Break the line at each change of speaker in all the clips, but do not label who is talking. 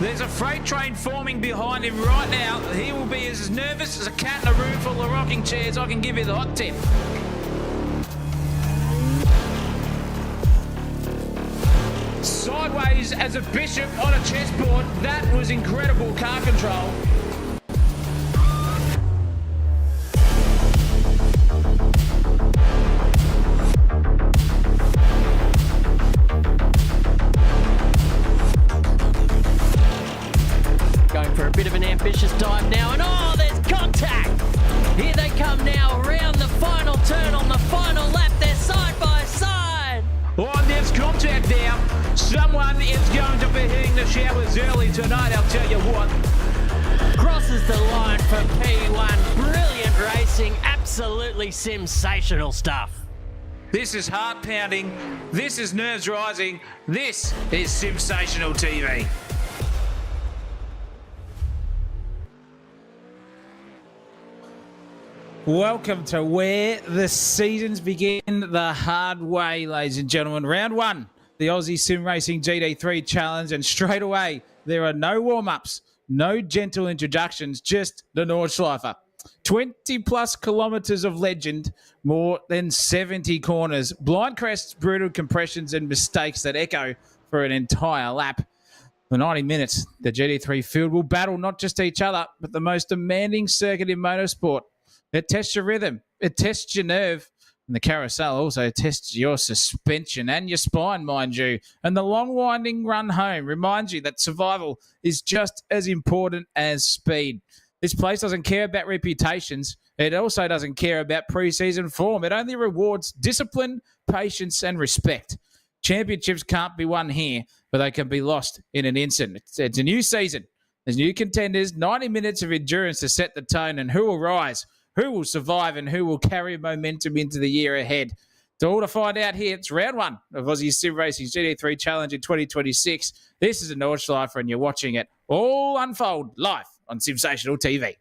There's a freight train forming behind him right now. He will be as nervous as a cat in a room full of rocking chairs. I can give you the hot tip. Sideways as a bishop on a chessboard. That was incredible car control.
Going for a bit of an ambitious dive now, and oh, there's contact! Here they come now, around the final turn on the final lap. They're side by side.
Oh, there's contact now. Someone is going to be hitting the showers early tonight, I'll tell you what.
Crosses the line for P1. Brilliant racing, absolutely sensational stuff.
This is heart-pounding. This is nerves-rising. This is sensational TV. Welcome to where the seasons begin the hard way, ladies and gentlemen. Round one, the Aussie Sim Racing GT3 Challenge, and straight away, there are no warm-ups, no gentle introductions, just the Nordschleife. 20-plus kilometres of legend, more than 70 corners, blind crests, brutal compressions, and mistakes that echo for an entire lap. For 90 minutes, the GT3 field will battle not just each other, but the most demanding circuit in motorsport. It tests your rhythm. It tests your nerve. And the carousel also tests your suspension and your spine, mind you. And the long winding run home reminds you that survival is just as important as speed. This place doesn't care about reputations. It also doesn't care about pre-season form. It only rewards discipline, patience, and respect. Championships can't be won here, but they can be lost in an instant. It's a new season. There's new contenders, 90 minutes of endurance to set the tone, and who will rise? Who will survive and who will carry momentum into the year ahead? So all to find out here, it's round one of Aussie Sim Racing's GT3 Challenge in 2026. This is a Nordschleife, and you're watching it all unfold live on Sensational TV.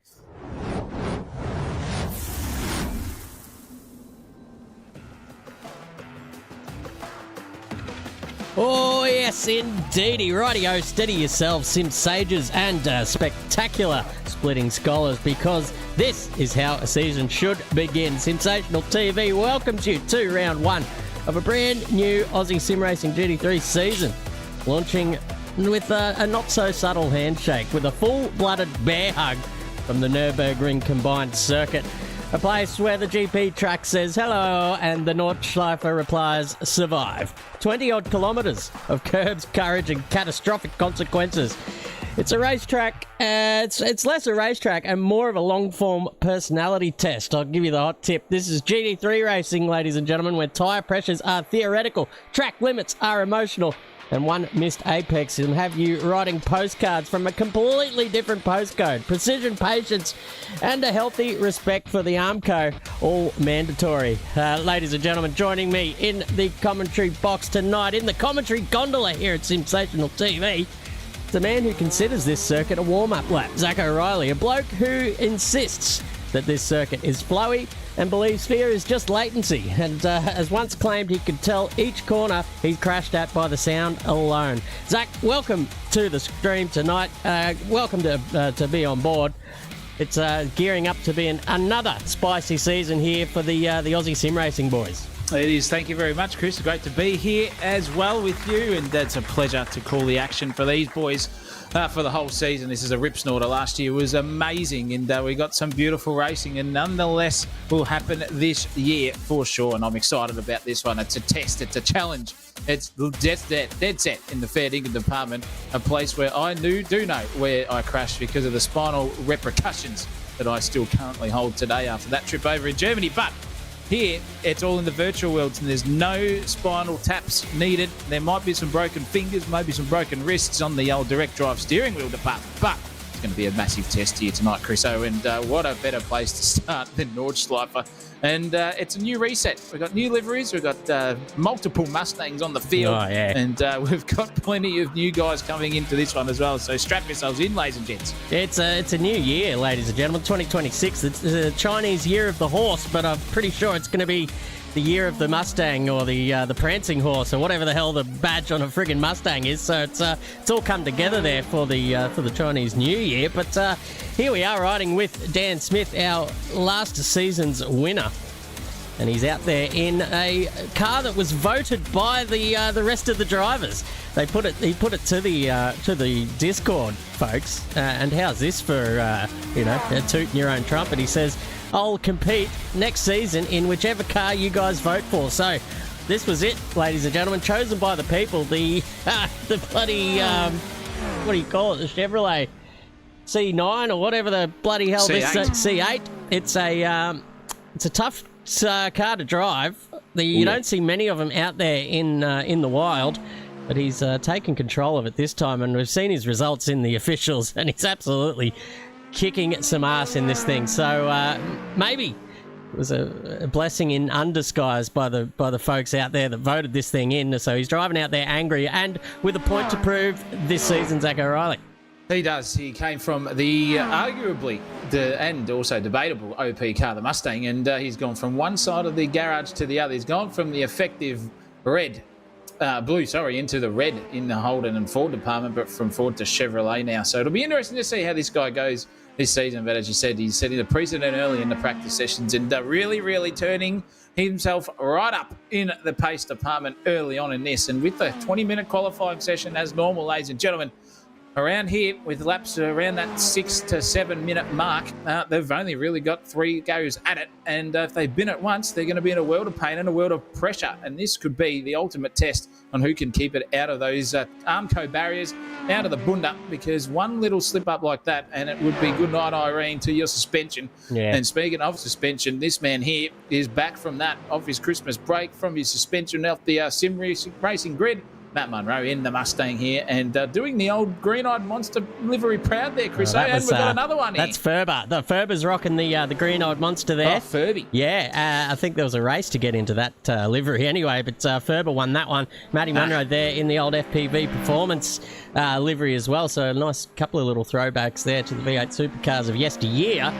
Oh, yes, indeedy. Rightio, steady yourselves, Sim Sages and spectacular splitting scholars, because this is how a season should begin. Sensational TV welcomes you to round one of a brand new Aussie Sim Racing GT3 season, launching with a not-so-subtle handshake, with a full-blooded bear hug from the Nürburgring combined circuit. A place where the GP track says hello and the Nordschleife replies survive. 20-odd kilometres of curbs, courage and catastrophic consequences. It's a racetrack. It's less a racetrack and more of a long-form personality test. I'll give you the hot tip. This is GT3 racing, ladies and gentlemen, where tyre pressures are theoretical, track limits are emotional, and one missed apex will have you writing postcards from a completely different postcode. Precision, patience, and a healthy respect for the Armco, all mandatory. Ladies and gentlemen, joining me in the commentary box tonight, in the commentary gondola here at Sensational TV, the man who considers this circuit a warm-up lap, Zach O'Reilly, a bloke who insists that this circuit is flowy and believes fear is just latency, and has once claimed he could tell each corner he's crashed at by the sound alone. Zach, welcome to the stream tonight. Welcome to be on board. It's gearing up to be another spicy season here for the Aussie Sim Racing boys.
It is. Thank you very much, Chris. Great to be here as well with you, and it's a pleasure to call the action for these boys for the whole season. This is a rip snorter. Last year was amazing, and we got some beautiful racing, and nonetheless will happen this year for sure, and I'm excited about this one. It's a test. It's a challenge. It's dead set in the fair dinkum department, a place where I do know where I crashed because of the spinal repercussions that I still currently hold today after that trip over in Germany. But here, it's all in the virtual world, and there's no spinal taps needed. There might be some broken fingers, maybe some broken wrists on the old direct drive steering wheel department, but it's going to be a massive test here tonight, Chriso, and what a better place to start than Nordschleife. And it's a new reset. We've got new liveries, we've got multiple Mustangs on the field, and we've got plenty of new guys coming into this one as well, so strap yourselves in, ladies and gents.
It's a new year, ladies and gentlemen, 2026. It's the Chinese year of the horse, but I'm pretty sure it's going to be the year of the Mustang or the prancing horse or whatever the hell the badge on a friggin' Mustang is. So it's all come together there for the Chinese New Year. But here we are riding with Dan Smith, our last season's winner. And he's out there in a car that was voted by the rest of the drivers. He put it to the Discord, folks. And how's this for tooting your own trumpet? He says, "I'll compete next season in whichever car you guys vote for." So this was it, ladies and gentlemen, chosen by the people. The bloody what do you call it? The Chevrolet C9 or whatever the bloody hell
C8.
this C8. It's a tough car to drive. You don't see many of them out there in the wild, but he's taken control of it this time, and we've seen his results in the officials, and he's absolutely kicking some ass in this thing. So maybe it was a blessing in undisguised by the folks out there that voted this thing in. So he's driving out there angry and with a point to prove this season, Zach O'Reilly.
He does. He came from the arguably and also debatable OP car, the Mustang, and he's gone from one side of the garage to the other. He's gone from the effective blue, into the red in the Holden and Ford department, but from Ford to Chevrolet now. So it'll be interesting to see how this guy goes this season. But as you said, he's setting the precedent early in the practice sessions and really, really turning himself right up in the pace department early on in this. And with the 20-minute qualifying session as normal, ladies and gentlemen, around here, with laps around that 6 to 7 minute mark, they've only really got 3 goes at it. And if they bin it once, they're going to be in a world of pain and a world of pressure. And this could be the ultimate test on who can keep it out of those Armco barriers, out of the bunda, because one little slip up like that, and it would be good night, Irene, to your suspension.
Yeah.
And speaking of suspension, this man here is back from that, off his Christmas break, from his suspension off the sim racing grid. Matt Munro in the Mustang here and doing the old green-eyed monster livery proud there, Chris. And we've got another one here.
That's Ferber. The Ferber's rocking the green-eyed monster there.
Oh, Furby.
Yeah, I think there was a race to get into that livery anyway, but Ferber won that one. Matty Munro there in the old FPV Performance livery as well, so a nice couple of little throwbacks there to the V8 supercars of yesteryear.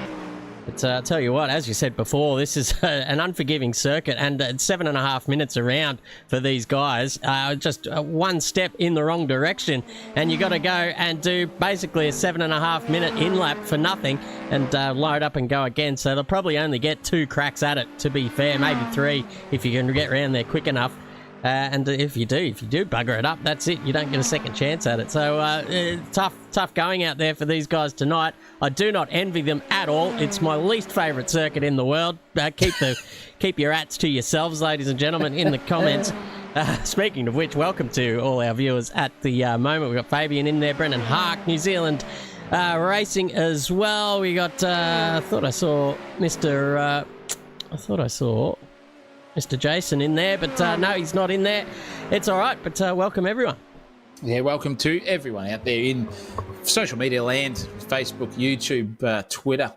But I'll tell you what, as you said before, this is an unforgiving circuit, and 7.5 minutes around for these guys. Just one step in the wrong direction, and you got to go and do basically a 7.5 minute in-lap for nothing and load up and go again. So they'll probably only get 2 cracks at it, to be fair, maybe 3 if you can get around there quick enough. And if you do bugger it up, that's it. You don't get a second chance at it. So tough going out there for these guys tonight. I do not envy them at all. It's my least favourite circuit in the world. Keep your ats to yourselves, ladies and gentlemen, in the comments. Speaking of which, welcome to all our viewers at the moment. We've got Fabian in there, Brendan Hark, New Zealand Racing as well. We got, I thought I saw Mr. Jason in there, but no, he's not in there. It's all right, but welcome everyone.
Yeah, welcome to everyone out there in social media land, Facebook, YouTube, Twitter.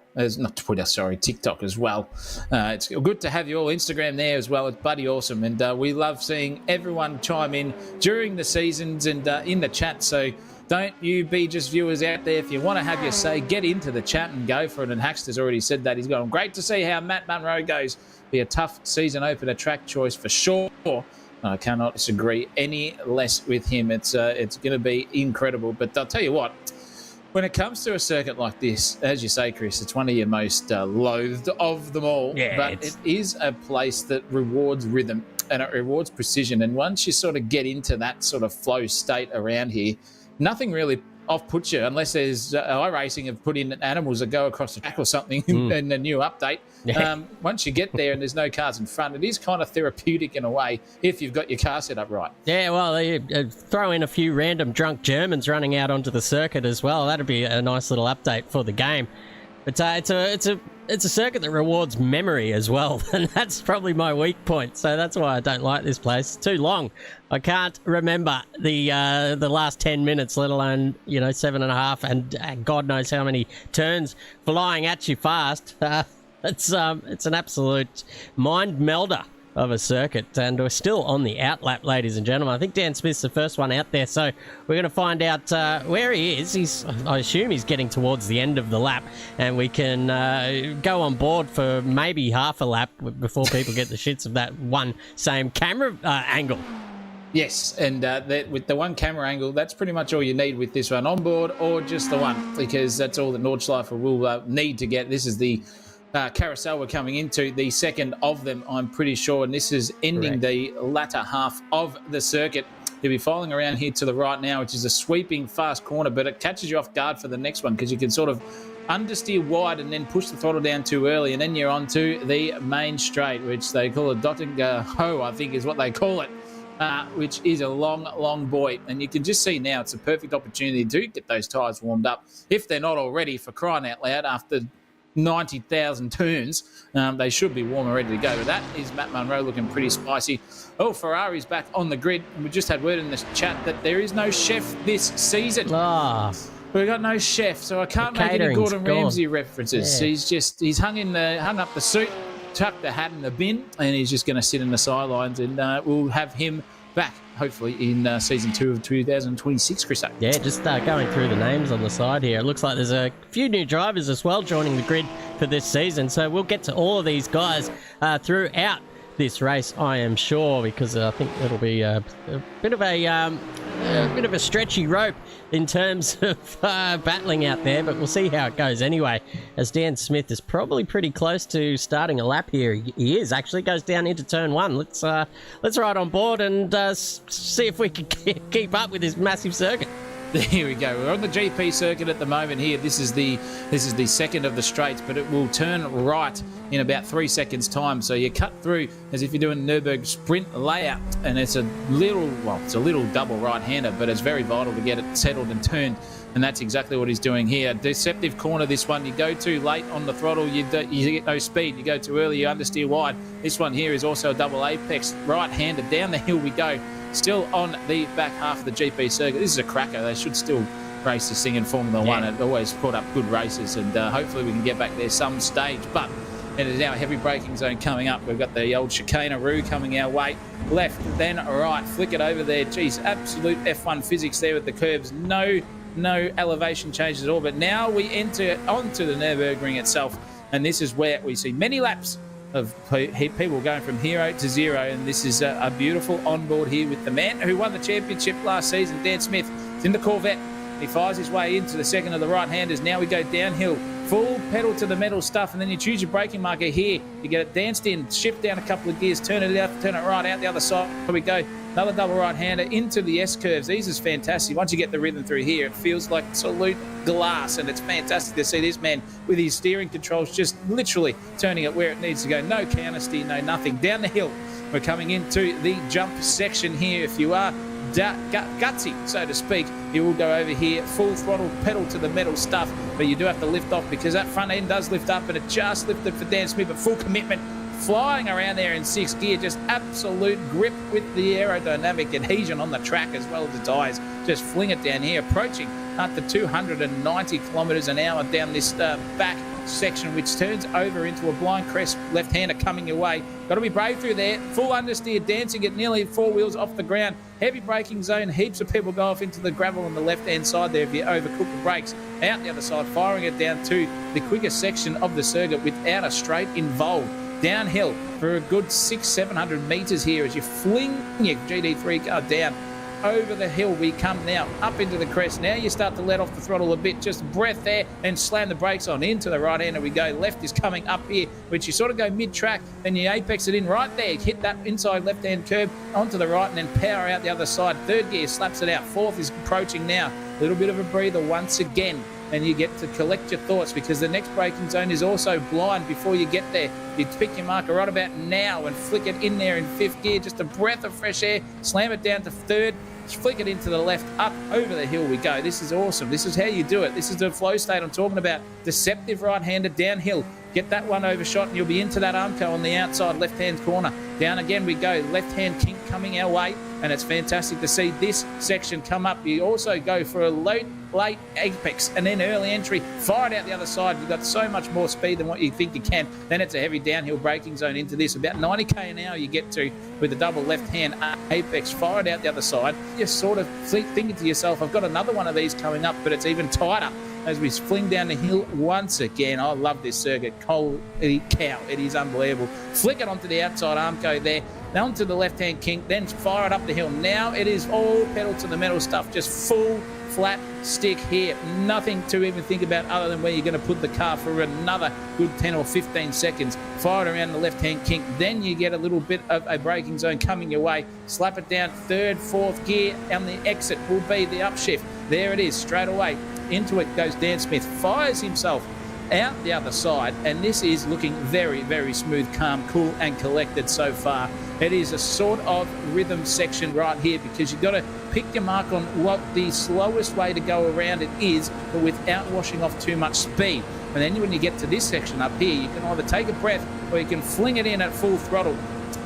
TikTok as well. It's good to have you all. Instagram there as well. It's bloody awesome. And we love seeing everyone chime in during the seasons and in the chat. So don't you be just viewers out there. If you want to have your say, get into the chat and go for it. And Haxter's already said that. He's gone, great to see how Matt Munro goes. Be a tough season opener track choice for sure. I cannot disagree any less with him. It's going to be incredible. But I'll tell you what, when it comes to a circuit like this, as you say, Chris, it's one of your most loathed of them all.
Yeah,
but it is a place that rewards rhythm and it rewards precision. And once you sort of get into that sort of flow state around here, nothing really off-puts you unless there's iRacing have put in animals that go across the track or something in a new update. Yeah. Once you get there and there's no cars in front, it is kind of therapeutic in a way if you've got your car set up right. Yeah,
well, throw in a few random drunk Germans running out onto the circuit as well. That'd be a nice little update for the game. But it's a circuit that rewards memory as well, and that's probably my weak point. So that's why I don't like this place. It's too long. I can't remember the last 10 minutes, let alone 7.5, and God knows how many turns flying at you fast. It's an absolute mind melder of a circuit. And we're still on the out lap, ladies and gentlemen. I think Dan Smith's the first one out there, so we're going to find out where he is. I assume he's getting towards the end of the lap, and we can go on board for maybe half a lap before people get the shits of that one same camera angle.
Yes, and with the one camera angle, that's pretty much all you need with this one, on board or just the one, because that's all that Nordschleife will need to get. This is the carousel we're coming into, the second of them, I'm pretty sure, and this is ending the latter half of the circuit. You'll be filing around here to the right now, which is a sweeping fast corner, but it catches you off guard for the next one because you can sort of understeer wide and then push the throttle down too early, and then you're on to the main straight, which they call a Dottinger Ho, I think is what they call it. Which is a long, long boy. And you can just see now it's a perfect opportunity to get those tyres warmed up, if they're not already, for crying out loud, after 90,000 turns. They should be warm and ready to go. But that is Matt Munro looking pretty spicy. Oh, Ferrari's back on the grid. And we just had word in the chat that there is no chef this season. We've got no chef, so I can't make any Gordon Ramsay references. Yeah. He's hung up the suit, tuck the hat in the bin, and he's just going to sit in the sidelines, and we'll have him back hopefully in season 2 of 2026, Chris.
Yeah, just going through the names on the side here. It looks like there's a few new drivers as well joining the grid for this season, so we'll get to all of these guys throughout this race, I am sure, because I think it'll be a bit of a stretchy rope in terms of battling out there, but we'll see how it goes anyway, as Dan Smith is probably pretty close to starting a lap here. He is actually, goes down into turn 1. Let's ride on board and see if we can keep up with this massive circuit.
There we go. We're on the GP circuit at the moment here. This is the second of the straights, but it will turn right in about 3 seconds' time. So you cut through as if you're doing a Nürburgring sprint layout, and it's a little double right-hander, but it's very vital to get it settled and turned, and that's exactly what he's doing here. Deceptive corner, this one. You go too late on the throttle, you get no speed. You go too early, you understeer wide. This one here is also a double apex right-hander. Down the hill we go. Still on the back half of the GP circuit. This is a cracker. They should still race this thing in Formula 1. It always put up good races, and hopefully we can get back there some stage. But it is now a heavy braking zone coming up. We've got the old chicanearoo coming our way. Left, then right. Flick it over there. Geez, absolute F1 physics there with the curbs. No elevation changes at all. But now we enter onto the Nürburgring itself, and this is where we see many laps of people going from hero to zero, and this is a beautiful onboard here with the man who won the championship last season, Dan Smith. It's in the Corvette. He fires his way into the second of the right-handers. Now we go downhill, full pedal to the metal stuff, and then you choose your braking marker here. You get it danced in, shift down a couple of gears, turn it out, turn it right out the other side. Here we go. Another double right-hander into the S-curves. These is fantastic. Once you get the rhythm through here, it feels like absolute glass, and it's fantastic to see this man with his steering controls just literally turning it where it needs to go. No counter steer, no nothing. Down the hill, we're coming into the jump section here. If you are gutsy, so to speak, you will go over here, full throttle, pedal to the metal stuff, but you do have to lift off because that front end does lift up, and it just lifted for Dan Smith, but full commitment, flying around there in 6th gear, just absolute grip with the aerodynamic adhesion on the track as well as the tyres. Just fling it down here, approaching up to 290 kilometres an hour down this back section, which turns over into a blind crest left-hander coming your way. Got to be brave through there. Full understeer, dancing at nearly 4 wheels off the ground. Heavy braking zone. Heaps of people go off into the gravel on the left-hand side there if you overcook the brakes. Out the other side, firing it down to the quickest section of the circuit without a straight involved. Downhill for a good 600-700 metres here as you fling your GT3 car down. Over the hill we come now, up into the crest. Now you start to let off the throttle a bit, just breath there, and slam the brakes on. Into the right hander we go. Left is coming up here, which you sort of go mid-track, then you apex it in right there. Hit that inside left-hand curb onto the right, and then power out the other side. 3rd gear slaps it out. 4th is approaching now. A little bit of a breather once again, and you get to collect your thoughts because the next braking zone is also blind before you get there. You pick your marker right about now and flick it in there in 5th gear. Just a breath of fresh air. Slam it down to 3rd. Flick it into the left, up over the hill we go. This is awesome. This is how you do it. This is the flow state I'm talking about. Deceptive right-hander downhill. Get that one overshot and you'll be into that Armco on the outside left-hand corner. Down again we go. Left-hand kink coming our way. and it's fantastic to see this section come up. You also go for a late apex and then early entry, fired out the other side. You've got so much more speed than what you think you can. Then it's a heavy downhill braking zone into this. About 90k an hour you get to with a double left-hand apex, fired out the other side. You're sort of thinking to yourself, I've got another one of these coming up, but it's even tighter as we fling down the hill once again. I love this circuit. Holy cow, it is unbelievable. Flick it onto the outside armco there, now onto the left-hand kink, then fire it up the hill. Now it is all pedal to the metal stuff, just full flat stick here. Nothing to even think about other than where you're going to put the car for another good 10 or 15 seconds. Fire it around the left-hand kink. Then you get a little bit of a braking zone coming your way. Slap it down third, fourth gear, and the exit will be the upshift. There it is, straight away. Into it goes Dan Smith. Fires himself out the other side, and this is looking very, very smooth, calm, cool, and collected so far. It is a sort of rhythm section right here because you've got to pick your mark on what the slowest way to go around it is, but without washing off too much speed. And then when you get to this section up here, you can either take a breath or you can fling it in at full throttle.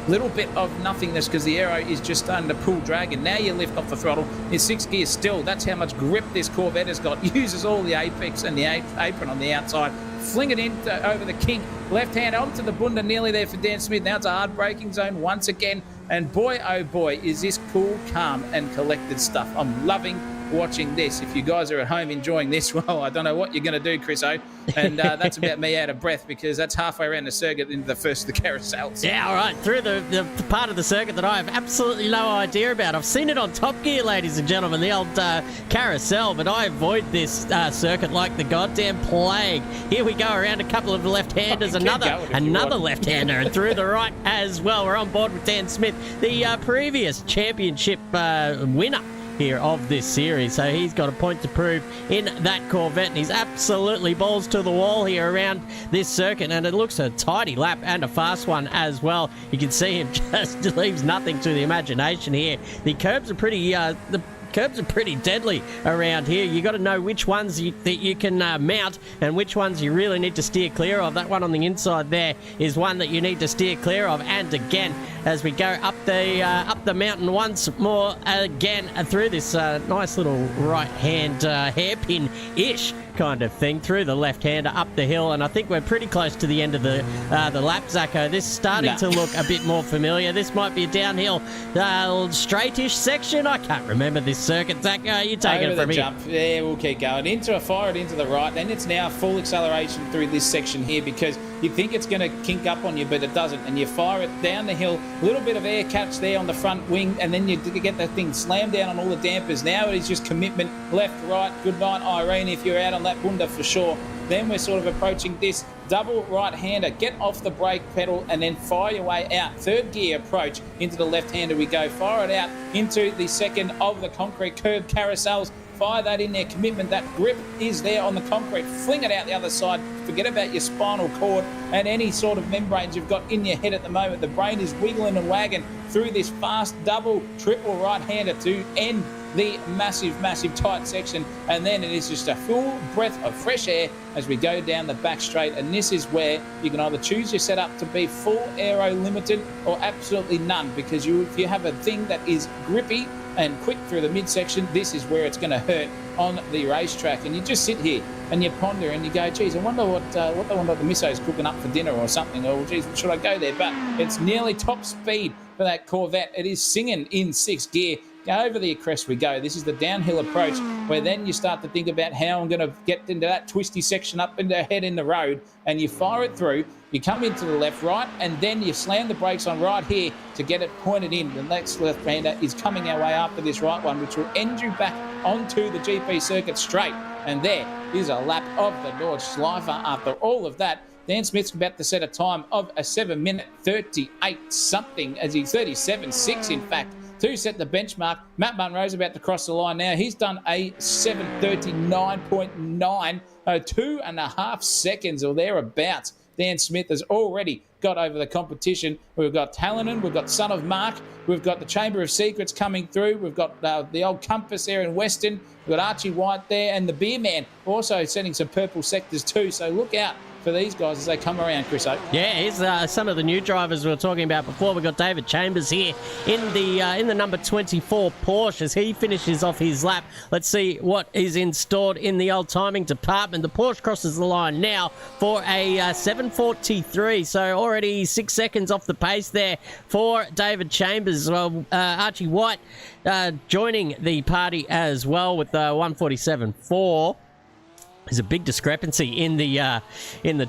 Little bit of nothingness because the aero is just starting to pull drag, and now you lift off the throttle. It's 6 gears still. That's how much grip this Corvette has got. Uses all the apex and the apron on the outside. Fling it in over the kink. Left hand onto the bunda, nearly there for Dan Smith. Now it's a hard braking zone once again. And boy, oh boy, is this cool, calm, and collected stuff. I'm loving watching this. If you guys are at home enjoying this, well, I don't know what you're going to do, Chris O. And that's about me out of breath because that's halfway around the circuit into the first of the carousels.
Yeah, all right. Through the part of the circuit that I have absolutely no idea about. I've seen it on Top Gear, ladies and gentlemen, the old carousel, but I avoid this circuit like the goddamn plague. Here we go around a couple of left-handers, another left-hander, and through the right as well. We're on board with Dan Smith, the previous championship winner here of this series, so he's got a point to prove in that Corvette, and he's absolutely balls to the wall here around this circuit, and it looks a tidy lap and a fast one as well. You can see him just leaves nothing to the imagination here. The curbs are pretty curbs are pretty deadly around here. You got to know which ones that you can mount and which ones you really need to steer clear of. That one on the inside there is one that you need to steer clear of. And again, as we go up the mountain once more again through this nice little right hand hairpin-ish kind of thing through the left-hander up the hill, and I think we're pretty close to the end of the lap, Zacco. This is starting to look a bit more familiar. This might be a downhill straightish section. I can't remember this circuit. Zacco, you take it from here.
Jump. Yeah, we'll keep going. Into a fire it into the right. Then it's now full acceleration through this section here because you think it's going to kink up on you, but it doesn't. And you fire it down the hill. A little bit of air catch there on the front wing, and then you get that thing slammed down on all the dampers. Now it is just commitment. Left, right. Good night, Irene, if you're out on that bunda for sure. Then we're sort of approaching this double right-hander. Get off the brake pedal and then fire your way out. Third gear approach into the left-hander we go. Fire it out into the second of the concrete curb carousels. Fire that in there. Commitment. That grip is there on the concrete. Fling it out the other side. Forget about your spinal cord and any sort of membranes you've got in your head at the moment. The brain is wiggling and wagging through this fast double, triple right-hander to end the massive, massive tight section, and then it is just a full breath of fresh air as we go down the back straight. And this is where you can either choose your setup to be full aero limited or absolutely none, because if you have a thing that is grippy and quick through the midsection, this is where it's going to hurt on the racetrack. And you just sit here and you ponder and you go, geez, I wonder what the misso's cooking up for dinner or something, or geez, should I go there? But it's nearly top speed for that Corvette. It is singing in sixth gear. Over the crest we go. This is the downhill approach where then you start to think about how I'm going to get into that twisty section up into head in the road, and you fire it through. You come into the left, right, and then you slam the brakes on right here to get it pointed in. The next left-hander is coming our way after this right one, which will end you back onto the GP circuit straight. And there is a lap of the Nordschleife. After all of that, Dan Smith's about to set a time of a 7-minute 38 something, as he's 37.6 in fact, to set the benchmark. Matt Munro's about to cross the line now. He's done a 7:39.9, 2.5 seconds or thereabouts. Dan Smith has already got over the competition. We've got Hallinan, we've got Son of Mark, we've got the Chamber of Secrets coming through, we've got the old Compass there in Western, we've got Archie White there, and the Beer Man also setting some purple sectors too. So look out for these guys as they come around, Chris.
Yeah, here's some of the new drivers we were talking about before. We've got David Chambers here in the number 24 Porsche as he finishes off his lap. Let's see what is installed in the old timing department. The Porsche crosses the line now for a 7:43, so already 6 seconds off the pace there for David Chambers. Well, Archie White joining the party as well with 1:47.4. There's a big discrepancy in the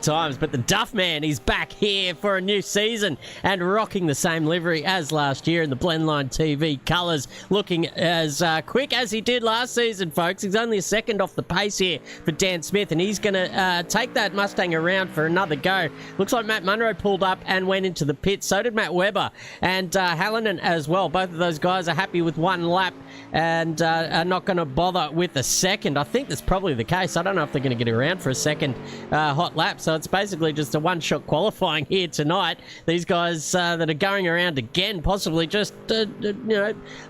times, but the Duff Man is back here for a new season and rocking the same livery as last year in the Blendline TV colours, looking as quick as he did last season, folks. He's only a second off the pace here for Dan Smith, and he's going to take that Mustang around for another go. Looks like Matt Munro pulled up and went into the pit. So did Matt Webber and Hallinan as well. Both of those guys are happy with one lap and are not going to bother with a second. I think that's probably the case. I don't know if they're going to get around for a second hot lap, so it's basically just a one-shot qualifying here tonight. These guys that are going around again, possibly just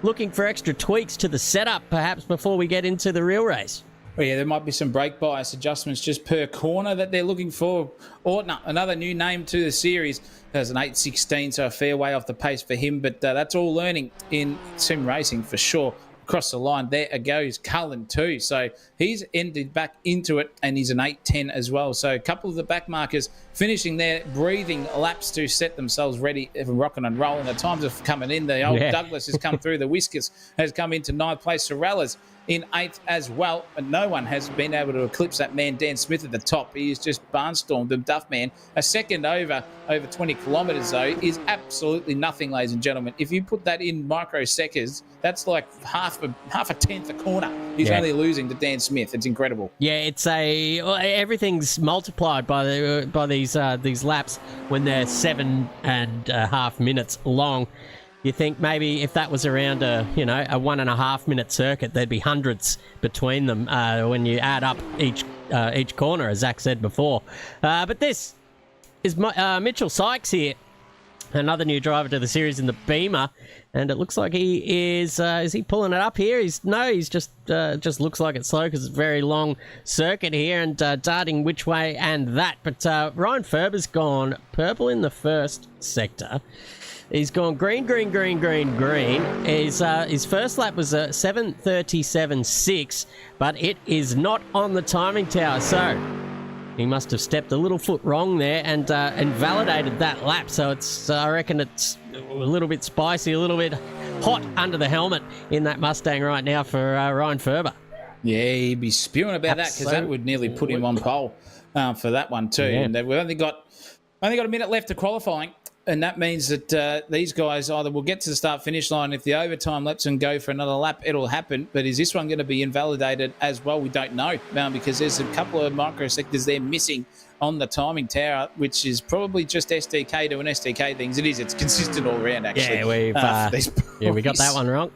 looking for extra tweaks to the setup perhaps before we get into the real race.
Well, yeah, there might be some brake bias adjustments just per corner that they're looking for. Ortner, another new name to the series, has an 8.16, so a fair way off the pace for him, but that's all learning in sim racing for sure. Across the line, there goes Cullen too. So he's ended back into it, and he's an 8.10 as well. So a couple of the back markers finishing their breathing laps to set themselves ready for rocking and rolling. The times are coming in. The old Douglas has come through. The Whiskers has come into 9th place. Sorellas in 8th as well. And no one has been able to eclipse that man, Dan Smith, at the top. He is just barnstormed the Duff Man. A second over 20 kilometres, though, is absolutely nothing, ladies and gentlemen. If you put that in microseconds, that's like half a tenth a corner. He's only losing to Dan Smith. It's incredible. Yeah,
it's everything's multiplied by these laps when they're 7.5 minutes long. You think maybe if that was around a 1.5 minute circuit, there'd be hundreds between them when you add up each corner, as Zach said before. But this is Mitchell Sykes here, another new driver to the series in the Beamer, and it looks like he is he pulling it up here? He's just looks like it's slow because it's a very long circuit here and darting which way and that. But Ryan Ferber's gone purple in the first sector. He's gone green. His first lap was a 7:37.6, but it is not on the timing tower, so he must have stepped a little foot wrong there and invalidated that lap. So I reckon it's a little bit spicy, a little bit hot under the helmet in that Mustang right now for Ryan Ferber.
Yeah, he'd be spewing about that because that would nearly put him on pole for that one too. Yeah. And we've only got a minute left to qualifying. And that means that these guys either will get to the start-finish line. If the overtime lets them go for another lap, it'll happen. But is this one going to be invalidated as well? We don't know because there's a couple of microsectors there missing on the timing tower, which is probably just SDK doing SDK things. It's consistent all around, actually.
Yeah, we got that one wrong.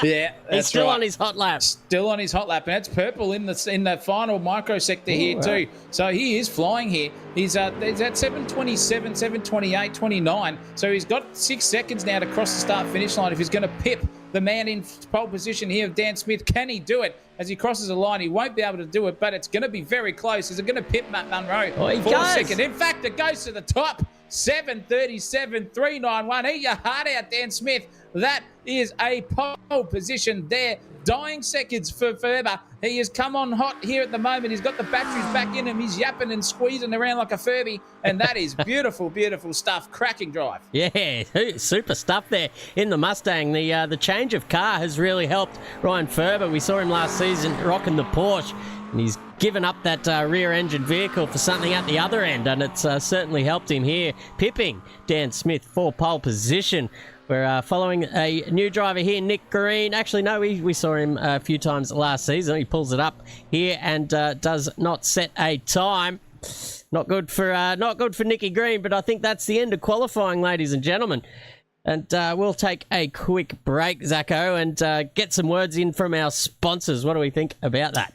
Yeah,
he's still on his hot lap.
Still on his hot lap, and it's purple in the final microsector here too. So he is flying here. He's at 7:27, 7:28, 29. So he's got 6 seconds now to cross the start-finish line if he's going to pip the man in pole position here of Dan Smith. Can he do it? As he crosses the line, he won't be able to do it, but it's going to be very close. Is it going to pip Matt Munro for a second? In fact, it goes to the top. 7:37.391. Eat your heart out, Dan Smith. That is a pole position there. Dying seconds for Ferber. He has come on hot here at the moment. He's got the batteries back in him. He's yapping and squeezing around like a Furby. And that is beautiful, beautiful stuff. Cracking drive.
Yeah, super stuff there in the Mustang. The change of car has really helped Ryan Ferber. We saw him last season rocking the Porsche. And he's given up that rear-engine vehicle for something at the other end. And it's certainly helped him here, pipping Dan Smith for pole position. We're following a new driver here, Nick Green. Actually, no, we saw him a few times last season. He pulls it up here and does not set a time. Not good for Nicky Green, but I think that's the end of qualifying, ladies and gentlemen. And we'll take a quick break, Zacco, and get some words in from our sponsors. What do we think about that?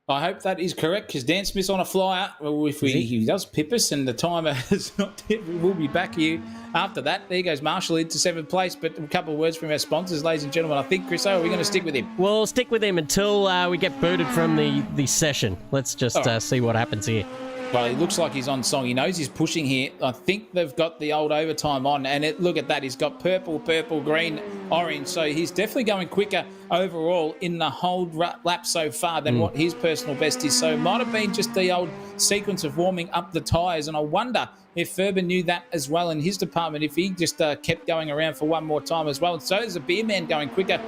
I hope that is correct because Dan Smith's on a flyer. Well, if he does pip us and the timer has not hit, we'll be back here after that. There goes Marshall into 7th place, but a couple of words from our sponsors, ladies and gentlemen. I think, Chris, are we going to stick with him?
We'll stick with him until we get booted from the session. Let's just see what happens here.
Well, he looks like he's on song. He knows he's pushing here. I think they've got the old overtime on. And look at that. He's got purple, green, orange. So he's definitely going quicker overall in the whole lap so far than what his personal best is. So it might have been just the old sequence of warming up the tyres. And I wonder if Ferber knew that as well in his department, if he just kept going around for one more time as well. And so is the Beer Man going quicker.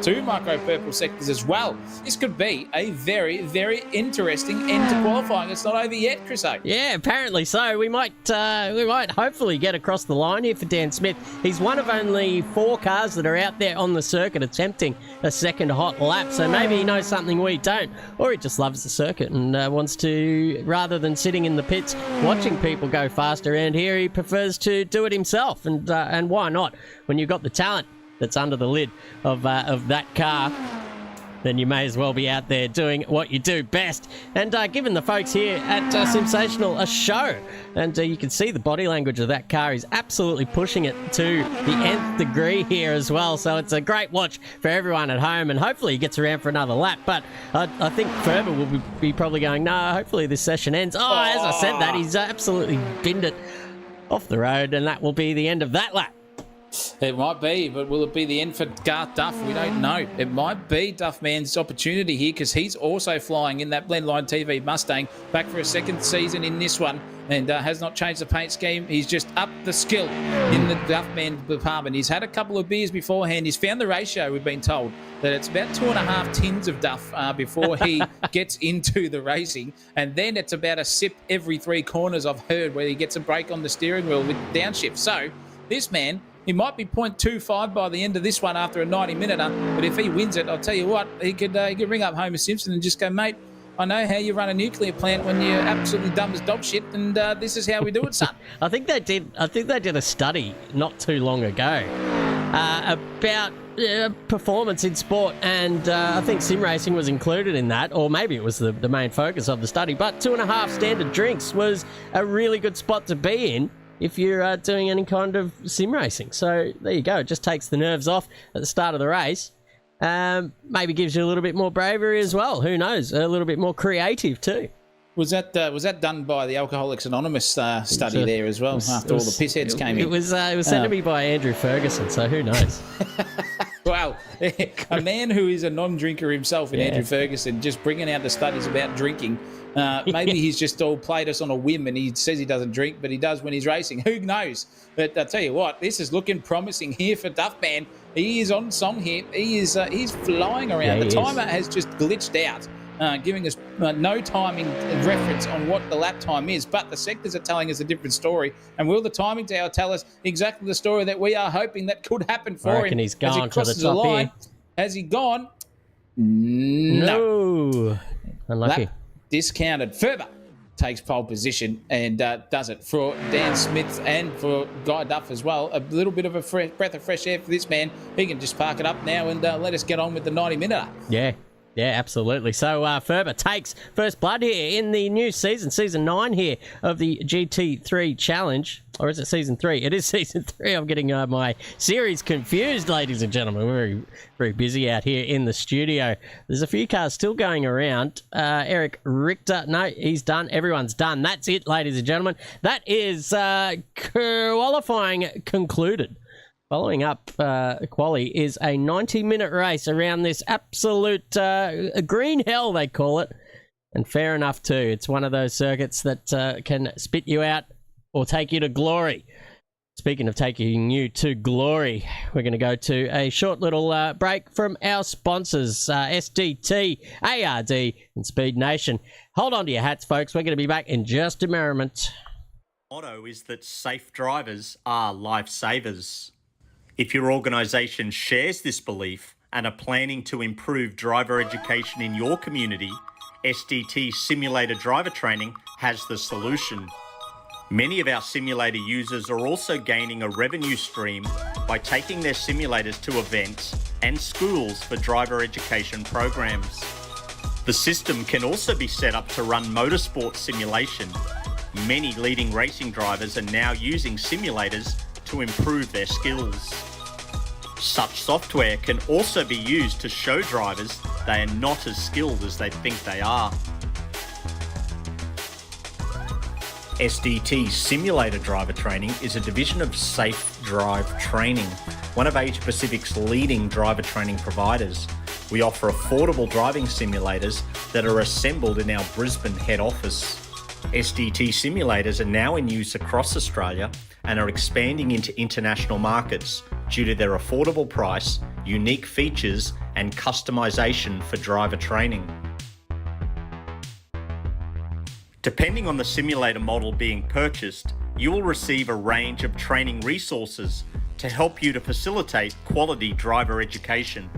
2 micro purple sectors as well. This could be a very, very interesting end to qualifying. It's not over yet, Chris O.
Yeah, apparently so. We might hopefully get across the line here for Dan Smith. He's one of only 4 cars that are out there on the circuit attempting a second hot lap. So maybe he knows something we don't, or he just loves the circuit and wants to, rather than sitting in the pits watching people go fast around here, he prefers to do it himself. And why not? When you've got the talent that's under the lid of that car, then you may as well be out there doing what you do best. And giving the folks here at Sensational a show. And you can see the body language of that car is absolutely pushing it to the nth degree here as well. So it's a great watch for everyone at home, and hopefully he gets around for another lap. But I think Ferber will be probably going, no, hopefully this session ends. As I said that, he's absolutely binned it off the road, and that will be the end of that lap.
It might be, but will it be the end for Garth Duff? We don't know. It might be Duffman's opportunity here, because he's also flying in that Blendline TV Mustang, back for a second season in this one, and has not changed the paint scheme. He's just upped the skill in the Duffman department. He's had a couple of beers beforehand. He's found the ratio, we've been told, that it's about 2.5 tins of Duff before he gets into the racing, and then it's about a sip every 3 corners, I've heard, where he gets a break on the steering wheel with downshift. So this man, he might be 0.25 by the end of this one after a 90-minute, but if he wins it, I'll tell you what, he could ring up Homer Simpson and just go, mate, I know how you run a nuclear plant when you're absolutely dumb as dog shit, and this is how we do it, son.
I think they did a study not too long ago about performance in sport, and I think sim racing was included in that, or maybe it was the main focus of the study. But 2.5 standard drinks was a really good spot to be in if you're doing any kind of sim racing. So there you go. It just takes the nerves off at the start of the race. Maybe gives you a little bit more bravery as well. Who knows? A little bit more creative too.
Was that done by the Alcoholics Anonymous study there as well, after all the pissheads came in?
It was sent to me by Andrew Ferguson, so who knows?
Well, a man who is a non-drinker himself in Andrew Ferguson, just bringing out the studies about drinking. Maybe he's just all played us on a whim, and he says he doesn't drink, but he does when he's racing. Who knows? But I tell you what, this is looking promising here for Duffman. He is on song here. He's flying around. The timer has just glitched out, giving us no timing reference on what the lap time is, but the sectors are telling us a different story. And will the timing tower tell us exactly the story that we are hoping that could happen for him?
He's gone
as he crosses
to the top
line?
here.
Has he gone? No.
Unlucky.
Lap discounted. Ferber takes pole position and does it for Dan Smith and for Guy Duff as well. A little bit of a breath of fresh air for this man. He can just park it up now and let us get on with the 90-minute.
Yeah, absolutely. So Ferber takes first blood here in the new season 9 here of the GT3 Challenge. Or is it season 3? It is season 3. I'm getting my series confused, ladies and gentlemen. We're very, very busy out here in the studio. There's a few cars still going around. Eric Richter, no, he's done. Everyone's done. That's it, ladies and gentlemen. That is qualifying concluded. Following up quali is a 90-minute race around this absolute green hell, they call it. And fair enough, too. It's one of those circuits that can spit you out or take you to glory. Speaking of taking you to glory, we're going to go to a short little break from our sponsors, SDT, ARD, and Speed Nation. Hold on to your hats, folks. We're going to be back in just a moment.
Motto is that safe drivers are lifesavers. If your organisation shares this belief and are planning to improve driver education in your community, SDT Simulator Driver Training has the solution. Many of our simulator users are also gaining a revenue stream by taking their simulators to events and schools for driver education programs. The system can also be set up to run motorsport simulation. Many leading racing drivers are now using simulators to improve their skills. Such software can also be used to show drivers they are not as skilled as they think they are. SDT Simulator Driver Training is a division of Safe Drive Training, one of Asia Pacific's leading driver training providers. We offer affordable driving simulators that are assembled in our Brisbane head office. SDT simulators are now in use across Australia and are expanding into international markets due to their affordable price, unique features, and customization for driver training. Depending on the simulator model being purchased, you will receive a range of training resources to help you to facilitate quality driver education.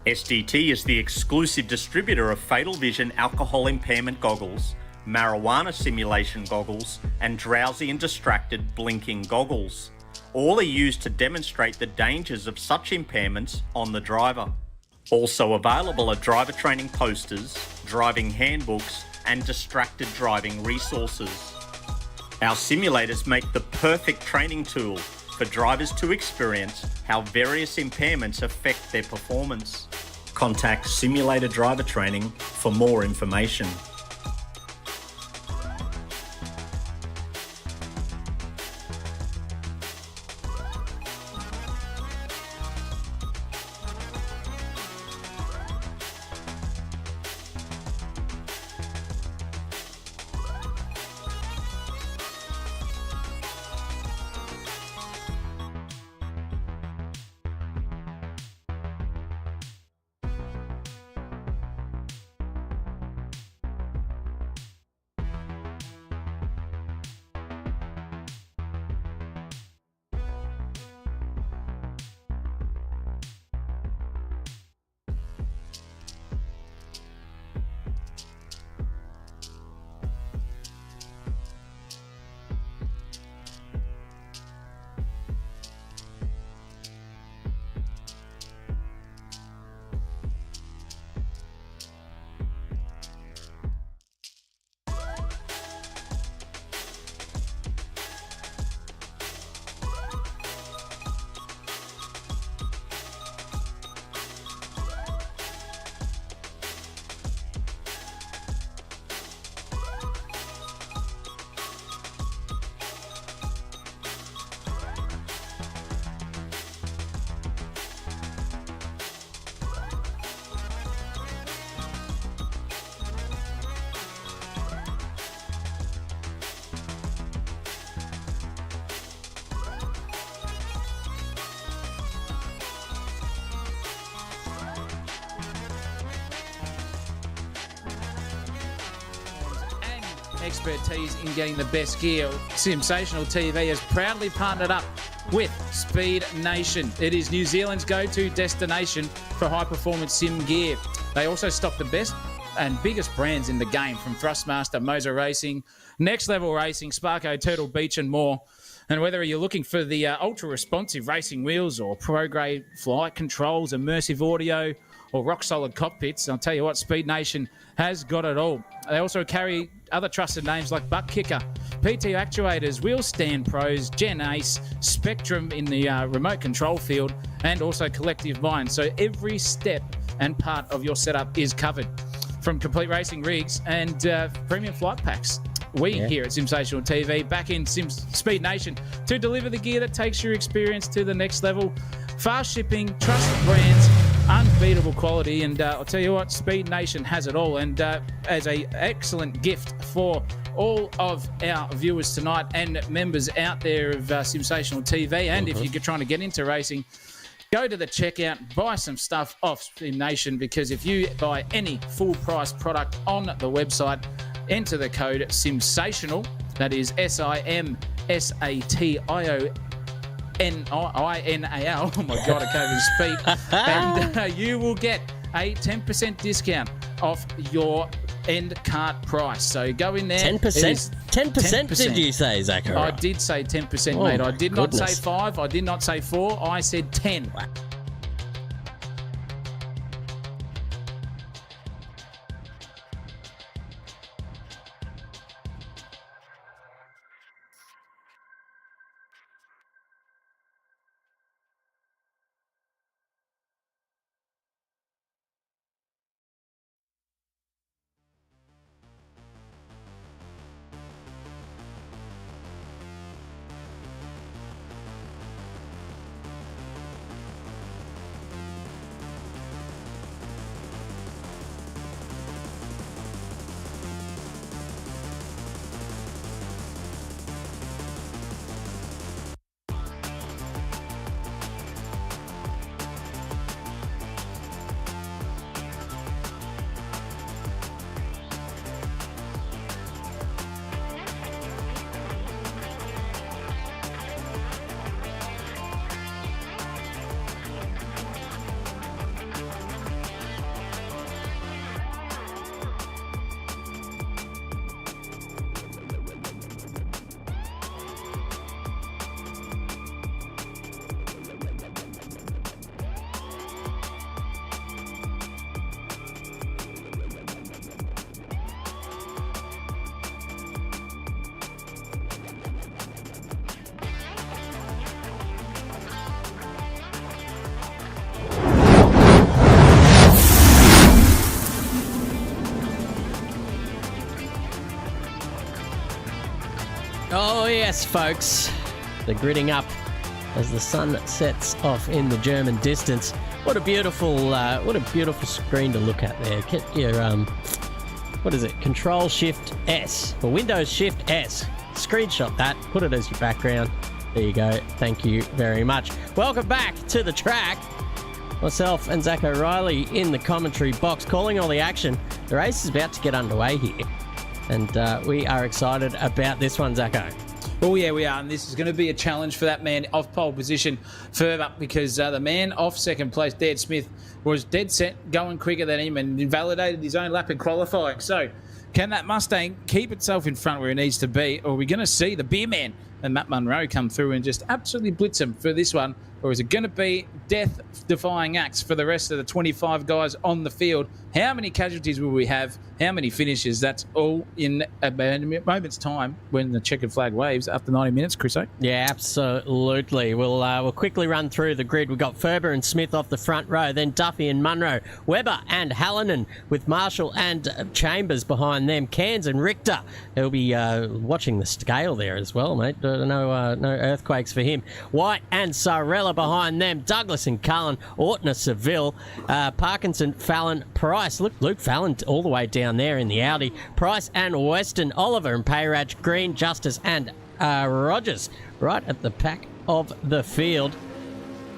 SDT is the exclusive distributor of Fatal Vision alcohol impairment goggles, marijuana simulation goggles, and drowsy and distracted blinking goggles. All are used to demonstrate the dangers of such impairments on the driver. Also available are driver training posters, driving handbooks, and distracted driving resources. Our simulators make the perfect training tool for drivers to experience how various impairments affect their performance. Contact Simulator Driver Training for more information.
Expertise in getting the best gear. Sensational TV has proudly partnered up with Speed Nation. It is New Zealand's go-to destination for high-performance sim gear. They also stock the best and biggest brands in the game, from Thrustmaster, Moser Racing, Next Level Racing, Sparko, Turtle Beach, and more. And whether you're looking for the ultra-responsive racing wheels or pro-grade flight controls, immersive audio, or rock-solid cockpits, I'll tell you what, Speed Nation has got it all. They also carry other trusted names like Butt Kicker, PT Actuators, Wheel Stand Pros, Gen Ace, Spectrum in the remote control field, and also Collective Mind. So every step and part of your setup is covered, from complete racing rigs and premium flight packs. We here at Sensational TV back in Speed Nation to deliver the gear that takes your experience to the next level. Fast shipping, trusted brands, unbeatable quality, and I'll tell you what, Speed Nation has it all. And as an excellent gift for all of our viewers tonight and members out there of Sensational TV, and if you're trying to get into racing, go to the checkout, buy some stuff off Speed Nation, because if you buy any full price product on the website, enter the code SIMSATIONAL, that is SIMSATIONAL. Oh my God, I can't even speak. And you will get a 10% discount off your end cart price. So go in there.
10%? 10% did you say, Zachary?
I did say 10%, mate. I did not say 5. I did not say 4. I said 10.
Yes, folks, they're gridding up as the sun sets off in the German distance. What a beautiful screen to look at there. Get your what is it? Control Shift S or Windows Shift S. Screenshot that. Put it as your background. There you go. Thank you very much. Welcome back to the track. Myself and Zach O'Reilly in the commentary box, calling all the action. The race is about to get underway here, and we are excited about this one, Zacko.
Oh, yeah, we are. And this is going to be a challenge for that man off pole position further, because the man off second place, Dan Smith, was dead set, going quicker than him and invalidated his own lap in qualifying. So can that Mustang keep itself in front where it needs to be, or are we going to see the beer man and Matt Munro come through and just absolutely blitz him for this one? Or is it going to be death-defying acts for the rest of the 25 guys on the field? How many casualties will we have? How many finishes? That's all in a moment's time when the checkered flag waves after 90 minutes, Chriso.
Yeah, absolutely. We'll quickly run through the grid. We've got Ferber and Smith off the front row, then Duffy and Munro, Webber and Hallinan, with Marshall and Chambers behind them, Cairns and Richter. He'll be watching the scale there as well, mate. No earthquakes for him. White and Sarella behind them, Douglas and Cullen, Ortner, Seville, Parkinson, Fallon, Price. Look, Luke Fallon all the way down there in the Audi. Price and Weston, Oliver and Payrach, Green, Justice and Rogers right at the back of the field.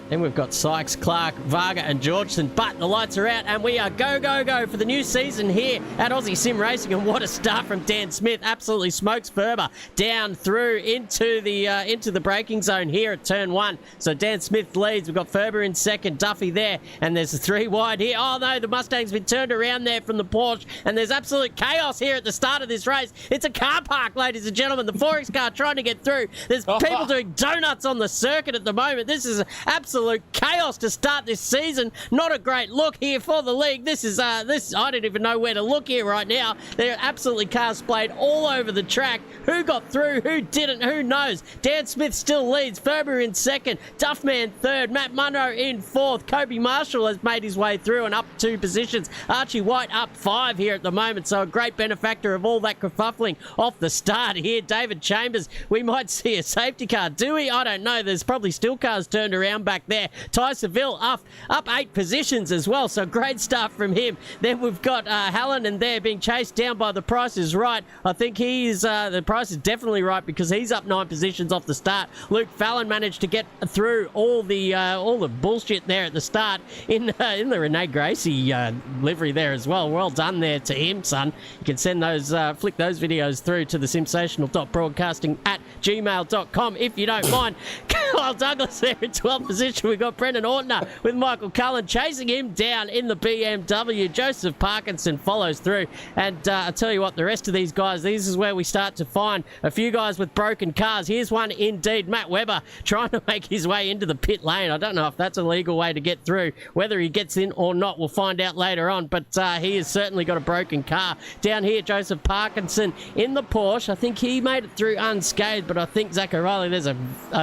Then we've got Sykes, Clark, Varga and Georgeson, but the lights are out and we are go, go, go for the new season here at Aussie Sim Racing. And what a start from Dan Smith. Absolutely smokes Ferber down through into the braking zone here at turn 1. So Dan Smith leads. We've got Ferber in second, Duffy there, and there's a 3 wide here. Oh no, the Mustang's been turned around there from the Porsche, and there's absolute chaos here at the start of this race. It's a car park, ladies and gentlemen. The 4X car trying to get through. There's people doing donuts on the circuit at the moment. This is absolute chaos to start this season. Not a great look here for the league. This is I don't even know where to look here right now. There are absolutely cars splayed all over the track. Who got through? Who didn't? Who knows? Dan Smith still leads. Ferber in second. Duffman third. Matt Munro in fourth. Kobe Marshall has made his way through and up 2 positions. Archie White up 5 here at the moment. So a great benefactor of all that kerfuffling off the start here. David Chambers, we might see a safety car. Do we? I don't know. There's probably still cars turned around back there. Ty Seville up 8 positions as well, so great start from him. Then we've got Hallinan there being chased down by the Price is Right. I think the Price is definitely right because he's up 9 positions off the start. Luke Fallon managed to get through all the bullshit there at the start in the Renee Gracie livery there as well. Well done there to him, son. You can send those flick those videos through to the sensational.broadcasting@gmail.com if you don't mind. Kyle Douglas there in 12th position. We've got Brendan Ortner with Michael Cullen chasing him down in the BMW. Joseph Parkinson follows through. And I tell you what, the rest of these guys, this is where we start to find a few guys with broken cars. Here's one indeed, Matt Webber, trying to make his way into the pit lane. I don't know if that's a legal way to get through. Whether he gets in or not, we'll find out later on. But he has certainly got a broken car. Down here, Joseph Parkinson in the Porsche. I think he made it through unscathed, but I think, Zach O'Reilly, there's a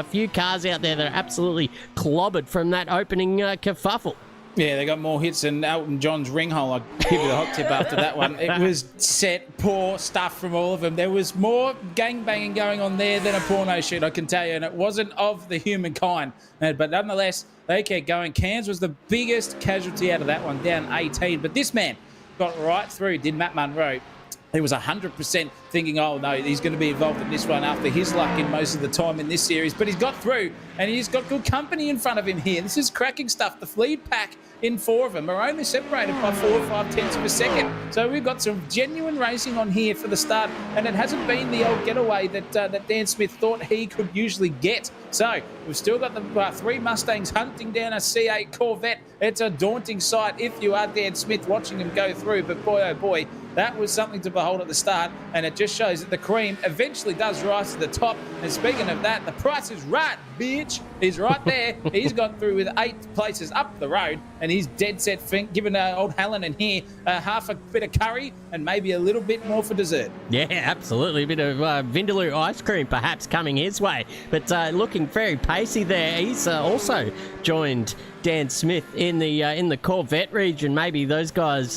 few cars out there that are absolutely clobbered from that opening kerfuffle.
Yeah, they got more hits than Elton John's ring hole. I'd give you the hot tip after that one. It was set, poor stuff from all of them. There was more gangbanging going on there than a porno shoot, I can tell you, and it wasn't of the humankind. But nonetheless, they kept going. Cairns was the biggest casualty out of that one, down 18. But this man got right through, did Matt Munro. He was 100% thinking, oh, no, he's going to be involved in this one after his luck in most of the time in this series. But he's got through, and he's got good company in front of him here. This is cracking stuff. The lead pack in 4 of them are only separated by 4 or 5 tenths of a second. So we've got some genuine racing on here for the start, and it hasn't been the old getaway that Dan Smith thought he could usually get. So we've still got the 3 Mustangs hunting down a C8 Corvette. It's a daunting sight if you are Dan Smith watching them go through. But boy, oh boy, that was something to behold at the start, and it just shows that the cream eventually does rise to the top. And speaking of that, the Price is Right, bitch. He's right there. He's got through with 8 places up the road, and he's dead set giving old Hallinan here half a bit of curry and maybe a little bit more for dessert.
Yeah, absolutely. A bit of Vindaloo ice cream perhaps coming his way. But looking very pacey there. He's also joined Dan Smith in the Corvette region. Maybe those guys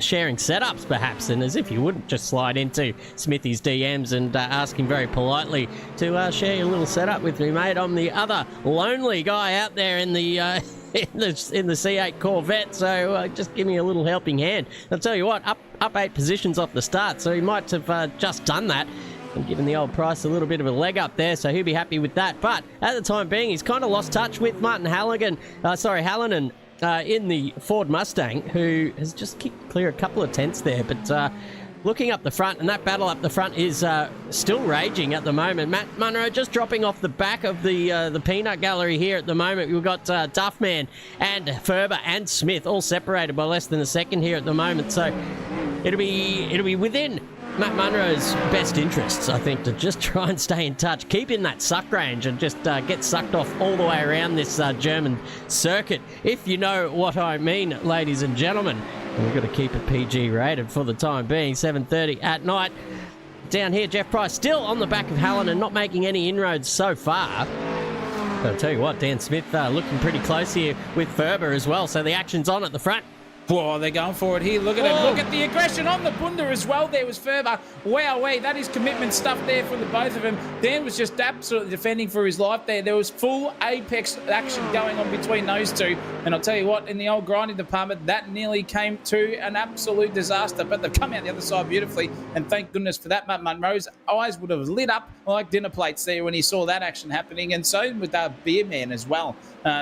sharing setups perhaps. And as if you wouldn't, just slide into Smithy's DMs and ask him very politely to share your little setup with me, mate. I'm the other lonely guy out there in the in the C8 Corvette, so just give me a little helping hand. I'll tell you what, up 8 positions off the start, so he might have just done that and given the old Price a little bit of a leg up there, so he'll be happy with that. But at the time being, he's kind of lost touch with Martin Hallinan in the Ford Mustang, who has just kicked clear a couple of tenths there. But looking up the front, and that battle up the front is still raging at the moment. Matt Munro just dropping off the back of the peanut gallery here at the moment. We've got Duffman and Ferber and Smith all separated by less than a second here at the moment. So it'll be within Matt Munro's best interests, I think, to just try and stay in touch, keep in that suck range and just get sucked off all the way around this German circuit, if you know what I mean, ladies and gentlemen. And we've got to keep it PG rated for the time being, 7:30 at night. Down here, Jeff Price still on the back of Hallinan and not making any inroads so far. But I'll tell you what, Dan Smith looking pretty close here with Ferber as well, so the action's on at the front.
Whoa, they're going for it here. Look at him. Look at the aggression on the bunda as well. There was Ferber. Wowee, that is commitment stuff there from the both of them. Dan was just absolutely defending for his life there. There was full apex action going on between those two. And I'll tell you what, in the old grinding department, that nearly came to an absolute disaster. But they've come out the other side beautifully. And thank goodness for that. Matt Munro's eyes would have lit up like dinner plates there when he saw that action happening. And so with Beer Man as well,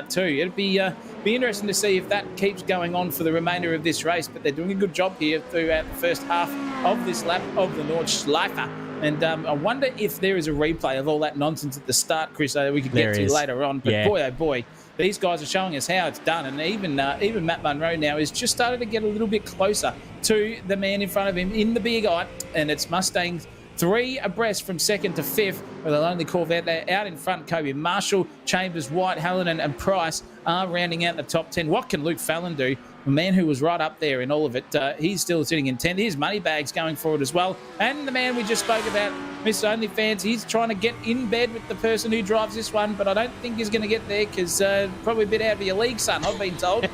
too. It'd be interesting to see if that keeps going on for the remainder of this race, but they're doing a good job here throughout the first half of this lap of the Nordschleife. And I wonder if there is a replay of all that nonsense at the start, Chris, that we could get to later on. But boy, oh boy, these guys are showing us how it's done. And even Matt Munro now is just started to get a little bit closer to the man in front of him in the big eye, and it's Mustangs 3 abreast from 2nd to 5th with a lonely Corvette. They're out in front. Kobe Marshall, Chambers, White, Hallinan and Price are rounding out the top 10. What can Luke Fallon do? A man who was right up there in all of it. He's still sitting in 10th. Here's Moneybags going for it as well. And the man we just spoke about, Mr. OnlyFans, he's trying to get in bed with the person who drives this one, but I don't think he's going to get there because probably a bit out of your league, son, I've been told.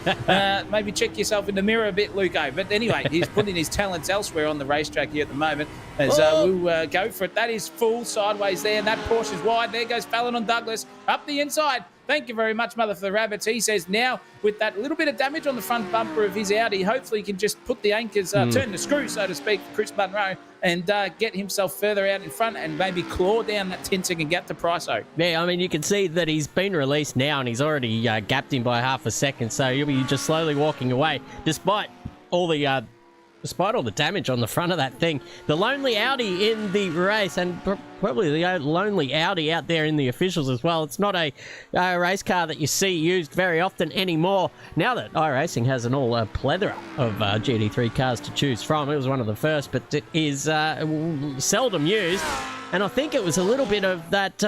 Maybe check yourself in the mirror a bit, Luco. But anyway, he's putting his talents elsewhere on the racetrack here at the moment as we'll go for it. That is full sideways there, and that Porsche is wide. There goes Fallon on Douglas up the inside. Thank you very much, Mother for the Rabbits. He says now, with that little bit of damage on the front bumper of his Audi, hopefully he can just put the anchors, turn the screw, so to speak, for Chris Munro, and get himself further out in front and maybe claw down that 10-second gap to Priceau.
Yeah, I mean, you can see that he's been released now and he's already gapped him by half a second, so he'll be just slowly walking away, despite all the damage on the front of that thing. The lonely Audi in the race, and probably the lonely Audi out there in the officials as well. It's not a race car that you see used very often anymore. Now that iRacing has an all plethora of GT3 cars to choose from. It was one of the first, but it is seldom used. And I think it was a little bit of that...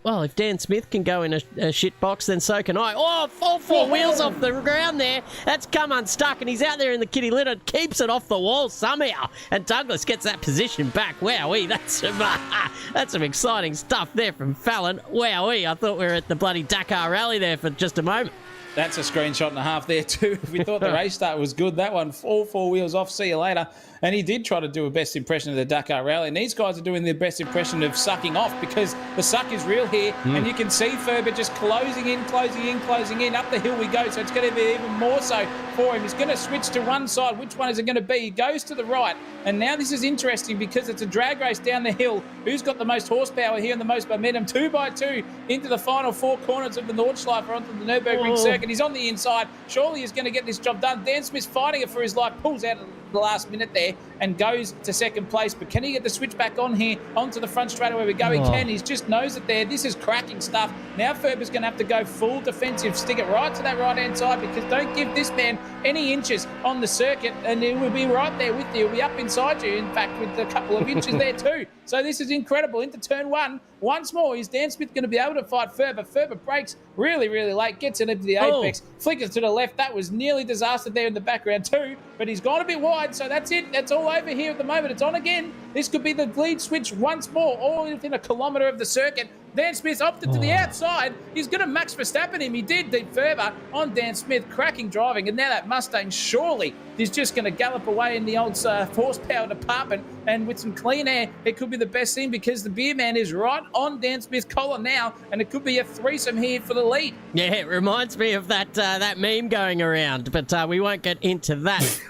well, if Dan Smith can go in a shit box, then so can I. Oh, all 4 wheels off the ground there. That's come unstuck, and he's out there in the kitty litter, keeps it off the wall somehow. And Douglas gets that position back. Wowee, that's some exciting stuff there from Fallon. Wowee, I thought we were at the bloody Dakar Rally there for just a moment.
That's a screenshot and a half there too. If we thought the race start was good, that one, all 4 wheels off, see you later. And he did try to do a best impression of the Dakar Rally. And these guys are doing their best impression of sucking off because the suck is real here. And you can see Ferber just closing in. Up the hill we go. So it's going to be even more so for him. He's going to switch to one side. Which one is it going to be? He goes to the right. And now this is interesting because it's a drag race down the hill. Who's got the most horsepower here and the most momentum? 2 by 2 into the final 4 corners of the Nordschleife onto the Nürburgring circuit. He's on the inside. Surely he's going to get this job done. Dan Smith's fighting it for his life. Pulls out the last minute there and goes to 2nd place. But can he get the switch back on here onto the front straight where we go? He can. He just knows it there. This is cracking stuff. Now Ferber's going to have to go full defensive. Stick it right to that right-hand side because don't give this man any inches on the circuit and he will be right there with you. He'll be up inside you, in fact, with a couple of inches there too. So this is incredible. Into turn 1. Once more, is Dan Smith going to be able to fight Ferber? Ferber breaks really, really late, gets it into the apex, flickers to the left. That was nearly disaster there in the background too, but he's gone a bit wide, so that's it. That's all over here at the moment. It's on again. This could be the lead switch once more, all within a kilometre of the circuit. Dan Smith opted to the outside. He's going to Max Verstappen him. He did deep further on Dan Smith, cracking driving. And now that Mustang surely is just going to gallop away in the old horsepower department. And with some clean air, it could be the best thing because the beer man is right on Dan Smith's collar now. And it could be a threesome here for the lead.
Yeah, it reminds me of that meme going around, but we won't get into that.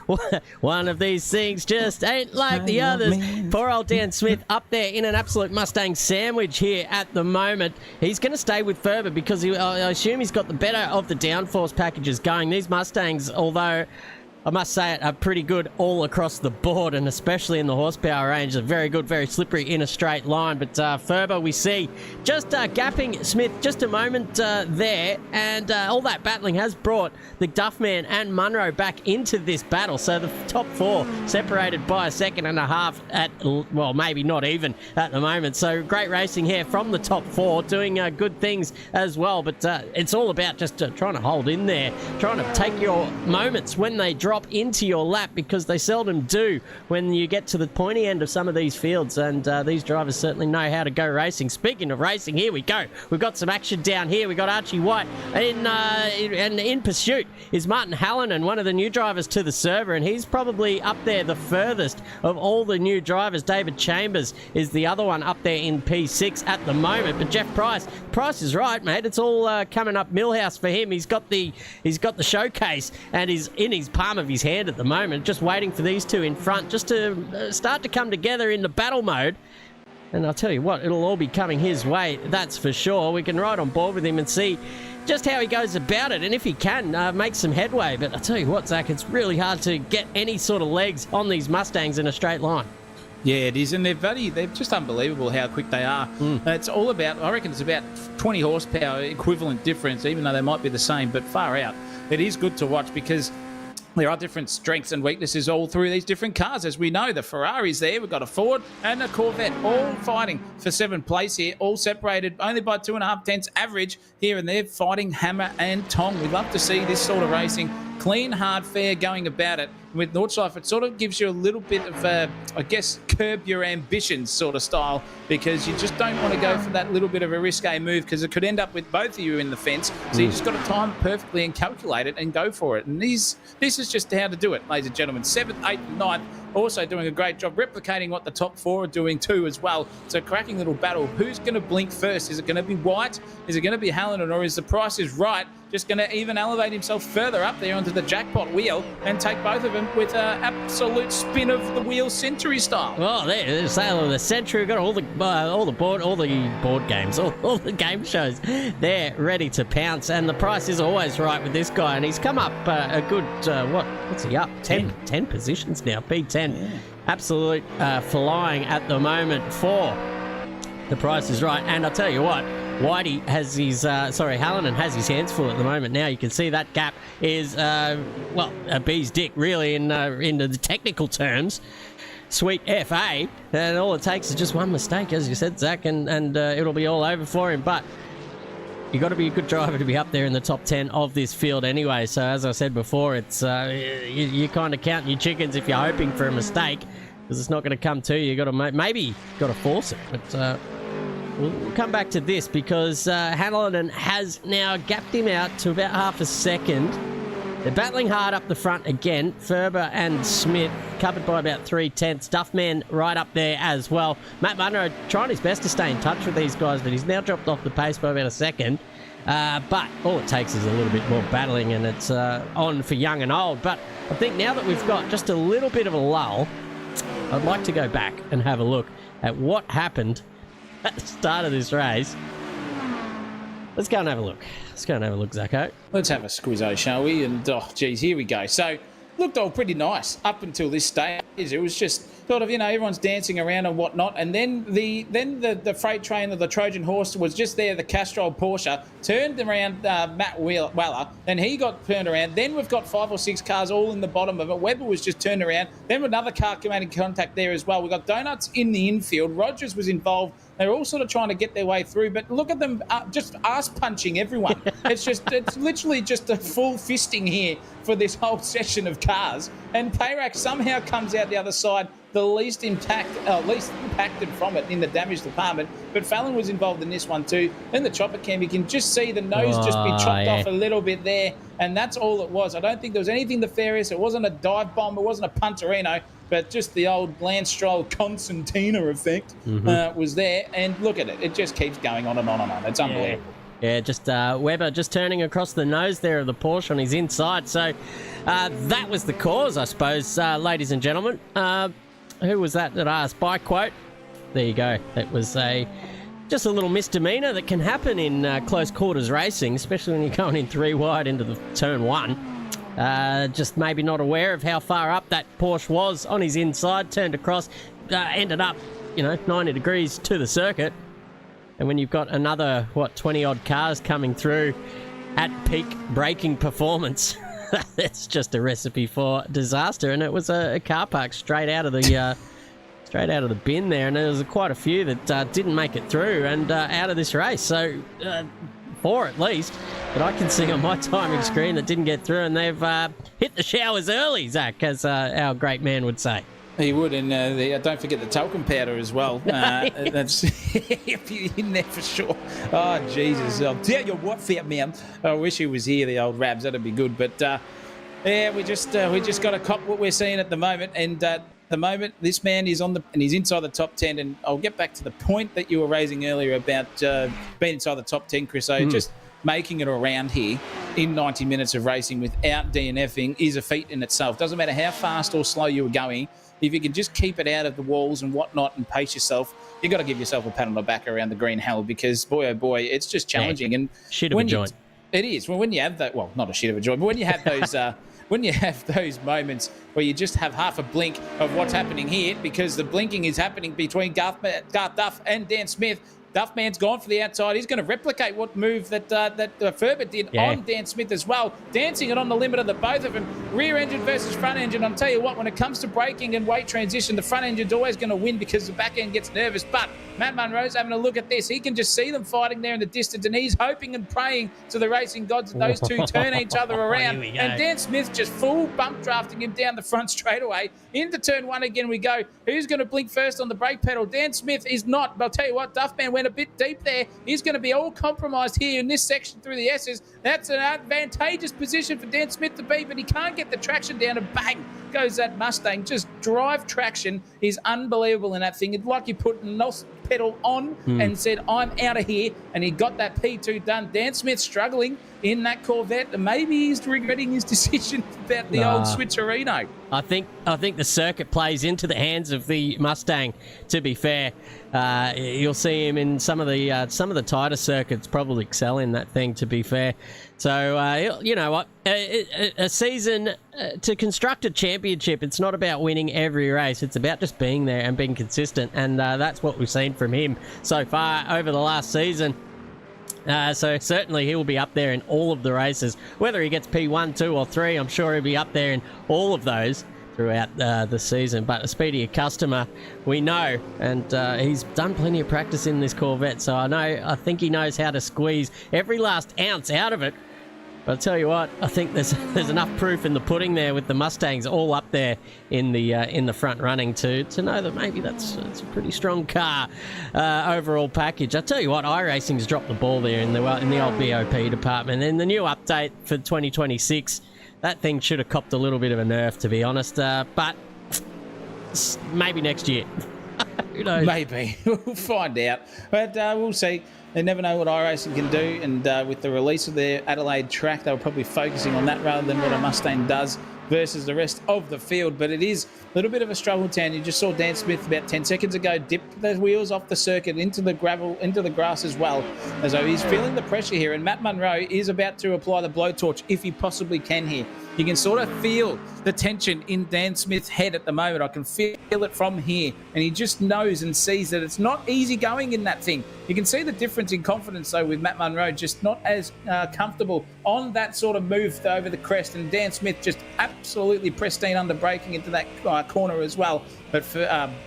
One of these things just ain't like the others. Poor old Dan Smith up there in an absolute Mustang sandwich here at the moment. He's going to stay with Ferber because I assume he's got the better of the downforce packages going. These Mustangs, although I must say it, are pretty good all across the board, and especially in the horsepower range. They're very good, very slippery in a straight line. But Ferber, we see, just gapping Smith just a moment there, and all that battling has brought the Duffman and Munro back into this battle. So the top four separated by a second and a half at, well, maybe not even at the moment. So great racing here from the top four, doing good things as well. But it's all about just trying to hold in there, trying to take your moments when they drop into your lap, because they seldom do when you get to the pointy end of some of these fields, and these drivers certainly know how to go racing. Speaking of racing, here we go. We've got some action down here. We've got Archie White in pursuit is Martin Hallinan, one of the new drivers to the server, and he's probably up there the furthest of all the new drivers. David Chambers is the other one up there in P6 at the moment, but Jeff Price is right, mate. It's all coming up Millhouse for him. He's got the showcase, and he's in his palm of his hand at the moment, just waiting for these two in front just to start to come together in the battle mode. And I'll tell you what, it'll all be coming his way, that's for sure. We can ride on board with him and see just how he goes about it, and if he can make some headway. But I'll tell you what, Zach, it's really hard to get any sort of legs on these Mustangs in a straight line.
Yeah, it is, and they're just unbelievable how quick they are. It's all about, I reckon it's about 20 horsepower equivalent difference, even though they might be the same, but far out. It is good to watch because there are different strengths and weaknesses all through these different cars. As we know, the Ferrari's there, we've got a Ford and a Corvette, all fighting for 7th place here, all separated only by 2.5 tenths average here and there, fighting hammer and tong. We'd love to see this sort of racing. Clean, hard, fair going about it. With Nordschleife, it sort of gives you a little bit of, I guess, curb your ambitions sort of style, because you just don't want to go for that little bit of a risque move, because it could end up with both of you in the fence. So you just got to time it perfectly and calculate it and go for it. And this is just how to do it, ladies and gentlemen. 7th, 8th, and 9th. Also doing a great job replicating what the top four are doing too as well. So cracking little battle. Who's going to blink first? Is it going to be White? Is it going to be Hallinan? Or is the Price is Right just going to even elevate himself further up there onto the jackpot wheel and take both of them with an absolute spin of the wheel century style?
Well, there's the sale of the century. We've got all the board games, all the game shows. They're ready to pounce, and the Price is always right with this guy, and he's come up a good what's he up? 10 positions now. P10. Yeah. Absolute flying at the moment for the Price is Right. And I'll tell you what, Whitey has his, Hallinan has his hands full at the moment. Now you can see that gap is, a bee's dick, really, in the technical terms. Sweet FA, and all it takes is just one mistake, as you said, Zach, and it'll be all over for him. But you've got to be a good driver to be up there in the top 10 of this field anyway. So as I said before, it's you kind of counting your chickens if you're hoping for a mistake, because it's not going to come to you. You've got to maybe force it. But we'll come back to this, because Hallinan has now gapped him out to about half a second. They're battling hard up the front again. Ferber and Smith covered by about 3 tenths. Duffman right up there as well. Matt Munro trying his best to stay in touch with these guys, but he's now dropped off the pace by about a second. But all it takes is a little bit more battling, and it's on for young and old. But I think now that we've got just a little bit of a lull, I'd like to go back and have a look at what happened at the start of this race. Let's go and have a look. Zacko.
Let's have a squizzo, shall we? And, geez, here we go. So, looked all pretty nice up until this stage. It was just sort of, everyone's dancing around and whatnot. And then the freight train of the Trojan horse was just there, the Castrol Porsche, turned around Matt Weller, and he got turned around. Then we've got 5 or 6 cars all in the bottom of it. Webber was just turned around. Then another car came in contact there as well. We've got Donuts in the infield. Rogers was involved. They're all sort of trying to get their way through, but look at them just ass-punching everyone. It's literally just a full fisting here for this whole session of cars. And Payrac somehow comes out the other side the least impacted from it in the damage department. But Fallon was involved in this one too. In the chopper cam, you can just see the nose just be chopped off a little bit there, and that's all it was. I don't think there was anything nefarious. It wasn't a dive bomb. It wasn't a punterino, but just the old Lance Stroll Constantina effect was there. And look at it. It just keeps going on and on and on. It's unbelievable.
Yeah, just Webber just turning across the nose there of the Porsche on his inside. So that was the cause, I suppose, ladies and gentlemen. Who was that asked? By quote. There you go. It was just a little misdemeanor that can happen in close quarters racing, especially when you're going in 3 wide into the turn 1. Just maybe not aware of how far up that Porsche was on his inside, turned across, ended up, 90 degrees to the circuit. And when you've got another, 20-odd cars coming through at peak braking performance, it's just a recipe for disaster. And it was a car park straight out of the bin there, and there was quite a few that didn't make it through and out of this race. So 4 at least that I can see on my timing screen that didn't get through, and they've hit the showers early, Zach, as our great man would say.
He would, and don't forget the talcum powder as well. That's in there for sure. Oh, Jesus. I'll tell you what, Fiat Man. I wish he was here, the old Rabs. That'd be good. But, we just got to cop what we're seeing at the moment. And at the moment, this man is and he's inside the top 10. And I'll get back to the point that you were raising earlier about being inside the top 10, Chris. So just making it around here in 90 minutes of racing without DNFing is a feat in itself. Doesn't matter how fast or slow you were going. If you can just keep it out of the walls and whatnot and pace yourself, you've got to give yourself a pat on the back around the green hell, because, boy, oh, boy, it's just challenging. And
shit of a joint.
It is. Well, when you have that, well, not a shit of a joint, but when you have those when you have those moments where you just have half a blink of what's happening here, because the blinking is happening between Garth Duff and Dan Smith. Duffman's gone for the outside. He's going to replicate what move that Ferber did on Dan Smith as well, dancing it on the limit of the both of them. Rear engine versus front engine. I'll tell you what, when it comes to braking and weight transition, the front engine's always going to win because the back end gets nervous. But Matt Munro's having a look at this. He can just see them fighting there in the distance, and he's hoping and praying to the racing gods that those two turn each other around. And Dan Smith just full bump drafting him down the front straightaway. Into turn 1 again we go. Who's going to blink first on the brake pedal? Dan Smith is not. But I'll tell you what, Duffman went a bit deep there. He's going to be all compromised here in this section through the S's. That's an advantageous position for Dan Smith to be, but he can't get the traction down, and bang goes that Mustang. Just drive traction is unbelievable in that thing. It's like you put a pedal on and said, I'm out of here, and he got that P2 done. Dan Smith struggling in that Corvette, and maybe he's regretting his decision about the old switcherino.
I think the circuit plays into the hands of the Mustang, to be fair. You'll see him in some of the tighter circuits probably excel in that thing, to be fair. So, you know what? A season to construct a championship, it's not about winning every race. It's about just being there and being consistent. And that's what we've seen from him so far over the last season. So certainly he will be up there in all of the races. Whether he gets P1, 2 or 3, I'm sure he'll be up there in all of those throughout the season. But a speedier customer, we know, and he's done plenty of practice in this Corvette, so I think he knows how to squeeze every last ounce out of it. But I'll tell you what, I think there's enough proof in the pudding there with the Mustangs all up there in the front running to know that maybe it's a pretty strong car overall package. I'll tell you what, iRacing's dropped the ball there in the old BOP department. And the new update for 2026, that thing should have copped a little bit of a nerf, to be honest. But maybe next year. Who knows?
Maybe. We'll find out. But we'll see. They never know what iRacing can do, and with the release of their Adelaide track, they were probably focusing on that rather than what a Mustang does versus the rest of the field. But it is a little bit of a struggle town. You just saw Dan Smith about 10 seconds ago dip the wheels off the circuit into the gravel, into the grass as well. As though he's feeling the pressure here, and Matt Munro is about to apply the blowtorch if he possibly can here. You can sort of feel the tension in Dan Smith's head at the moment. I can feel it from here. And he just knows and sees that it's not easy going in that thing. You can see the difference in confidence, though, with Matt Munro, just not as comfortable on that sort of move over the crest. And Dan Smith just absolutely pristine under braking into that corner as well. But for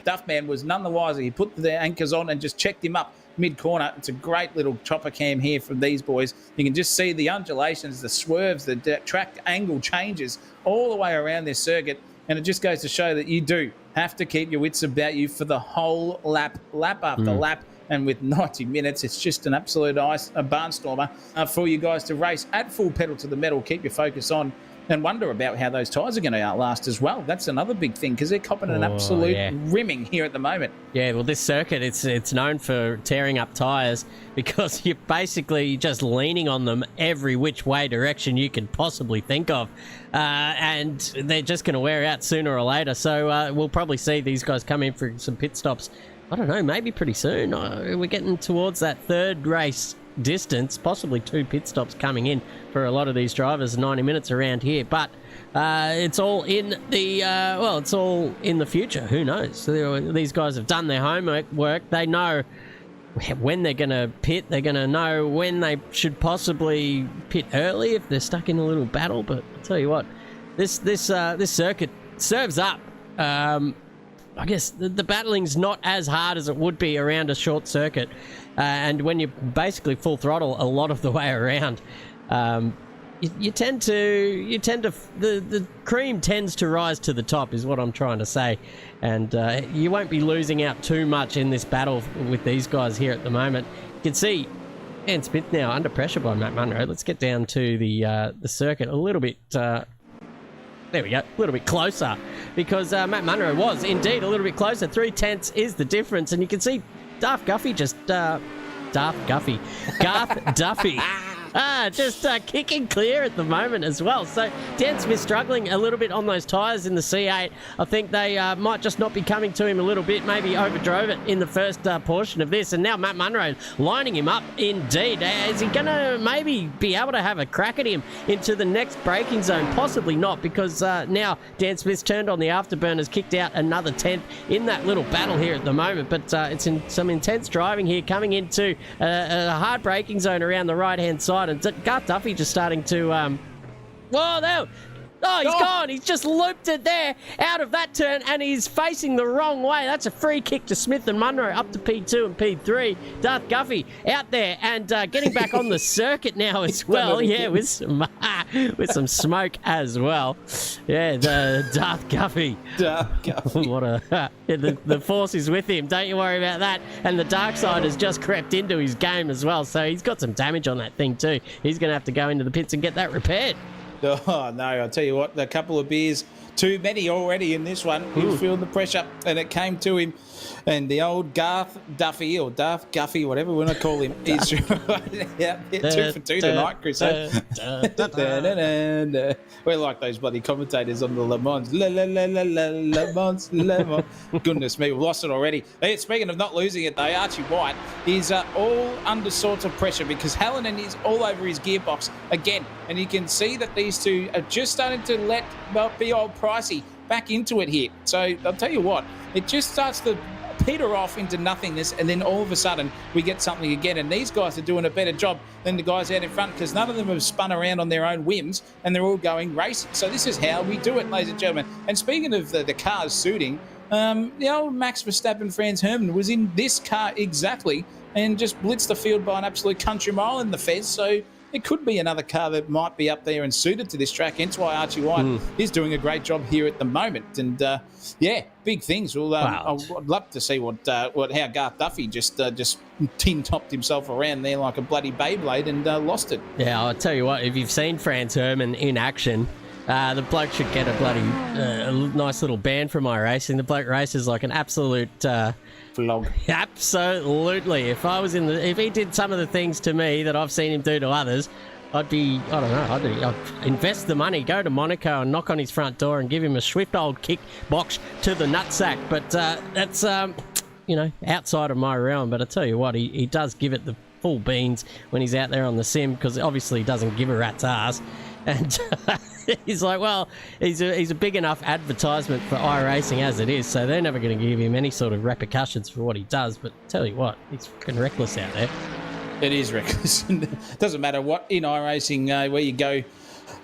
Duffman was none the wiser. He put the anchors on and just checked him up mid-corner. It's a great little chopper cam here from these boys. You can just see the undulations, the swerves, the track angle changes all the way around this circuit. And it just goes to show that you do have to keep your wits about you for the whole lap after lap. And with 90 minutes, it's just an absolute barnstormer for you guys to race at full pedal to the metal. Keep your focus on and wonder about how those tyres are going to outlast as well. That's another big thing because they're copping an absolute rimming here at the moment.
Yeah, well, this circuit, it's known for tearing up tyres because you're basically just leaning on them every which way direction you can possibly think of. And they're just going to wear out sooner or later. So we'll probably see these guys come in for some pit stops. I don't know, maybe pretty soon. We're getting towards that third race distance, possibly 2 pit stops coming in for a lot of these drivers, 90 minutes around here. But it's all in the, it's all in the future. Who knows? So these guys have done their homework. They know when they're going to pit. They're going to know when they should possibly pit early if they're stuck in a little battle. But I'll tell you what, this circuit serves up. I guess the battling's not as hard as it would be around a short circuit, and when you're basically full throttle a lot of the way around, the cream tends to rise to the top, is what I'm trying to say, and you won't be losing out too much in this battle with these guys here at the moment. You can see Ian Smith now under pressure by Matt Munro. Let's get down to the circuit a little bit. There we go, a little bit closer, because Matt Munro was indeed a little bit closer. 0.3 is the difference, and you can see Garth Duffy just kicking clear at the moment as well. So Dan Smith struggling a little bit on those tyres in the C8. I think they might just not be coming to him a little bit, maybe overdrove it in the first portion of this. And now Matt Munro lining him up indeed. Is he going to maybe be able to have a crack at him into the next braking zone? Possibly not, because now Dan Smith's turned on the afterburners, kicked out another 10th in that little battle here at the moment. But it's in some intense driving here, coming into a hard braking zone around the right-hand side. And Garth Duffy just starting to whoa, no. Oh, he's gone. He's just looped it there out of that turn, and he's facing the wrong way. That's a free kick to Smith and Munro up to P2 and P3. Garth Duffy out there and getting back on the circuit now as well. Yeah, with some smoke as well. Yeah, the Garth Duffy. What a the force is with him. Don't you worry about that. And the dark side has just crept into his game as well, so he's got some damage on that thing too. He's going to have to go into the pits and get that repaired.
Oh, no, I'll tell you what, a couple of beers, too many already in this one. He was feeling the pressure, and it came to him. And the old Garth Duffy, or Darth Guffy, whatever we want to call him, is yeah, 2 for 2 tonight, Chris. We're like those bloody commentators on the Le Mans. Le Mans. Goodness me, we've lost it already. Speaking of not losing it, though, Archie White is all under sorts of pressure because Hallinan is all over his gearbox again. And you can see that these two are just starting to let be old Pricey back into it here. So I'll tell you what, it just starts to peter off into nothingness, and then all of a sudden we get something again. And these guys are doing a better job than the guys out in front because none of them have spun around on their own whims, and they're all going racing. So this is how we do it, ladies and gentlemen. And speaking of the cars suiting, the old Max Verstappen, Franz Hermann was in this car exactly and just blitzed the field by an absolute country mile in the Fez. So it could be another car that might be up there and suited to this track. Hence why Archie White is doing a great job here at the moment. And yeah, big things. Well, I'd love to see how Garth Duffy just tin-topped himself around there like a bloody Beyblade and lost it.
Yeah, I'll tell you what, if you've seen Franz Hermann in action, the bloke should get a bloody a nice little band from iRacing. The bloke races like an absolute
vlog.
Absolutely. If he did some of the things to me that I've seen him do to others, I'd invest the money, go to Monaco and knock on his front door and give him a swift old kick box to the nutsack. But that's outside of my realm. But I tell you what, he does give it the full beans when he's out there on the sim, because obviously he doesn't give a rat's ass. And he's like, well, he's a big enough advertisement for iRacing as it is, so they're never going to give him any sort of repercussions for what he does. But tell you what, he's fucking reckless out there.
It is reckless. Doesn't matter what in iRacing where you go.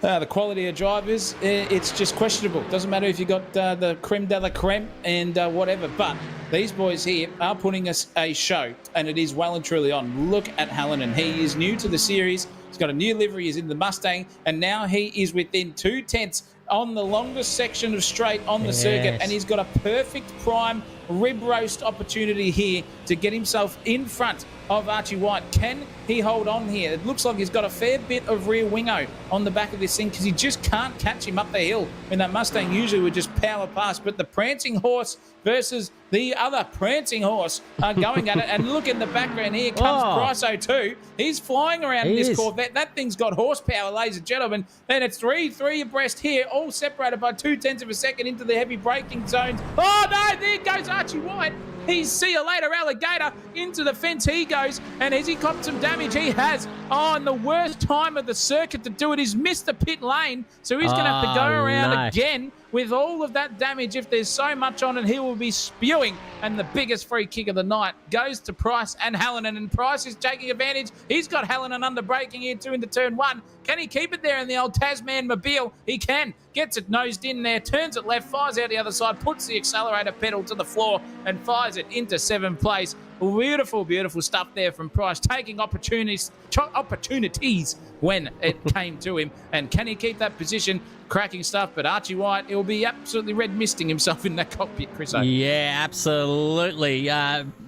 The quality of drivers, it's just questionable. Doesn't matter if you got the creme de la creme and whatever. But these boys here are putting us a show, and it is well and truly on. Look at Hallinan. He is new to the series. He's got a new livery. He's in the Mustang, and now he is within 0.2 on the longest section of straight on the circuit, and he's got a perfect prime rib roast opportunity here to get himself in front of Archie White. Can he hold on here? It looks like he's got a fair bit of rear wingo on the back of this thing because he just can't catch him up the hill. And that Mustang usually would just power past. But the prancing horse versus the other prancing horse are going at it. And look in the background, here comes Price 02. He's flying around in this Corvette. That thing's got horsepower, ladies and gentlemen. Then it's three abreast here, all separated by 0.2 of a second into the heavy braking zones. Oh, no, there goes Archie White. He's see you later, alligator. Into the fence he goes. And has he got some damage? He has. Oh, and the worst time of the circuit to do it is miss the pit lane. So he's going to have to go around again with all of that damage. If there's so much on it, he will be spewing. And the biggest free kick of the night goes to Price and Hallinan. And Price is taking advantage. He's got Hallinan under braking here too into turn one. Can he keep it there in the old Tasman Mobile? He can. Gets it nosed in there, turns it left, fires out the other side, puts the accelerator pedal to the floor and fires it into 7th place. Beautiful, beautiful stuff there from Price, taking opportunities when it came to him. And can he keep that position? Cracking stuff, but Archie White, he'll be absolutely red misting himself in that cockpit, Chris.
Yeah, absolutely.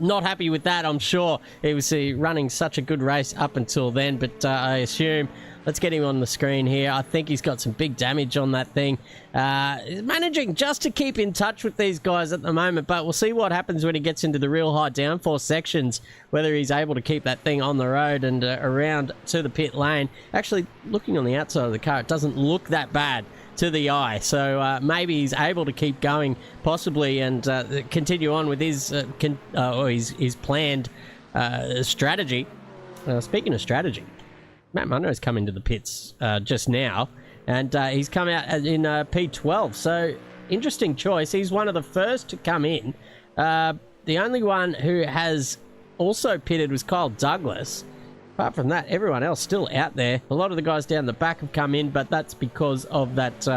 Not happy with that, I'm sure. He was running such a good race up until then, but I assume... Let's get him on the screen here. I think he's got some big damage on that thing. He's managing just to keep in touch with these guys at the moment, but we'll see what happens when he gets into the real high downforce sections, whether he's able to keep that thing on the road and around to the pit lane. Actually, looking on the outside of the car, it doesn't look that bad to the eye, so maybe he's able to keep going possibly and continue on with his planned strategy. Speaking of strategy, Matt Munro's come into the pits just now, and he's come out in P12, so interesting choice. He's one of the first to come in. The only one who has also pitted was Kyle Douglas. Apart from that, everyone else still out there. A lot of the guys down the back have come in, but that's because of that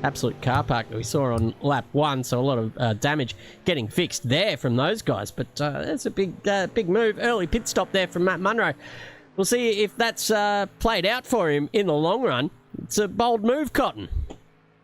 absolute car park that we saw on lap 1, so a lot of damage getting fixed there from those guys. But that's a big move. Early pit stop there from Matt Munro. We'll see if that's played out for him in the long run. It's a bold move, Cotton.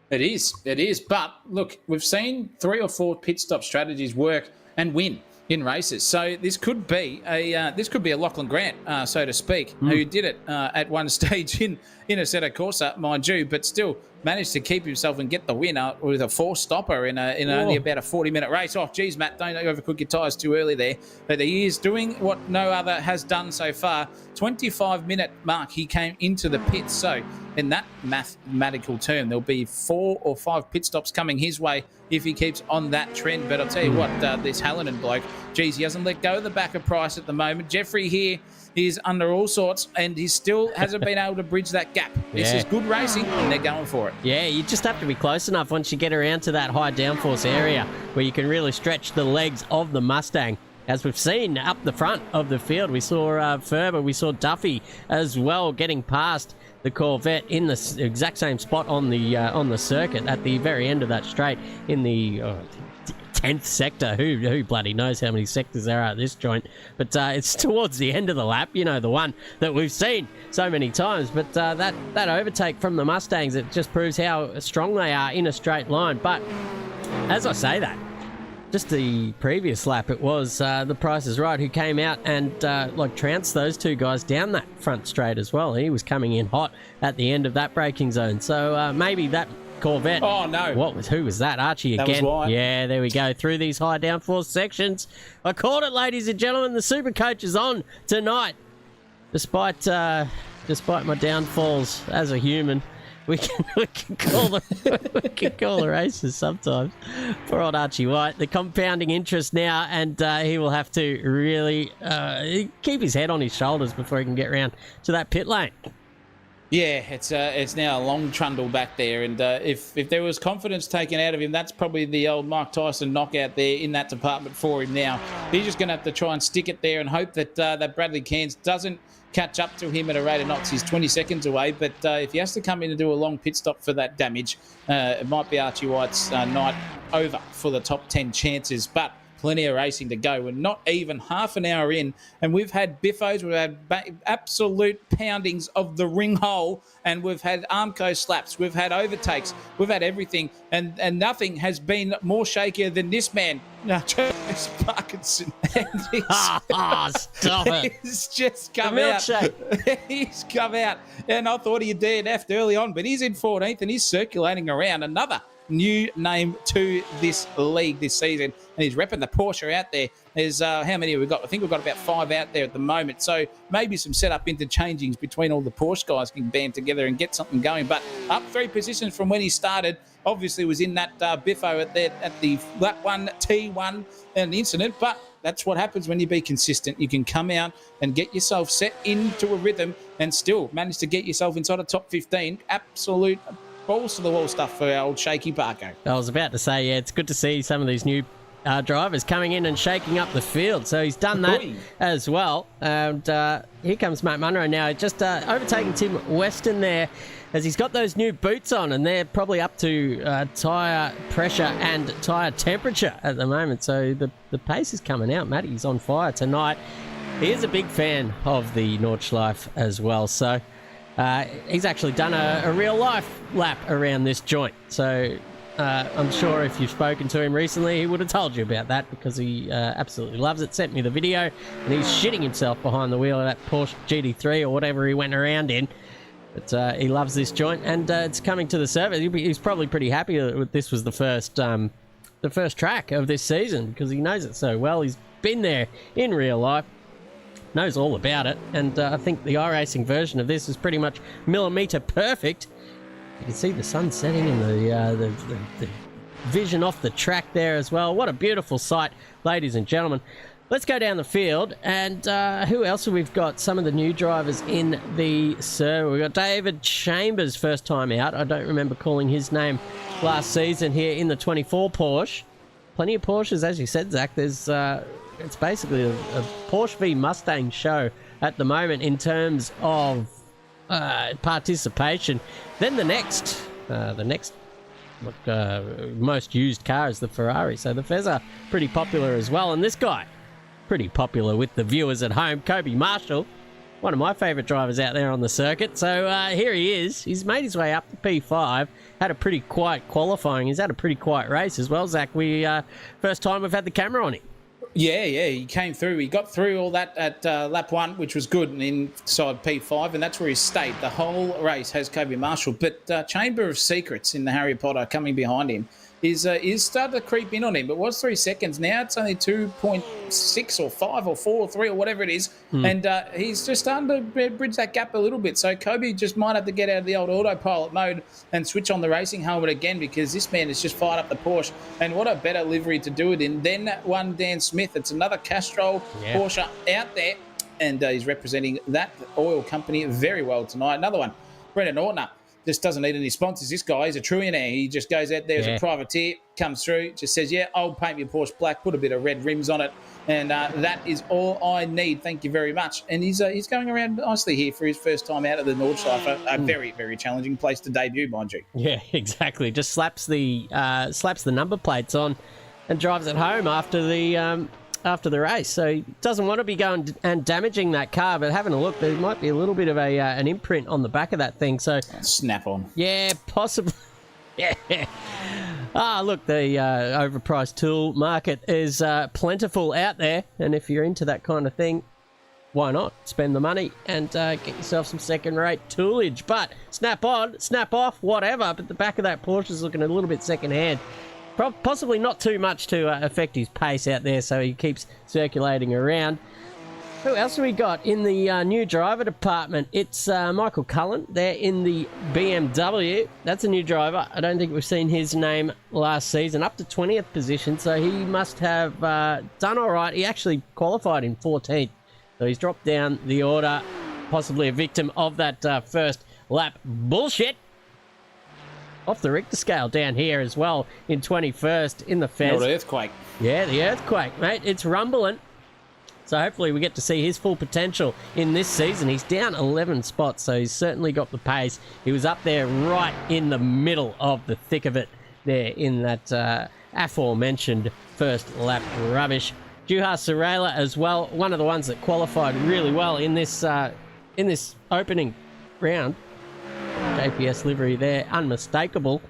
It is. But look, we've seen 3 or 4 pit stop strategies work and win in races. So this could be a Lachlan Grant, so to speak, who did it at one stage in Assetto Corsa, mind you, but still managed to keep himself and get the winner with a 4-stopper in only about a 40-minute race. Oh, geez, Matt, don't overcook your tyres too early there. But he is doing what no other has done so far. 25-minute mark, he came into the pits. So in that mathematical term, there'll be 4 or 5 pit stops coming his way if he keeps on that trend. But I'll tell you what, this Hallinan bloke, geez, he hasn't let go of the back of Price at the moment. Jeffrey here is under all sorts, and he still hasn't been able to bridge that gap. This is good racing, and they're going for it.
Yeah, you just have to be close enough once you get around to that high downforce area where you can really stretch the legs of the Mustang. As we've seen up the front of the field, we saw Ferber, we saw Duffy as well getting past the Corvette in the exact same spot on the circuit at the very end of that straight in the 10th sector. Who bloody knows how many sectors there are at this joint, but it's towards the end of the lap, you know, the one that we've seen so many times. But that overtake from the Mustangs, it just proves how strong they are in a straight line. But as I say that, just the previous lap, it was the Price is Right who came out and trounced those two guys down that front straight as well. He was coming in hot at the end of that braking zone, so maybe that Corvette.
Oh no!
Who was that? Archie again.
That was White.
Yeah, there we go. Through these high downforce sections. I called it, ladies and gentlemen. The Super Coach is on tonight. Despite my downfalls as a human, we can call the races sometimes. Poor old Archie White. The compounding interest now, and he will have to really keep his head on his shoulders before he can get round to that pit lane.
Yeah, it's now a long trundle back there, and if there was confidence taken out of him, that's probably the old Mike Tyson knockout there in that department for him now. He's just going to have to try and stick it there and hope that that Bradley Cairns doesn't catch up to him at a rate of knots. He's 20 seconds away, but if he has to come in and do a long pit stop for that damage, it might be Archie White's night over for the top 10 chances. But plenty of racing to go. We're not even half an hour in, and we've had biffos, we've had absolute poundings of the ring hole, and we've had Armco slaps, we've had overtakes, we've had everything, and nothing has been more shakier than this man, Travis Parkinson.
Stop it.
He's just come out. He's come out, and I thought he had DNF'd early on, but he's in 14th, and he's circulating around. Another new name to this league this season, and he's repping the Porsche out there. There's how many have we got? I think we've got about 5 out there at the moment, so maybe some setup interchangings between all the Porsche guys can band together and get something going. But up 3 positions from when he started, obviously was in that biffo at the lap 1 T1 and the incident, but that's what happens when you be consistent. You can come out and get yourself set into a rhythm and still manage to get yourself inside a top 15. Absolute balls to the wall stuff for our old shaky Parko.
I was about to say, yeah, it's good to see some of these new drivers coming in and shaking up the field. So he's done that as well. And here comes Matt Munro now, just overtaking Tim Weston there, as he's got those new boots on, and they're probably up to tyre pressure and tyre temperature at the moment. So the pace is coming out. Matty's on fire tonight. He is a big fan of the Nordschleife as well. So he's actually done a real-life lap around this joint. So I'm sure if you've spoken to him recently, he would have told you about that, because he absolutely loves it. Sent me the video, and he's shitting himself behind the wheel of that Porsche GT3 or whatever he went around in. But he loves this joint, and it's coming to the service. He's probably pretty happy that this was the first track of this season, because he knows it so well. He's been there in real life, knows all about it, and I think the iRacing version of this is pretty much millimetre perfect. You can see the sun setting and the vision off the track there as well. What a beautiful sight, ladies and gentlemen. Let's go down the field, and who else have we got? Some of the new drivers in the server. We've got David Chambers, first time out. I don't remember calling his name last season here in the 24 Porsche. Plenty of Porsches, as you said, Zach. There's it's basically a Porsche v Mustang show at the moment in terms of participation. Then the next most used car is the Ferrari. So the Fez are pretty popular as well, and this guy pretty popular with the viewers at home. Kobe Marshall, one of my favourite drivers out there on the circuit. So here he is. He's made his way up to P5. Had a pretty quiet qualifying. He's had a pretty quiet race as well, Zach. First time we've had the camera on him.
Yeah, he came through. He got through all that at lap 1, which was good, and inside P5, and that's where he stayed. The whole race has Kobe Marshall, but Chamber of Secrets in the Harry Potter coming behind him is started to creep in on him. It was 3 seconds. Now it's only 2.6 or 5 or 4 or 3 or whatever it is, and he's just starting to bridge that gap a little bit. So Kobe just might have to get out of the old autopilot mode and switch on the racing helmet again, because this man has just fired up the Porsche, and what a better livery to do it in than that one Dan Smith. It's another Castrol Porsche out there, and he's representing that oil company very well tonight. Another one, Brendan Ortner. Just doesn't need any sponsors. This guy is a trillionaire. He just goes out there as a privateer, comes through, just says, yeah, I'll paint your Porsche black, put a bit of red rims on it, and that is all I need. Thank you very much. And he's going around nicely here for his first time out of the Nordschleife. A very, very challenging place to debut, mind you. Yeah,
exactly. Just slaps the number plates on and drives it home after the race. So he doesn't want to be going and damaging that car, but having a look, there might be a little bit of an imprint on the back of that thing. So
snap on.
Yeah, possibly. Yeah. Look, the overpriced tool market is plentiful out there, and if you're into that kind of thing, why not spend the money and get yourself some second-rate toolage? But snap on, snap off, whatever. But the back of that Porsche is looking a little bit second-hand. Possibly not too much to affect his pace out there, so he keeps circulating around. Who else have we got in the new driver department? It's Michael Cullen there in the BMW. That's a new driver. I don't think we've seen his name last season. Up to 20th position, so he must have done all right. He actually qualified in 14th, so he's dropped down the order, possibly a victim of that first lap bullshit. Off the Richter scale down here as well in 21st in the Fez.
The earthquake.
Yeah, the earthquake, mate. It's rumbling. So hopefully we get to see his full potential in this season. He's down 11 spots, so he's certainly got the pace. He was up there right in the middle of the thick of it there in that aforementioned first lap rubbish. Juha Sarela as well, one of the ones that qualified really well in this opening round. JPS livery there, unmistakable.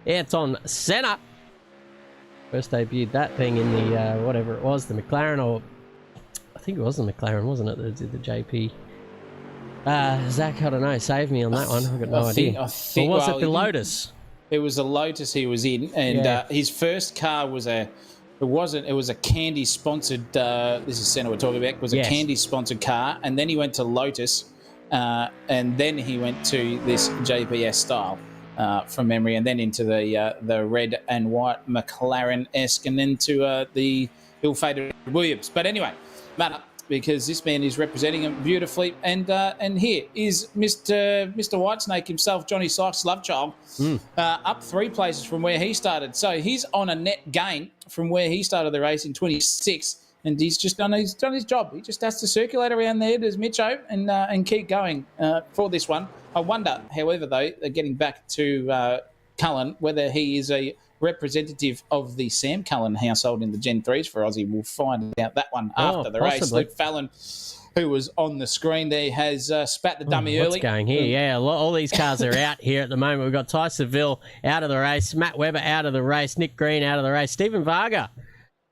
Ayrton Senna first debuted that thing in the whatever it was, the McLaren, or I think it was the McLaren, wasn't it? That did the JP. Zach, I don't know. Save me on that one. I've got no idea. Or was it the Lotus?
It was a Lotus he was in, and his first car was a. It was a Candy sponsored. This is Senna we're talking about. Was a Candy sponsored car, and then he went to Lotus, and then he went to this JPS style. From memory, and then into the red and white McLaren-esque, and then to the ill-fated Williams. But anyway, matter, because this man is representing him beautifully, and here is Mr. Whitesnake himself, Johnny Sykes' love child, up 3 places from where he started. So he's on a net gain from where he started the race in 26. And he's just done his job. He just has to circulate around there, does Mitcho, and keep going for this one. I wonder, however, though, getting back to Cullen, whether he is a representative of the Sam Cullen household in the Gen 3s for Aussie. We'll find out that one after the race. Luke Fallon, who was on the screen there, has spat the dummy early.
What's going here? Yeah, all these cars are out here at the moment. We've got Ty Seville out of the race, Matt Webber out of the race, Nick Green out of the race, Stephen Varga,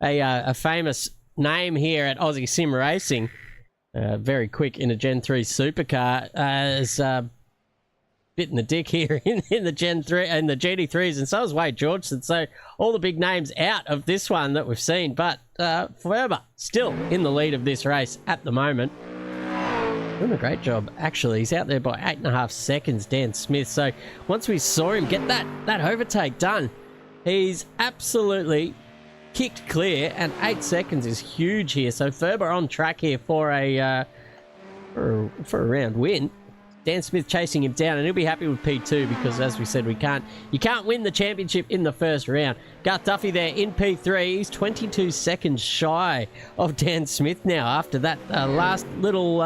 a famous name here at Aussie Sim Racing, very quick in a Gen 3 supercar, is bitten the dick here in the Gen 3 and the GT3s, and so is Wade Georgeson. So all the big names out of this one that we've seen, but Ferber still in the lead of this race at the moment. Doing a great job, actually. He's out there by 8.5 seconds, Dan Smith. So once we saw him get that overtake done, he's absolutely kicked clear, and 8 seconds is huge here. So Ferber on track here for a round win. Dan Smith chasing him down, and he'll be happy with P2 because, as we said, you can't win the championship in the first round. Garth Duffy there in P3. He's 22 seconds shy of Dan Smith now after that last little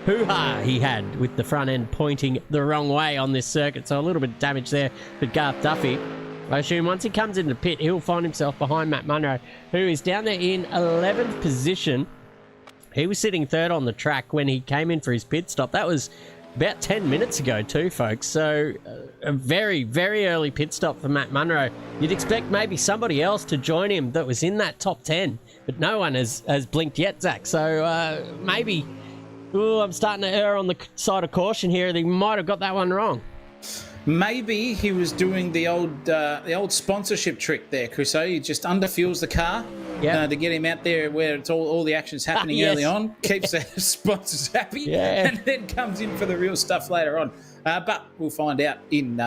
hoo-ha he had with the front end pointing the wrong way on this circuit. So a little bit of damage there for Garth Duffy. I assume once he comes into the pit, he'll find himself behind Matt Munro, who is down there in 11th position. He was sitting third on the track when he came in for his pit stop. That was about 10 minutes ago too, folks. So a very, very early pit stop for Matt Munro. You'd expect maybe somebody else to join him that was in that top 10, but no one has blinked yet, Zach. So maybe I'm starting to err on the side of caution here. They might have got that one wrong.
Maybe he was doing the old sponsorship trick there, Chriso. He just underfuels the car to get him out there where it's all the action's happening early on, keeps the sponsors happy, and then comes in for the real stuff later on. But we'll find out in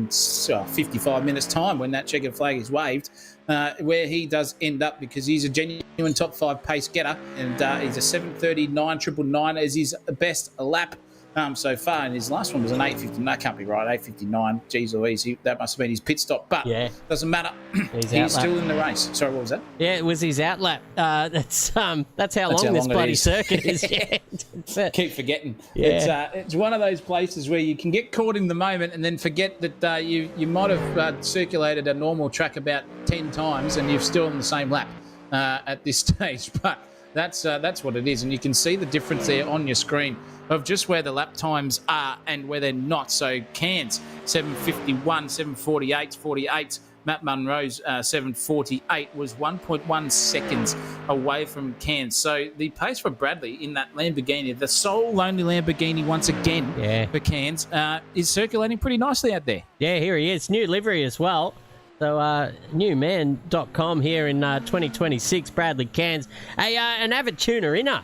55 minutes' time when that checkered flag is waved, where he does end up, because he's a genuine top 5 pace getter, and he's a 7:39.999 as his best lap so far, and his last one was an 8:50. That can't be right, 8:59. Jeez Louise, that must have been his pit stop. But doesn't matter. He's still in the race. Sorry, what was that?
Yeah, it was his outlap. That's how long this bloody circuit is.
Keep forgetting. It's one of those places where you can get caught in the moment and then forget that you might have circulated a normal track about 10 times and you're still on the same lap at this stage. But that's what it is, and you can see the difference there on your screen of just where the lap times are and where they're not. So Cairns 7:51, 7:48, 48. Matt Munro's 7:48 was 1.1 seconds away from Cairns. So the pace for Bradley in that Lamborghini, the sole lonely Lamborghini once again for Cairns, is circulating pretty nicely out there.
Yeah, here he is. New livery as well. So newman.com here in 2026, Bradley Cairns, an avid tuner inner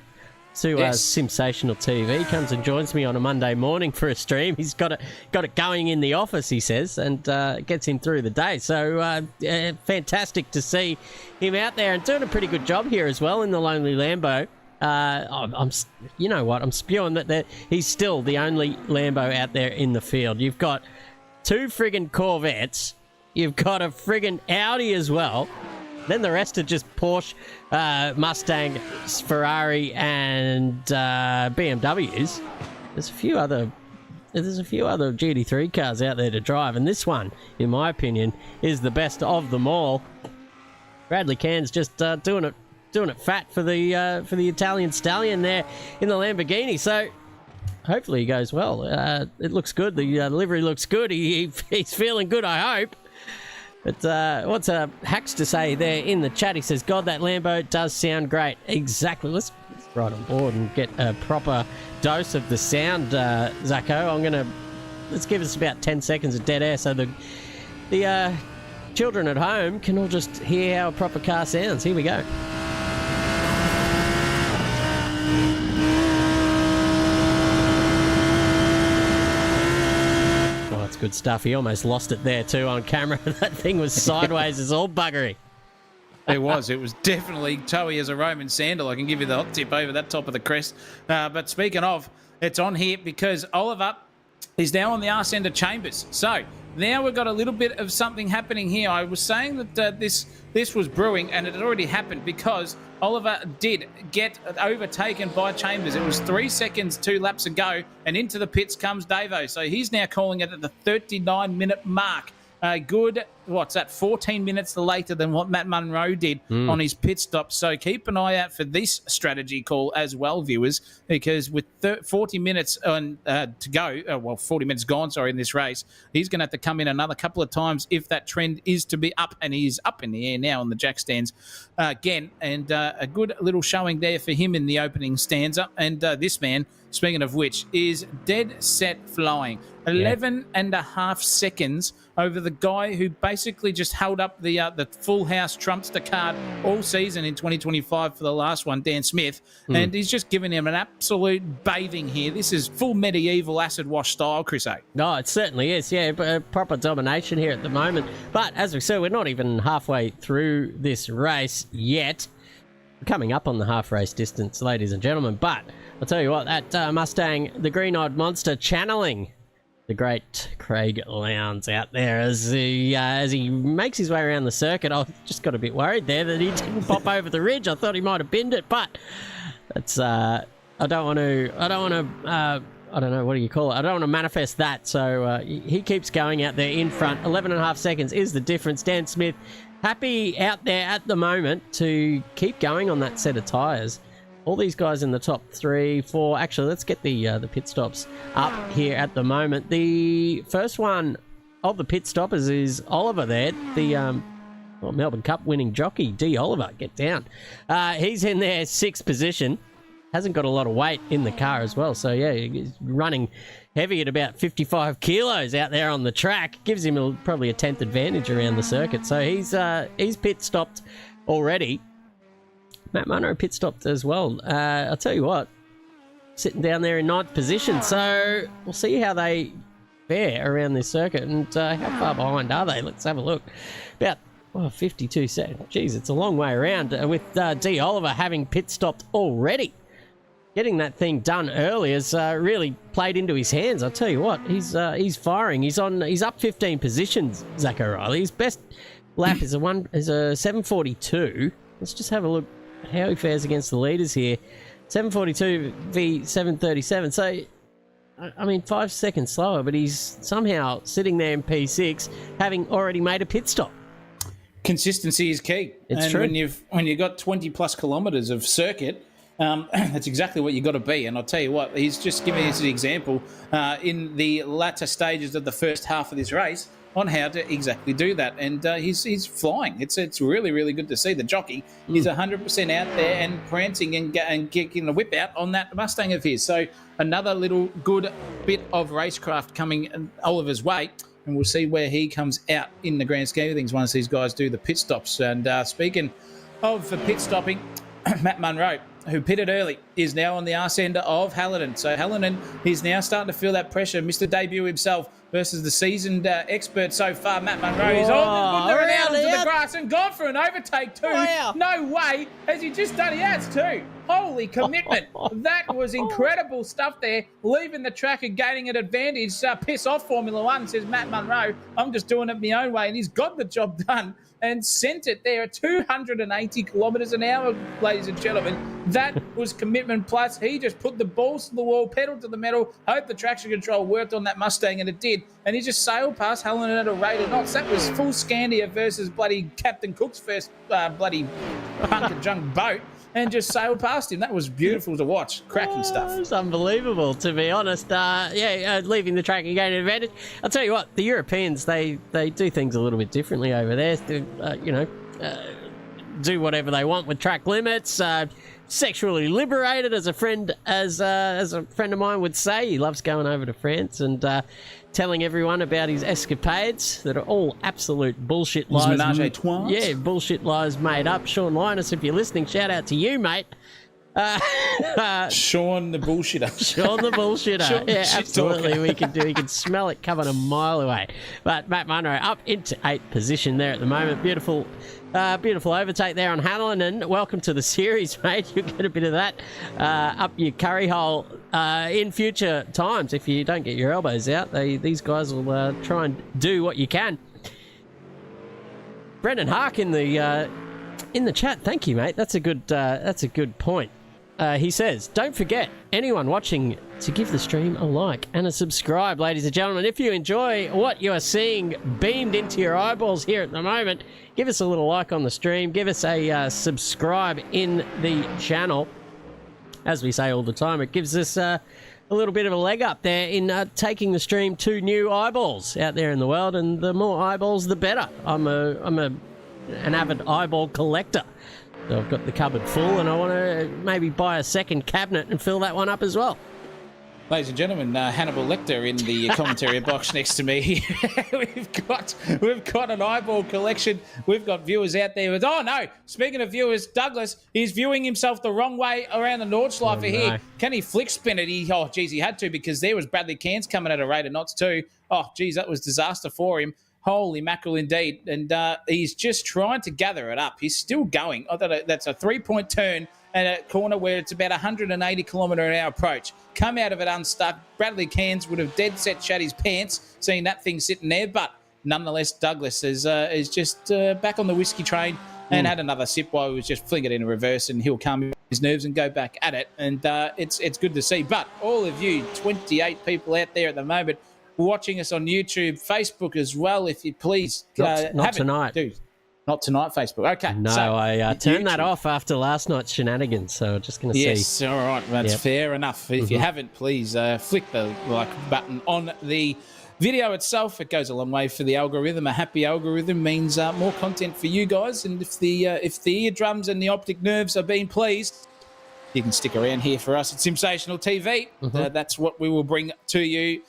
to Sensational TV. Comes and joins me on a Monday morning for a stream. He's got it going in the office, he says, and gets him through the day. So fantastic to see him out there and doing a pretty good job here as well in the Lonely Lambo. You know what? I'm spewing that he's still the only Lambo out there in the field. You've got 2 friggin' Corvettes. You've got a friggin' Audi as well. Then the rest are just Porsche, Mustang, Ferrari, and BMWs. There's a few other GT3 cars out there to drive, and this one, in my opinion, is the best of them all. Bradley Cairns just doing it fat for the Italian stallion there in the Lamborghini. So hopefully he goes well. It looks good. The livery looks good. He's feeling good, I hope. But what's Hacks to say there in the chat? He says, God, that Lambo does sound great. Exactly. Let's right on board and get a proper dose of the sound, Zacco. Let's give us about 10 seconds of dead air so the children at home can all just hear how a proper car sounds. Here we go. Oh, that's good stuff. He almost lost it there too on camera. That thing was sideways as all buggery.
It was definitely towy as a Roman sandal. I can give you the hot tip over that top of the crest. But speaking of, it's on here because Oliver is now on the arse end of Chambers. So now we've got a little bit of something happening here. I was saying that this was brewing, and it had already happened because Oliver did get overtaken by Chambers. It was 3 seconds, 2 laps ago, and into the pits comes Davo. So he's now calling it at the 39-minute mark. Good, 14 minutes later than what Matt Munro did on his pit stop. So keep an eye out for this strategy call as well, viewers, because with 40 minutes to go, 40 minutes gone, in this race, he's going to have to come in another couple of times if that trend is to be up, and he's up in the air now on the jack stands again. And a good little showing there for him in the opening stanza. And this man, speaking of which, is dead set flying. 11 and a half seconds over the guy who basically just held up the full house Trumpster card all season in 2025 for the last one, Dan Smith. And he's just giving him an absolute bathing here. This is full medieval acid wash style, Chris A.
No, it certainly is. Yeah, proper domination here at the moment. But as we said, we're not even halfway through this race yet. We're coming up on the half race distance, ladies and gentlemen. But I'll tell you what, that Mustang, the green-eyed monster, channeling the great Craig Lowndes out there as he makes his way around the circuit. I just got a bit worried there that he didn't pop over the ridge. I thought he might have binned it, but that's I don't want to I don't know, what do you call it? I don't want to manifest that. So he keeps going out there in front. 11 and a half seconds is the difference. Dan Smith happy out there at the moment to keep going on that set of tyres. All these guys in the top 3, 4. Actually, let's get the pit stops up here at the moment. The first one of the pit stoppers is Oliver there, the Melbourne Cup winning jockey, D. Oliver. Get down. He's in there 6th position. Hasn't got a lot of weight in the car as well. So, yeah, he's running heavy at about 55 kilos out there on the track. Gives him probably a 10th advantage around the circuit. So he's pit stopped already. Matt Munro pit stopped as well. I'll tell you what, sitting down there in 9th position. So we'll see how they fare around this circuit and how far behind are they? Let's have a look. About 52 seconds. Jeez, it's a long way around with D. Oliver having pit stopped already. Getting that thing done early has really played into his hands. I'll tell you what, he's firing. He's up 15 positions, Zach O'Reilly. His best lap is a 7:42. Let's just have a look how he fares against the leaders here. 7:42 v 7:37. So, I mean, 5 seconds slower, but he's somehow sitting there in P6, having already made a pit stop.
Consistency is key.
It's true.
When you've got 20 plus kilometres of circuit, that's exactly what you got to be. And I'll tell you what, he's just giving us an example in the latter stages of the first half of this race on how to exactly do that. And he's flying. It's really, really good to see. The jockey is 100% out there and prancing and kicking the whip out on that Mustang of his. So another little good bit of racecraft coming Oliver's way. And we'll see where he comes out in the grand scheme of things once these guys do the pit stops. And speaking of pit stopping, Matt Munro, who pitted early, is now on the arse end of Hallinan. So Hallinan is now starting to feel that pressure. Mr. Debut himself versus the seasoned expert so far, Matt Munro. He's on the around into the grass and gone for an overtake too.
Wow.
No way. Has he just done? He has too. Holy commitment. That was incredible stuff there. Leaving the track and gaining an advantage. Piss off Formula One, says Matt Munro. I'm just doing it my own way. And he's got the job done and sent it there at 280 kilometres an hour, ladies and gentlemen. That was commitment plus. He just put the balls to the wall, pedal to the metal, hoped the traction control worked on that Mustang, and it did. And he just sailed past Helen at a rate of knots. That was full Scandia versus bloody Captain Cook's first bloody punk and junk boat, and just sailed past him. That was beautiful to watch. Cracking stuff.
It's unbelievable, to be honest. Leaving the track and gaining advantage. I'll tell you what, the Europeans, they do things a little bit differently over there. Do whatever they want with track limits. Sexually liberated, as a friend of mine would say. He loves going over to France and telling everyone about his escapades that are all absolute bullshit lies.
Menage a trois?
Yeah, bullshit lies made up. Sean Linus, if you're listening, shout out to you, mate.
Sean the bullshitter.
Sean the bullshitter.
Sean
Yeah,
shit
absolutely. We can smell it coming a mile away. But Matt Munro up into 8th position there at the moment. Beautiful overtake there on Hanlon. Welcome to the series, mate. You'll get a bit of that up your curry hole in future times. If you don't get your elbows out, these guys will try and do what you can. Brendan Hark in the chat. Thank you, mate. That's a good point. He says, don't forget, anyone watching, to give the stream a like and a subscribe, ladies and gentlemen. If you enjoy what you are seeing beamed into your eyeballs here at the moment, give us a little like on the stream. Give us a subscribe in the channel. As we say all the time, it gives us a little bit of a leg up there in taking the stream to new eyeballs out there in the world. And the more eyeballs, the better. I'm an avid eyeball collector. So I've got the cupboard full, and I want to maybe buy a second cabinet and fill that one up as well.
Ladies and gentlemen, Hannibal Lecter in the commentary box next to me. we've got an eyeball collection. We've got viewers out there with, oh no, speaking of viewers, Douglas is viewing himself the wrong way around the Nordschleife here. Can he flick spin it? He had to, because there was Bradley Cairns coming at a rate of knots too. Oh, geez, that was disaster for him. Holy mackerel indeed. And he's just trying to gather it up. He's still going. That's a 3-point turn and a corner where it's about 180 kilometre an hour approach. Come out of it unstuck. Bradley Cairns would have dead set shut his pants seeing that thing sitting there. But nonetheless, Douglas is just back on the whiskey train and had another sip while he was just flinging it in reverse, and he'll calm his nerves and go back at it. And it's good to see. But all of you 28 people out there at the moment watching us on YouTube, Facebook as well, if you please.
Not tonight.
Dude, not tonight, Facebook. Okay.
No,
so,
I turned that off after last night's shenanigans, so I'm just going to see.
Yes, all right. That's fair enough. If you haven't, please flick the like button on the video itself. It goes a long way for the algorithm. A happy algorithm means more content for you guys. And if the eardrums and the optic nerves are being pleased, you can stick around here for us at Sensational TV. That's what we will bring to you.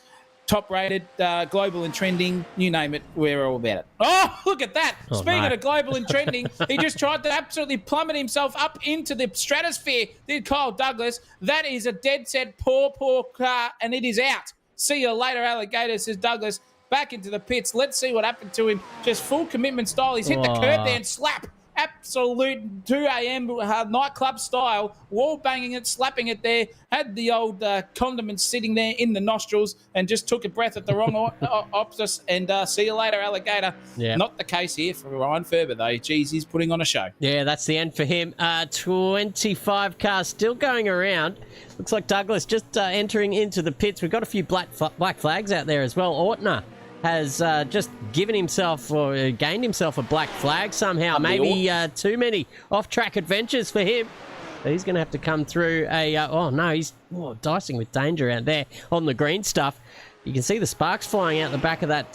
Top rated, global and trending, you name it, we're all about it. Oh, look at that. Speaking of global and trending, he just tried to absolutely plummet himself up into the stratosphere, did Kyle Douglas. That is a dead set poor car, and it is out. See you later, alligator, says Douglas. Back into the pits. Let's see what happened to him. Just full commitment style. He's hit the curb there and slap. Absolute 2 a.m. nightclub style, wall banging it, slapping it there, had the old condiments sitting there in the nostrils and just took a breath at the wrong optus, and see you later, alligator. Yeah. Not the case here for Ryan Ferber, though. Geez, he's putting on a show. Yeah, that's the end for him. 25 cars still going around. Looks like Douglas just entering into the pits. We've got a few black flags out there as well. Ortner has just given himself or gained himself a black flag somehow. Maybe too many off-track adventures for him. So he's going to have to come through he's dicing with danger out there on the green stuff. You can see the sparks flying out the back of that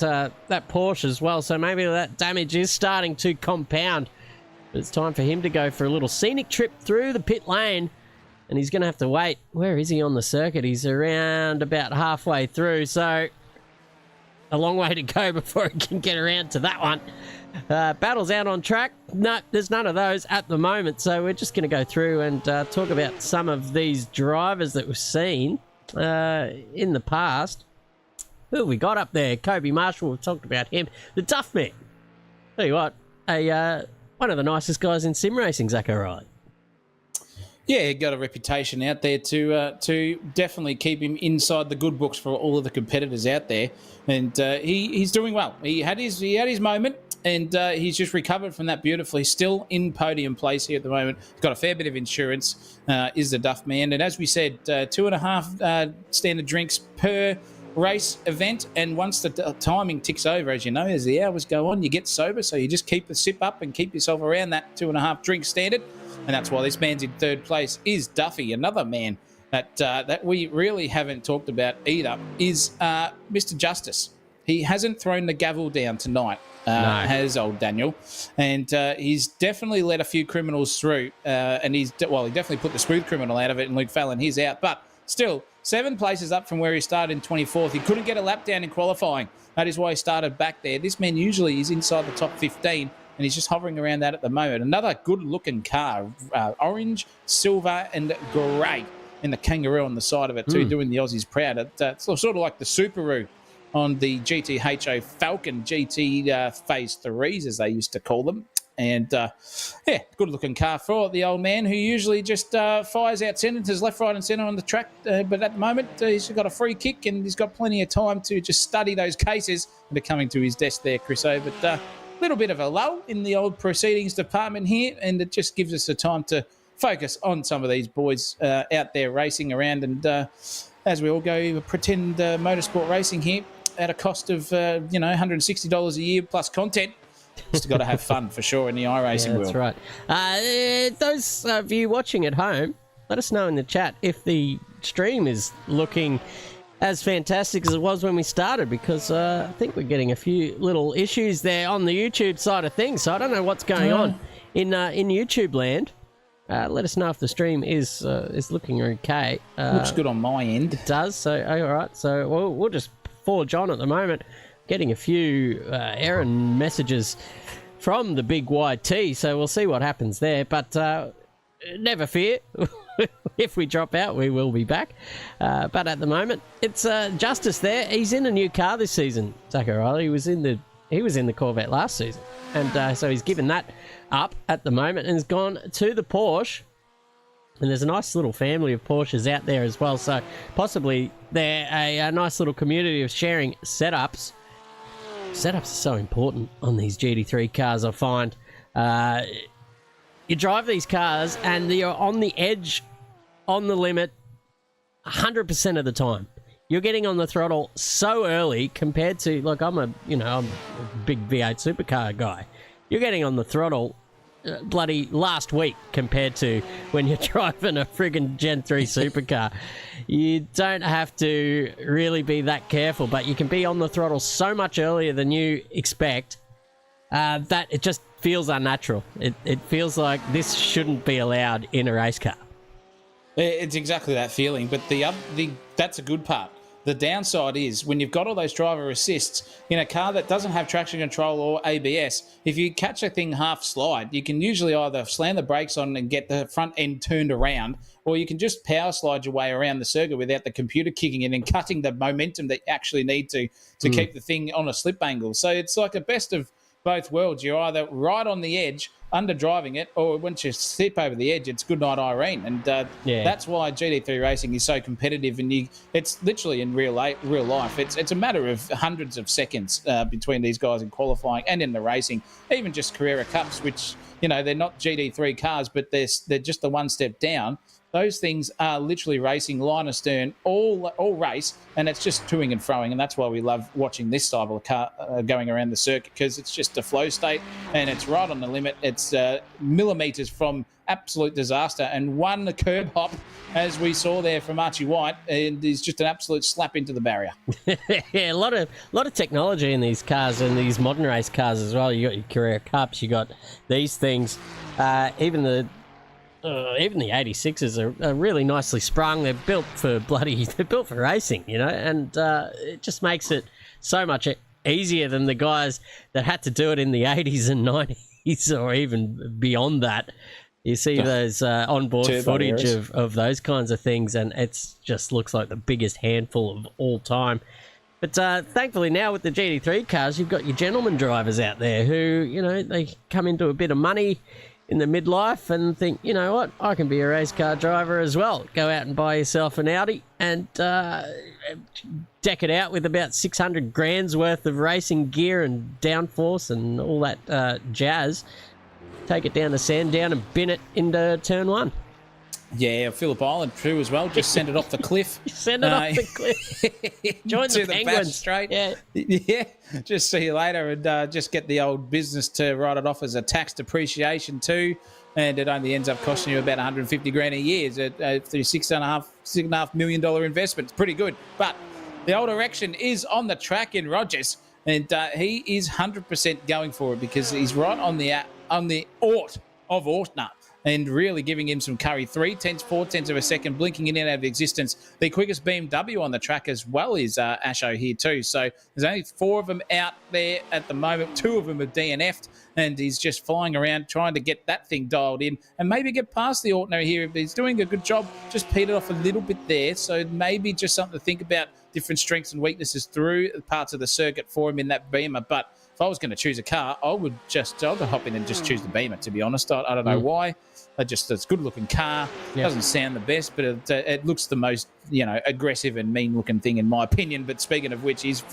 Porsche as well. So maybe that damage is starting to compound. But it's time for him to go for a little scenic trip through the pit lane. And he's going to have to wait. Where is he on the circuit? He's around about halfway through. So a long way to go before he can get around to that one. Battles out on track. No, there's none of those at the moment. So we're just going to go through and talk about some of these drivers that we've seen in the past. Who have we got up there? Kobe Marshall, we've talked about him. The Duff Man. Tell you what, one of the nicest guys in sim racing, Zach O'Reilly. Yeah, he got a reputation out there to definitely keep him inside the good books for all of the competitors out there, and he's doing well. He had his moment. and he's just recovered from that beautifully. Still in podium place here at the moment. He's got a fair bit of insurance, is the Duff man. And as we said, 2.5 standard drinks per race event, and once the timing ticks over, as you know, as the hours go on, you get sober, so you just keep the sip up and keep yourself around that 2.5 drink standard, and that's why this man's in third place. Is Duffy. Another man that we really haven't talked about either is Mr. Justice. He hasn't thrown the gavel down tonight, has old Daniel, and he's definitely let a few criminals through, and he definitely put the smooth criminal out of it, and Luke Fallon, he's out, but still 7 places up from where he started in 24th. He couldn't get a lap down in qualifying. That is why he started back there. This man usually is inside the top 15, and he's just hovering around that at the moment. Another good-looking car, orange, silver, and grey, and the kangaroo on the side of it too, doing the Aussies proud. It's sort of like the Subaru on the GTHO Falcon GT Phase 3s, as they used to call them. And, good-looking car for the old man, who usually just fires out sentences left, right and centre on the track. But at the moment, he's got a free kick and he's got plenty of time to just study those cases that are coming to his desk there, Chris O. But a little bit of a lull in the old proceedings department here, and it just gives us the time to focus on some of these boys out there racing around. And as we all go pretend motorsport racing here at a cost of, $160 a year plus content, just got to have fun for sure in the iRacing world.
That's right. Those of you watching at home, let us know in the chat if the stream is looking as fantastic as it was when we started, because I think we're getting a few little issues there on the YouTube side of things. So I don't know what's going on in YouTube land. Let us know if the stream is looking okay.
Looks good on my end.
It does. So all right. So we'll just forge on at the moment. Getting a few error messages from the big YT, so we'll see what happens there. But never fear, if we drop out, we will be back. But at the moment, it's Justice there. He's in a new car this season, Zach O'Reilly. He was in the Corvette last season, and so he's given that up at the moment and has gone to the Porsche. And there's a nice little family of Porsches out there as well, so possibly they're a nice little community of sharing setups. Setups are so important on these GT3 cars, I find. You drive these cars and you're on the edge, on the limit, 100% of the time. You're getting on the throttle so early compared to, like, I'm a big V8 supercar guy. You're getting on the throttle bloody last week compared to when you're driving a friggin' Gen 3 supercar. You don't have to really be that careful, but you can be on the throttle so much earlier than you expect that it just feels unnatural. It feels like this shouldn't be allowed in a race car.
It's exactly that feeling, but that's a good part. The downside is when you've got all those driver assists in a car that doesn't have traction control or ABS, if you catch a thing half slide, you can usually either slam the brakes on and get the front end turned around, or you can just power slide your way around the circuit without the computer kicking in and cutting the momentum that you actually need to keep the thing on a slip angle. So it's like a best of both worlds. You're either right on the edge, under driving it, or once you slip over the edge, it's good night Irene. And that's why GT3 racing is so competitive. And it's literally in real life. It's a matter of hundreds of seconds between these guys in qualifying and in the racing. Even just Carrera Cups, which they're not GT3 cars, but they're just the one step down. Those things are literally racing line astern all race, and it's just toing and froing, and that's why we love watching this style of car going around the circuit, because it's just a flow state, and it's right on the limit. It's millimetres from absolute disaster, and one curb hop, as we saw there from Archie White, and is just an absolute slap into the barrier.
Yeah, a lot of technology in these cars, and these modern race cars as well. You got your Carrera Cups, you got these things, even the 86s are really nicely sprung. They're built for racing, and it just makes it so much easier than the guys that had to do it in the 80s and 90s or even beyond that. You see those onboard footage of those kinds of things, and it just looks like the biggest handful of all time. But thankfully now with the GT3 cars, you've got your gentleman drivers out there who, they come into a bit of money in the midlife and think, you know what, I can be a race car driver as well. Go out and buy yourself an Audi and deck it out with about 600 grand's worth of racing gear and downforce and all that jazz. Take it down to Sandown and bin it into turn 1.
Yeah, Phillip Island too as well. Just send it off the cliff.
Send it off the cliff. Join the Penguins.
Straight.
Yeah.
Yeah. Just see you later and just get the old business to write it off as a tax depreciation too. And it only ends up costing you about 150 grand a year. It's a $6.5 million investment. It's pretty good. But the old erection is on the track in Rogers, and he is 100% going for it because he's right on the Ort of Ortner. And really giving him some curry. 4/10 of a second, blinking in and out of existence. The quickest BMW on the track as well is Asho here too. So there's only 4 of them out there at the moment. 2 of them are DNF'd, and he's just flying around trying to get that thing dialed in and maybe get past the Ortner here. He's doing a good job, just petered off a little bit there. So maybe just something to think about, different strengths and weaknesses through parts of the circuit for him in that Beamer. But if I was going to choose a car, I would hop in and just choose the Beamer, to be honest. I don't know why. It's a good-looking car. Yep. Doesn't sound the best, but it looks the most, aggressive and mean-looking thing in my opinion. But speaking of which, he's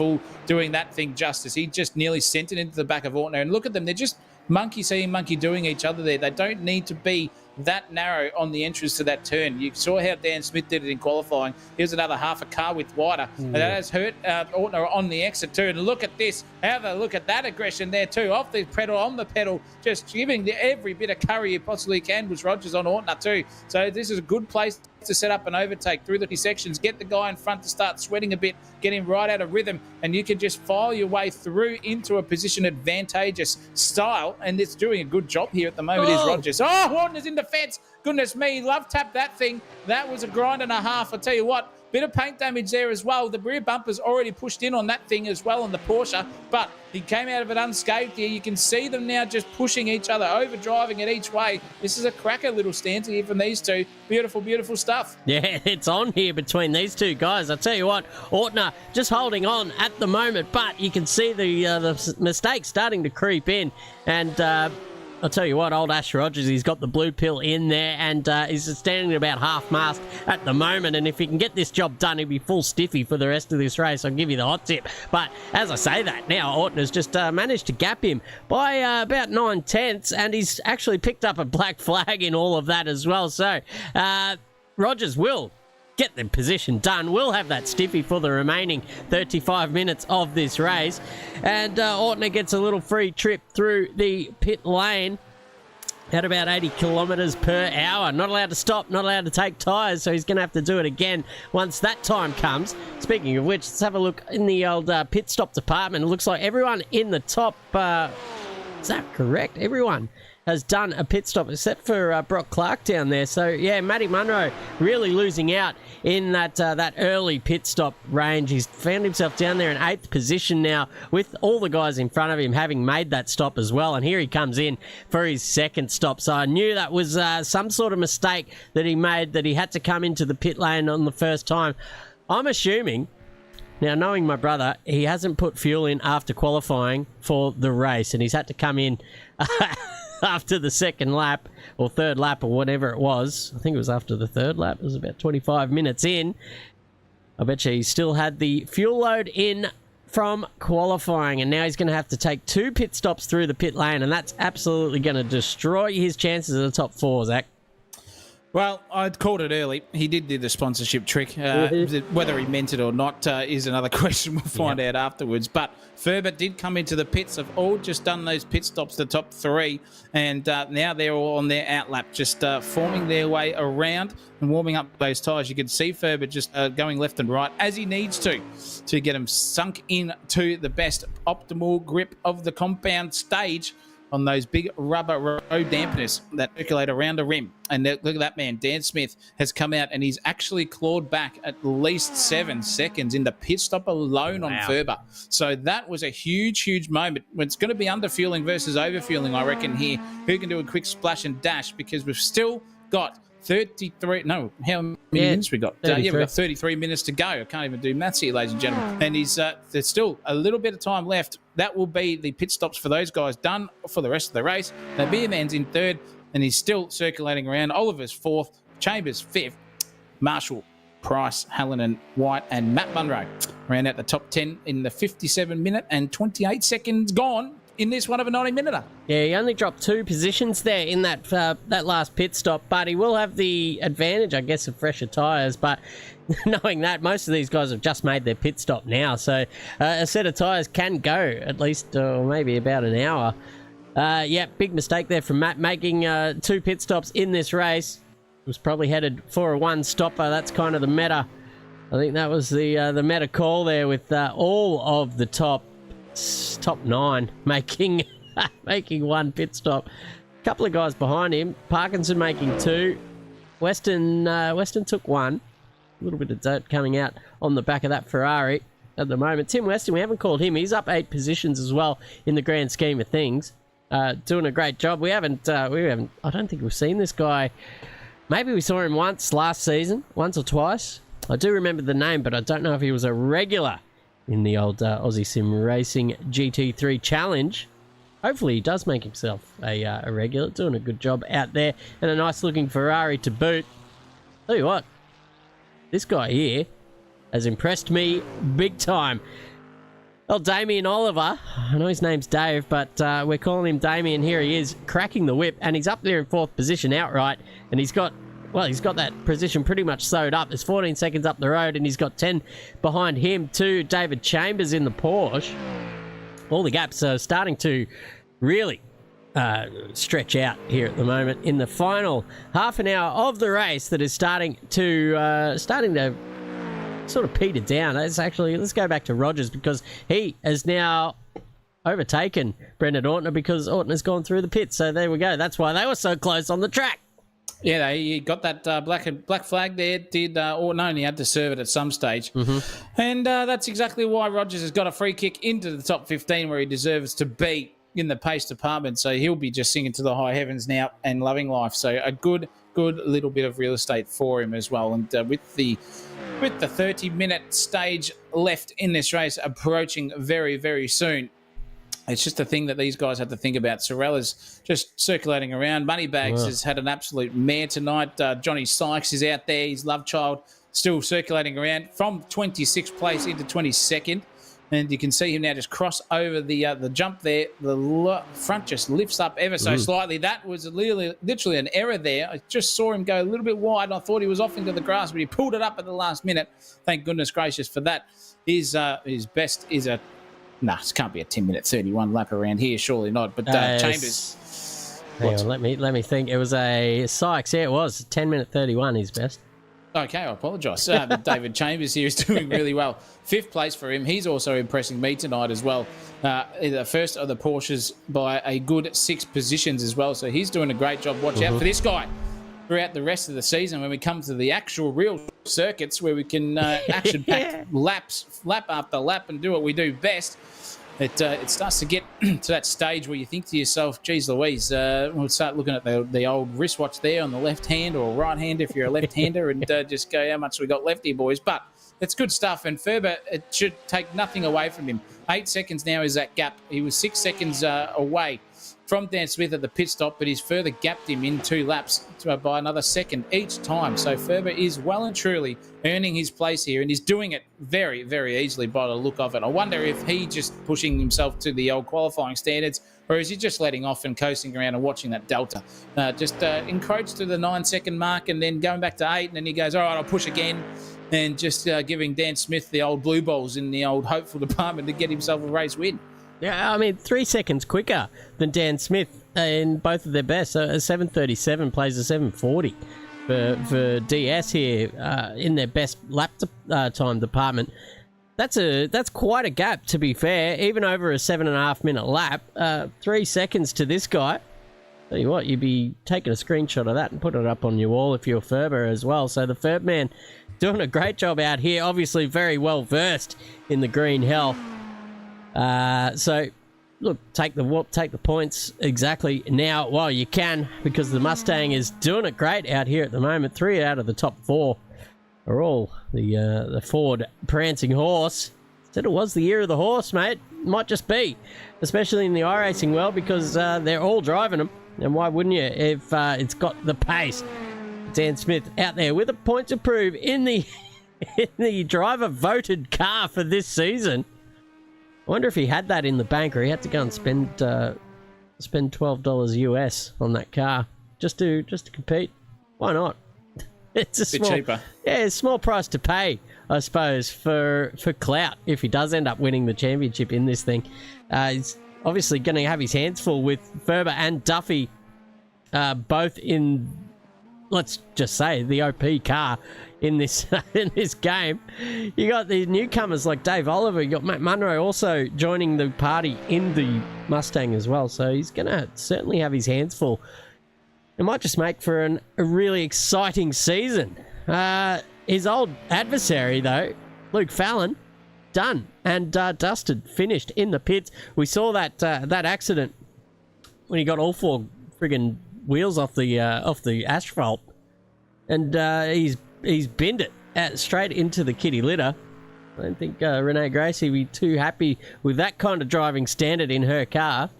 doing that thing justice. He just nearly sent it into the back of Ortner. And look at them. They're just monkey seeing, monkey doing each other there. They don't need to be that narrow on the entrance to that turn. You saw how Dan Smith did it in qualifying. Here's another half a car width wider. And that has hurt Ortner on the exit too. And look at this. Look at that aggression there too. Off the pedal, on the pedal, just giving every bit of curry you possibly can was Rogers on Ortner too. So this is a good place to set up an overtake through the sections. Get the guy in front to start sweating a bit. Get him right out of rhythm. And you can just file your way through into a position advantageous style. And it's doing a good job here at the moment is Rogers. Oh, Ortner's in defence. Goodness me, love tapped that thing. That was a grind and a half. I'll tell you what, bit of paint damage there as well. The rear bumper's already pushed in on that thing as well on the Porsche, but he came out of it unscathed here. You can see them now just pushing each other, overdriving it each way. This is a cracker little stanza here from these two. Beautiful, beautiful stuff.
Yeah, it's on here between these two guys. I'll tell you what, Ortner just holding on at the moment, but you can see the mistakes starting to creep in. And I'll tell you what, old Ash Rogers, he's got the blue pill in there and he's standing at about half-mast at the moment. And if he can get this job done, he'll be full stiffy for the rest of this race. I'll give you the hot tip. But as I say that, now Ortner's just managed to gap him by about 9/10, and he's actually picked up a black flag in all of that as well. So Rogers will get the position done. We'll have that stiffy for the remaining 35 minutes of this race. And Ortner gets a little free trip through the pit lane at about 80 kilometres per hour. Not allowed to stop, not allowed to take tyres, so he's going to have to do it again once that time comes. Speaking of which, let's have a look in the old pit stop department. It looks like everyone in the top... is that correct? Everyone has done a pit stop except for Brock Clark down there. So yeah, Matty Munro really losing out in that early pit stop range. He's found himself down there in 8th position now with all the guys in front of him having made that stop as well. And here he comes in for his second stop. So I knew that was some sort of mistake that he made, that he had to come into the pit lane on the first time. I'm assuming, now knowing my brother, he hasn't put fuel in after qualifying for the race, and he's had to come in after the second lap or third lap or whatever it was. I think it was after the third lap. It was about 25 minutes in. I bet you he still had the fuel load in from qualifying, and now he's going to have to take 2 pit stops through the pit lane, and that's absolutely going to destroy his chances of the top 4, Zach.
Well, I'd called it early. He did do the sponsorship trick. Whether he meant it or not is another question. We'll find out afterwards. But Ferber did come into the pits. Have all just done those pit stops, the top 3, and now they're all on their outlap, just forming their way around and warming up those tyres. You can see Ferber just going left and right as he needs to get them sunk into the best optimal grip of the compound stage on those big rubber road dampeners that circulate around a rim. And look at that man, Dan Smith, has come out and he's actually clawed back at least 7 seconds in the pit stop alone on Ferber. So that was a huge, huge moment. It's going to be underfueling versus overfueling, I reckon, here. Who can do a quick splash and dash, because we've still got 33, no, how many minutes we got? We've got 33 minutes to go. I can't even do maths here, ladies and gentlemen. And there's still a little bit of time left. That will be the pit stops for those guys done for the rest of the race. Now, Beerman's in third. and he's still circulating around. Oliver's 4th, Chambers 5th, Marshall, Price, Hallinan, White, and Matt Munro round out the top 10 in the 57 minute and 28 seconds gone in this one of a 90-minute.
Yeah, he only dropped 2 positions there in that last pit stop, but he will have the advantage, I guess, of fresher tyres. But knowing that, most of these guys have just made their pit stop now, so a set of tyres can go at least maybe about an hour. Yeah, big mistake there from Matt, making 2 pit stops in this race. Was probably headed for a 1-stopper. That's kind of the meta. I think that was the meta call there, with all of the top 9 making making 1 pit stop. A couple of guys behind him. Parkinson making 2. Weston took 1. A little bit of dirt coming out on the back of that Ferrari at the moment. Tim Weston, we haven't called him. He's up 8 positions as well in the grand scheme of things. Doing a great job. We haven't. I don't think we've seen this guy. Maybe we saw him once last season, once or twice. I do remember the name, but I don't know if he was a regular in the old Aussie Sim Racing GT3 Challenge. Hopefully he does make himself a regular. Doing a good job out there. And a nice looking Ferrari to boot. Tell you what, this guy here has impressed me big time. Well, Damien Oliver, I know his name's Dave, but we're calling him Damien. Here he is, cracking the whip, and he's up there in 4th position outright, and he's got that position pretty much sewed up. There's 14 seconds up the road, and he's got 10 behind him to David Chambers in the Porsche. All the gaps are starting to really stretch out here at the moment in the final half an hour of the race that is starting to sort of petered down. Let's go back to Rogers, because he has now overtaken Brendan Ortner, because Ortner's gone through the pit. So there we go. That's why they were so close on the track.
Yeah, they got that black flag there. Ortner only had to serve it at some stage. Mm-hmm. And that's exactly why Rogers has got a free kick into the top 15, where he deserves to be in the pace department. So he'll be just singing to the high heavens now and loving life. So a good little bit of real estate for him as well. And with the 30-minute stage left in this race approaching very, very soon, it's just a thing that these guys have to think about. Sorella's just circulating around. Moneybags has had an absolute mare tonight. Johnny Sykes is out there. His love child still circulating around from 26th place into 22nd. And you can see him now just cross over the jump there. The front just lifts up ever so slightly. That was literally an error there. I just saw him go a little bit wide, and I thought he was off into the grass, but he pulled it up at the last minute. Thank goodness gracious for that. His best is it can't be a 10-minute 31 lap around here, surely not. But Chambers.
Hang on, let me think. It was a Sykes. Yeah, it was 10-minute 31. His best.
Okay, I apologise. David Chambers here is doing really well. 5th place for him. He's also impressing me tonight as well. The first of the Porsches by a good 6 positions as well. So he's doing a great job. Watch out for this guy throughout the rest of the season when we come to the actual real circuits, where we can action-pack lap after lap, and do what we do best. It starts to get to that stage where you think to yourself, geez Louise, we'll start looking at the old wristwatch there on the left hand or right hand if you're a left-hander, and just go, how much we got left here, boys. But it's good stuff, and Ferber, it should take nothing away from him. 8 seconds now is that gap. He was 6 seconds away from Dan Smith at the pit stop, but he's further gapped him in 2 laps by another second each time. So Ferber is well and truly earning his place here, and he's doing it very, very easily by the look of it. I wonder if he just pushing himself to the old qualifying standards, or is he just letting off and coasting around and watching that delta? Just encroach to the 9-second mark and then going back to 8, and then he goes, all right, I'll push again, and just giving Dan Smith the old blue balls in the old hopeful department to get himself a race win.
Yeah, I mean, 3 seconds quicker than Dan Smith in both of their best. So a 7:37 plays a 7:40 for DS here in their best lap time department. That's quite a gap, to be fair, even over a 7.5 minute lap. 3 seconds to this guy. Tell you what, you'd be taking a screenshot of that and putting it up on your wall if you're Ferber as well. So the Ferb man doing a great job out here. Obviously very well versed in the green hell. So look, take the points exactly now while you can, because the Mustang is doing it great out here at the moment. 3 out of the top 4 are all the Ford prancing horse. Said it was the year of the horse, mate. Might just be, especially in the iRacing world, because they're all driving them. And why wouldn't you if it's got the pace? Dan Smith out there with a point to prove in the in the driver voted car for this season. I wonder if he had that in the bank or he had to go and spend $12 US on that car just to compete. Why not? It's a
Bit cheaper.
Yeah, it's a small price to pay, I suppose, for clout if he does end up winning the championship in this thing. He's obviously going to have his hands full with Ferber and Duffy, both in, let's just say, the OP car in this in this game. You got the newcomers like Dave Oliver. You got Matt Munro also joining the party in the Mustang as well. So he's going to certainly have his hands full. It might just make for a really exciting season. His old adversary, though, Luke Fallon, done and dusted, finished in the pits. We saw that accident when he got all four friggin' wheels off the asphalt, and he's binned it straight into the kitty litter. I don't think Renee Gracie would be too happy with that kind of driving standard in her car.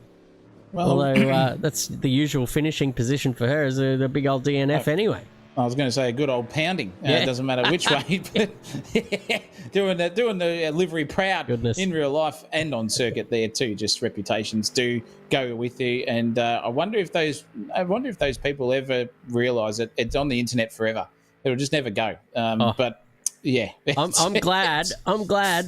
Well, although that's the usual finishing position for her, is the big old DNF anyway.
I was going to say a good old pounding. It doesn't matter which way. But doing the livery proud in real life and on circuit there too. Just reputations do go with you. And I wonder if those people ever realise that it's on the internet forever. It'll just never go. But yeah,
I'm glad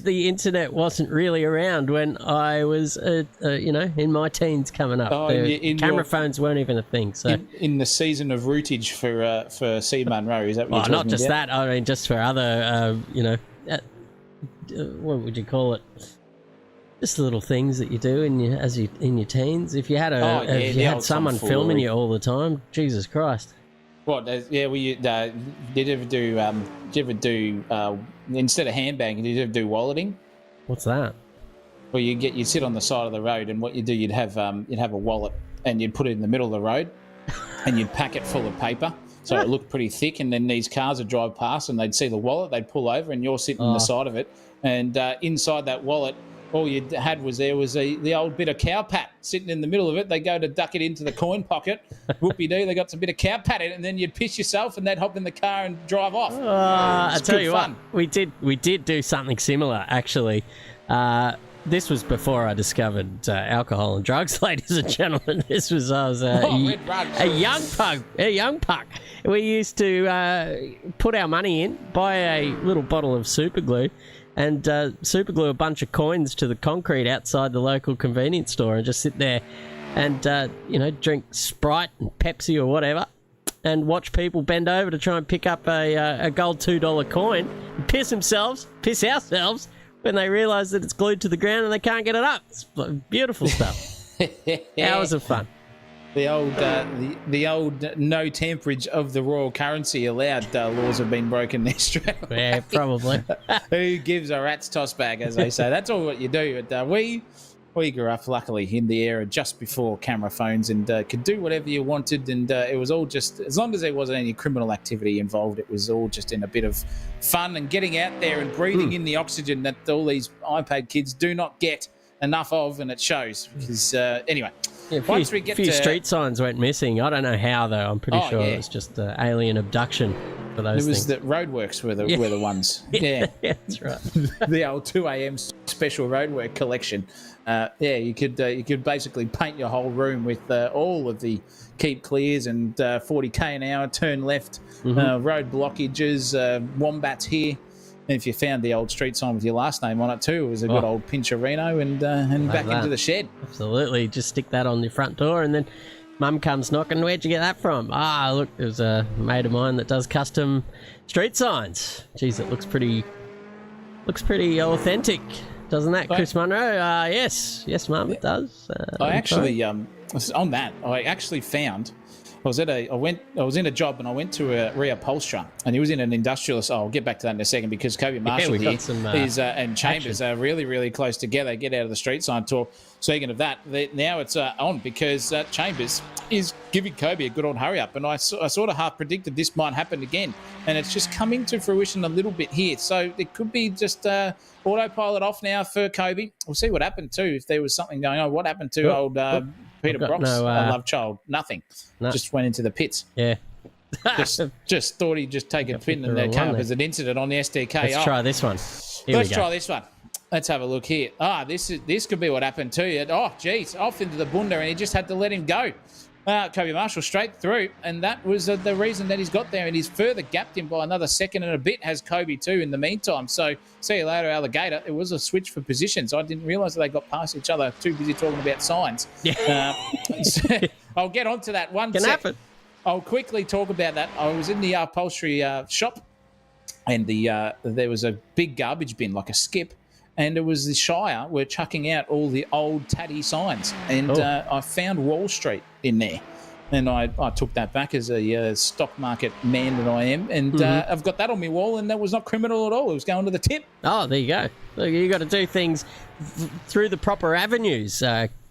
the internet wasn't really around when I was, in my teens coming up. Camera phones weren't even a thing. So
in the season of routage for C Munro, is that what you're talking
not just
about?
that. I mean, just for other, what would you call it? Just the little things that you do in your teens. If you had someone filming you all the time, Jesus Christ.
What? Yeah. Well, did you ever do? Did you ever do instead of handbagging? Did you ever do walleting?
What's that?
Well, you'd sit on the side of the road, and what you do, you'd have a wallet, and you'd put it in the middle of the road, and you'd pack it full of paper, so it looked pretty thick. And then these cars would drive past, and they'd see the wallet, they'd pull over, and you're sitting on the side of it, and inside that wallet, all you had was the old bit of cow pat sitting in the middle of it. They go to duck it into the coin pocket. Whoopie-doo, they got some bit of cow pat in it, and then you'd piss yourself, and they'd hop in the car and drive off.
I tell you what, we did do something similar, actually. This was before I discovered alcohol and drugs, ladies and gentlemen. I was a young puck. We used to put our money in, buy a little bottle of super glue, and super glue a bunch of coins to the concrete outside the local convenience store and just sit there and, drink Sprite and Pepsi or whatever and watch people bend over to try and pick up a gold $2 coin and piss ourselves when they realise that it's glued to the ground and they can't get it up. It's beautiful stuff. Hours of fun.
The old no temperage of the royal currency allowed laws have been broken in Australia.
Yeah, probably.
Who gives a rat's toss bag, as they say. That's all what you do. But we grew up, luckily, in the era just before camera phones and could do whatever you wanted. And it was all just, as long as there wasn't any criminal activity involved, it was all just in a bit of fun and getting out there and breathing in the oxygen that all these iPad kids do not get enough of, and it shows. Because, anyway...
Yeah, a few street signs went missing. I don't know how, though. I'm pretty sure it was just alien abduction for those things.
It was the roadworks were the ones. Yeah,
that's right.
The old 2 a.m. special roadwork collection. You could basically paint your whole room with all of the keep clears and 40k an hour, turn left, road blockages, wombats here. And if you found the old street sign with your last name on it too, it was a good old Pincherino and back into the shed.
Absolutely. Just stick that on your front door and then Mum comes knocking. Where'd you get that from? Look, there's a mate of mine that does custom street signs. Geez, it looks pretty authentic, doesn't that, Chris Munro? Yes, Mum, it does.
I actually, on that, I actually found... I was in a job and I went to a reupholsterer and he was in an industrialist. I'll get back to that in a second because Kobe Marshall here and Chambers are really, really close together. Get out of the street sign talk. Speaking of that, now it's on because Chambers is giving Kobe a good old hurry up. And I sort of half predicted this might happen again. And it's just coming to fruition a little bit here. So it could be just autopilot off now for Kobe. We'll see what happened too. If there was something going on, what happened to old Peter
got
Brock's
no,
love child, nothing.
No.
Just went into the pits.
Yeah.
Just thought he'd just take a pin and that came up as an incident on the SDK.
Let's try this one.
Let's try this one. Let's have a look here. This could be what happened to you. Oh, geez, off into the bunda, and he just had to let him go. Kobe Marshall straight through, and that was the reason that he's got there, and he's further gapped him by another second and a bit, has Kobe too in the meantime. So see you later, Alligator. It was a switch for positions. I didn't realise that they got past each other, too busy talking about signs.
Yeah.
I'll get on to that one.
Can happen.
I'll quickly talk about that. I was in the upholstery shop, and there was a big garbage bin, like a skip, and it was the Shire were chucking out all the old tatty signs, and I found Wall Street in there, and I took that back as a stock market man that I am, and I've got that on my wall, and that was not criminal at all. It was going to the tip.
Oh, there you go. Look, you got to do things through the proper avenues,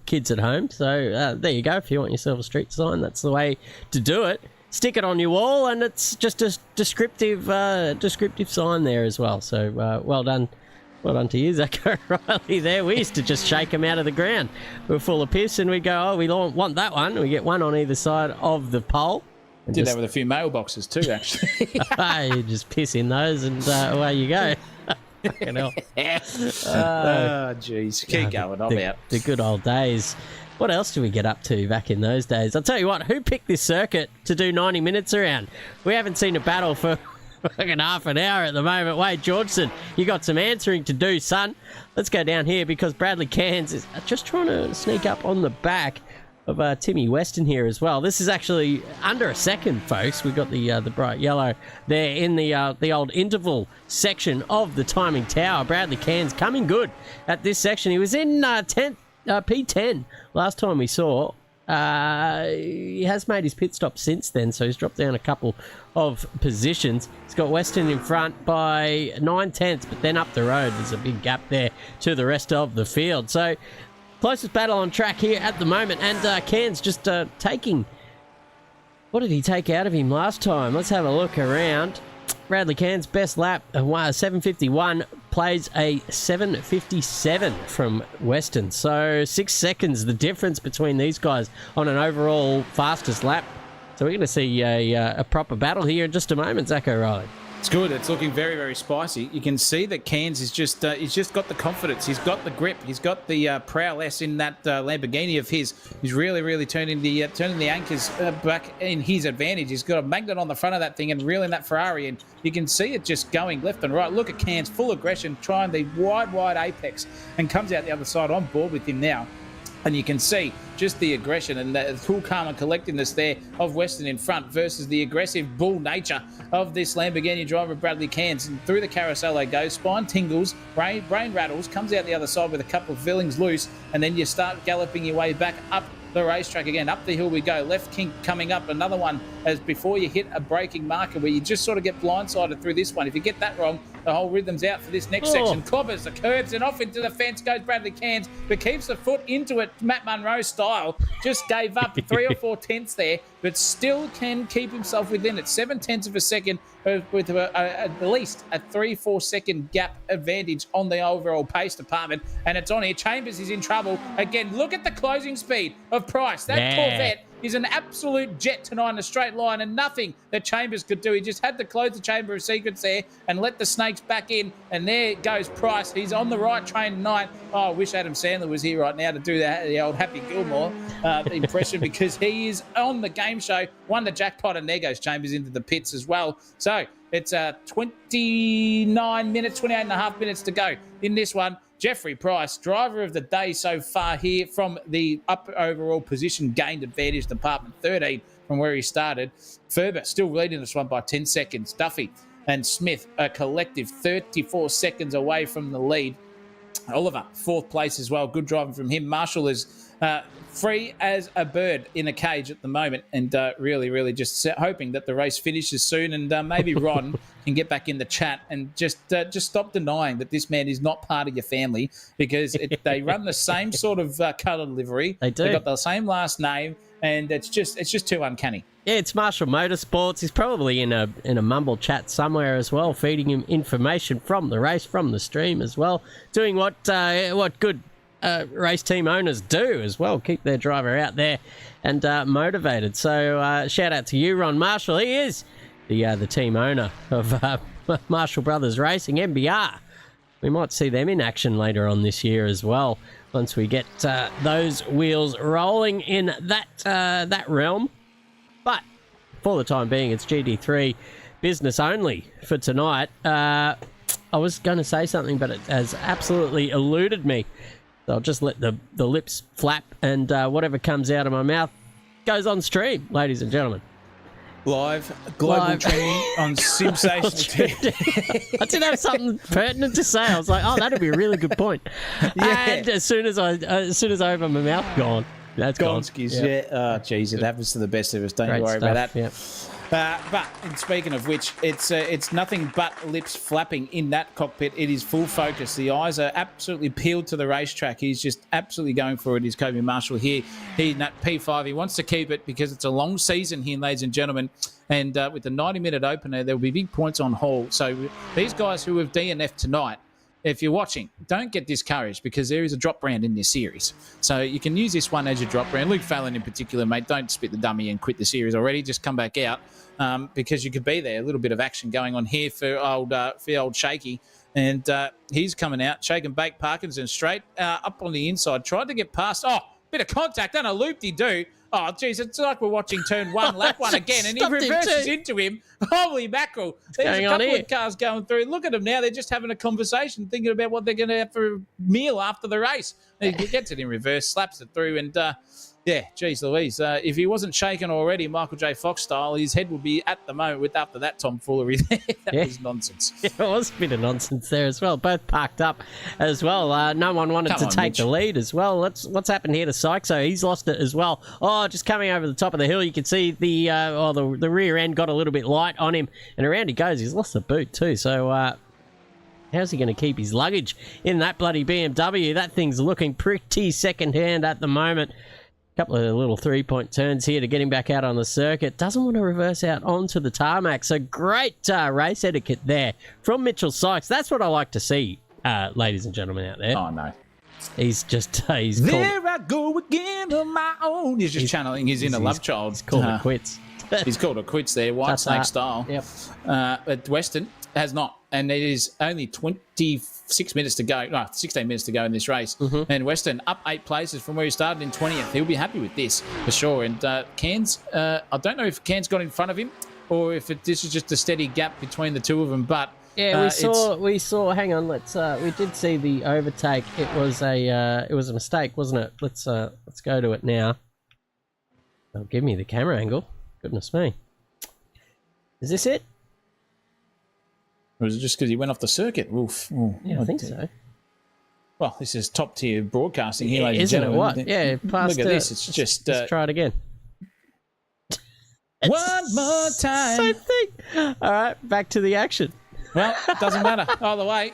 kids at home. So there you go. If you want yourself a street sign, that's the way to do it. Stick it on your wall, and it's just a descriptive sign there as well. So well done. Well done to you, Zach O'Reilly there. We used to just shake them out of the ground. We were full of piss, and we'd go, oh, we don't want that one. We get one on either side of the pole.
Did that with a few mailboxes too, actually.
You just piss in those, and away you go. Fucking hell.
Oh, jeez. Keep going. I'm out.
The good old days. What else did we get up to back in those days? I'll tell you what, who picked this circuit to do 90 minutes around? We haven't seen a battle for fucking half an hour at the moment. Wade Georgeson, you got some answering to do, son. Let's go down here because Bradley Cairns is just trying to sneak up on the back of Timmy Weston here as well. This is actually under a second, folks. We've got the bright yellow there in the old interval section of the timing tower. Bradley Cairns coming good at this section. He was in 10th, P10 last time we saw. He has made his pit stop since then, so he's dropped down a couple of positions. He's got Weston in front by 9/10, but then up the road there's a big gap there to the rest of the field. So closest battle on track here at the moment, and Cairns just taking... What did he take out of him last time? Let's have a look around. Bradley Cairns, best lap, 7:51, plays a 7:57 from Weston. So 6 seconds, the difference between these guys on an overall fastest lap. So we're going to see a proper battle here in just a moment, Zach O'Reilly.
It's good. It's looking very, very spicy. You can see that Cairns is just, he's just got the confidence. He's got the grip. He's got the prowess in that Lamborghini of his. He's really, really turning the anchors back in his advantage. He's got a magnet on the front of that thing and reeling that Ferrari, and you can see it just going left and right. Look at Cairns, full aggression, trying the wide apex, and comes out the other side on board with him now. And you can see just the aggression and the cool, calm and collectedness there of Weston in front versus the aggressive bull nature of this Lamborghini driver, Bradley Cairns. And through the carousel they go, spine tingles, brain rattles, comes out the other side with a couple of fillings loose, and then you start galloping your way back up the racetrack again. Up the hill we go. Left kink coming up. Another one as before you hit a braking marker where you just sort of get blindsided through this one. If you get that wrong, the whole rhythm's out for this next section. Clobbers the curbs and off into the fence goes Bradley Cairns, but keeps the foot into it, Matt Munro style. Just gave up 3 or 4 tenths there, but still can keep himself within it. 7/10 of a second with at least a 3-4 second gap advantage on the overall pace department. And it's on here. Chambers is in trouble. Again, look at the closing speed of Price. That Corvette is an absolute jet tonight in a straight line, and nothing that Chambers could do. He just had to close the chamber of secrets there and let the snakes back in. And there goes Price. He's on the right train tonight. Oh, I wish Adam Sandler was here right now to do the old Happy Gilmore impression, because he is on the game show. Won the jackpot, and there goes Chambers into the pits as well. So it's 28 and a half minutes to go in this one. Jeffrey Price, driver of the day so far here from the up overall position gained advantage department, 13 from where he started. Ferber still leading this one by 10 seconds. Duffy and Smith a collective 34 seconds away from the lead. Oliver, 4th place as well. Good driving from him. Marshall is free as a bird in a cage at the moment, and really just hoping that the race finishes soon, and maybe Ron can get back in the chat and just stop denying that this man is not part of your family, because they run the same sort of colour livery.
They do.
They've got the same last name, and it's just too uncanny.
Yeah, it's Marshall Motorsports. He's probably in a mumble chat somewhere as well, feeding him information from the race, from the stream as well, doing what good race team owners do as well. Keep their driver out there and motivated. So shout out to you, Ron Marshall. He is the team owner of Marshall Brothers Racing, MBR. We might see them in action later on this year as well, once we get those wheels rolling in that realm. But for the time being, it's GT3 business only for tonight. I was going to say something, but it has absolutely eluded me. So I'll just let the lips flap, and whatever comes out of my mouth goes on stream, ladies and gentlemen.
Live global trending on Sensational TV.
I did have something pertinent to say. I was like, "Oh, that'd be a really good point." Yeah. And as soon as I open my mouth, gone. That's gone.
Yeah. Oh, geez, it happens to the best of us. Don't you worry about that.
Yep.
But speaking of which, it's nothing but lips flapping in that cockpit. It is full focus. The eyes are absolutely peeled to the racetrack. He's just absolutely going for it. Is Kobe Marshall here? He in that P5. He wants to keep it because it's a long season here, ladies and gentlemen. And with the 90-minute opener, there will be big points on hold. So these guys who have DNF'd tonight, if you're watching, don't get discouraged because there is a drop round in this series. So you can use this one as your drop round. Luke Fallon in particular, mate, don't spit the dummy and quit the series already. Just come back out because you could be there. A little bit of action going on here for old Shaky. And he's coming out, shake and bake Parkinson straight up on the inside. Tried to get past. Oh, bit of contact. Done a loop-de-doo. Oh, geez, it's like we're watching turn one, lap one again, and he reverses into him. Holy mackerel. There's a couple of cars going through. Look at them now. They're just having a conversation, thinking about what they're going to have for a meal after the race. He gets it in reverse, slaps it through, and yeah, geez Louise. If he wasn't shaken already, Michael J. Fox style, his head would be at the moment with after that tomfoolery there. That was nonsense.
Yeah, it was a bit of nonsense there as well. Both parked up as well. No one wanted to take the lead as well. What's happened here to Sykes? He's lost it as well. Oh, just coming over the top of the hill, you can see the rear end got a little bit light on him, and around he goes. He's lost the boot too. So how's he going to keep his luggage in that bloody BMW? That thing's looking pretty second-hand at the moment. Couple of little three-point turns here to get him back out on the circuit. Doesn't want to reverse out onto the tarmac. So great race etiquette there from Mitchell Sykes. That's what I like to see, ladies and gentlemen out there.
Oh, no.
He's just... he's
there I go again on my own. He's just channeling his inner love child.
He's called it quits.
He's called it quits there, White Snake style.
Yep.
But Weston has not. And it is only 26 minutes to go. No, 16 minutes to go in this race. Mm-hmm. And Weston up 8 places from where he started in 20th. He'll be happy with this for sure. And Cairns, I don't know if Cairns got in front of him or if this is just a steady gap between the two of them. But
yeah, we saw. Hang on, we did see the overtake. It was a mistake, wasn't it? Let's go to it now. Oh, give me the camera angle. Goodness me. Is this it?
Or was it just because he went off the circuit? Oof. Oh,
yeah, I think so.
Well, this is top tier broadcasting here, ladies and gentlemen.
Isn't it? What? Yeah, past
look at this. It's just...
let's try it again.
One more time.
Same thing. All right, back to the action.
Well, it doesn't matter. Either way,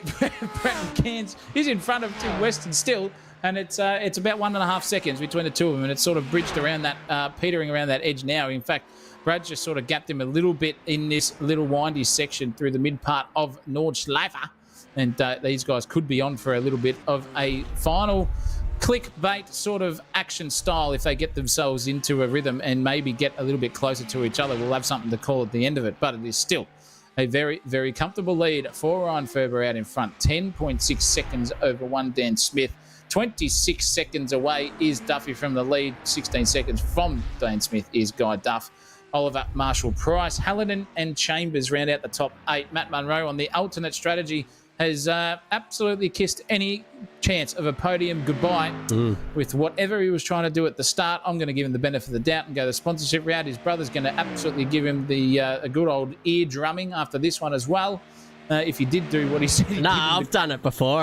Brenton Cairns is in front of Tim Weston still, and it's about 1.5 seconds between the two of them, and it's sort of bridged around that, petering around that edge now. In fact, Brad just sort of gapped him a little bit in this little windy section through the mid part of Nordschleife. And these guys could be on for a little bit of a final clickbait sort of action style if they get themselves into a rhythm and maybe get a little bit closer to each other. We'll have something to call at the end of it, but it is still a very, very comfortable lead for Ryan Ferber out in front. 10.6 seconds over one Dan Smith. 26 seconds away is Duffy from the lead. 16 seconds from Dan Smith is Guy Duff. Oliver Marshall-Price, Hallinan and Chambers round out the top 8. Matt Munro on the alternate strategy has absolutely kissed any chance of a podium goodbye with whatever he was trying to do at the start. I'm going to give him the benefit of the doubt and go the sponsorship route. His brother's going to absolutely give him the a good old ear drumming after this one as well. If he did do what he said he did.
No, I've done it before.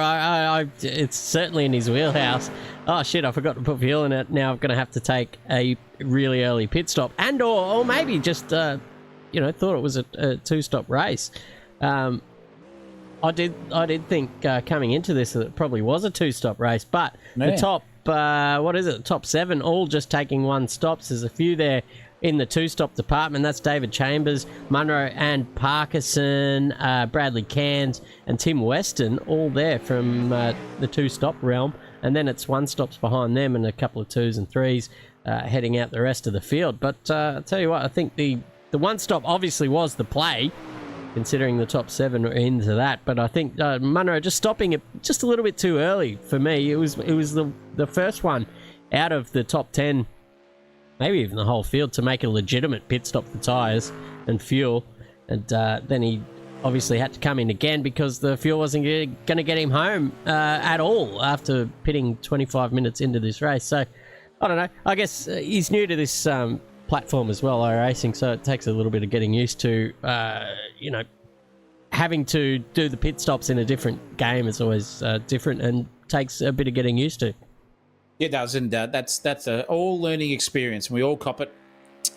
It's certainly in his wheelhouse. Oh, shit, I forgot to put fuel in it. Now I'm going to have to take a really early pit stop. And or maybe just, thought it was a two-stop race. I did think coming into this that it probably was a two-stop race. But the top, top 7 all just taking one stops. There's a few there in the two-stop department. That's David Chambers, Munro and Parkinson, Bradley Cairns and Tim Weston, all there from the two-stop realm. And then it's one-stops behind them and a couple of twos and threes heading out the rest of the field. But I'll tell you what, I think the one-stop obviously was the play, considering the top 7 are into that. But I think Munro just stopping it just a little bit too early for me. It was the first one out of the top 10, maybe even the whole field, to make a legitimate pit stop for tyres and fuel. And then he obviously had to come in again because the fuel wasn't going to get him home at all after pitting 25 minutes into this race. So, I don't know. I guess he's new to this platform as well, iRacing, so it takes a little bit of getting used to, having to do the pit stops in a different game is always different and takes a bit of getting used to.
It does, and that's an all learning experience. We all cop it.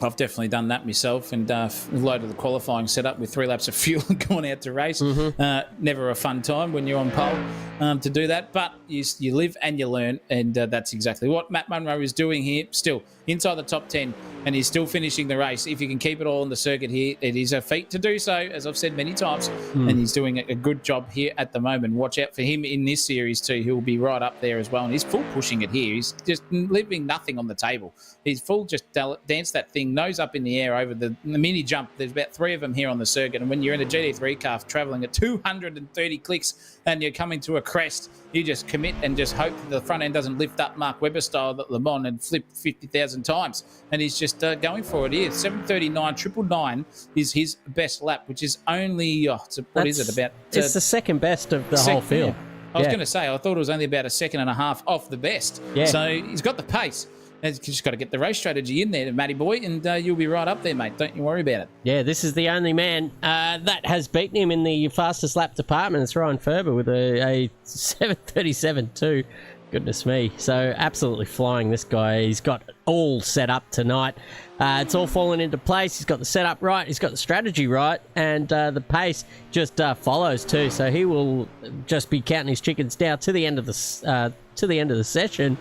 I've definitely done that myself, and loaded the qualifying setup with 3 laps of fuel and gone out to race. Never a fun time when you're on pole to do that, but you live and you learn, and that's exactly what Matt Munro is doing here, still inside the top 10, and he's still finishing the race. If you can keep it all on the circuit here, it is a feat to do so, as I've said many times, and he's doing a good job here at the moment. Watch out for him in this series too. He'll be right up there as well, and he's full pushing it here. He's just leaving nothing on the table. He's full just dance that thing, nose up in the air over the mini jump. There's about 3 of them here on the circuit, and when you're in a GT3 car traveling at 230 clicks and you're coming to a crest, you just commit and just hope that the front end doesn't lift up Mark Webber style at Le Mans and flip 50,000 times. And he's just going for it here. 7:39.999 is his best lap, which is only, it's the
second best of the whole field.
Yeah. I was going to say, I thought it was only about a second and a half off the best.
Yeah.
So he's got the pace. He's just got to get the race strategy in there, Matty boy, and you'll be right up there, mate. Don't you worry about it.
Yeah, this is the only man that has beaten him in the fastest lap department. It's Ryan Ferber with a 7:37.2. Goodness me. So absolutely flying, this guy. He's got it all set up tonight. It's all fallen into place. He's got the setup right. He's got the strategy right. And the pace just follows too. So he will just be counting his chickens down to the end of the session.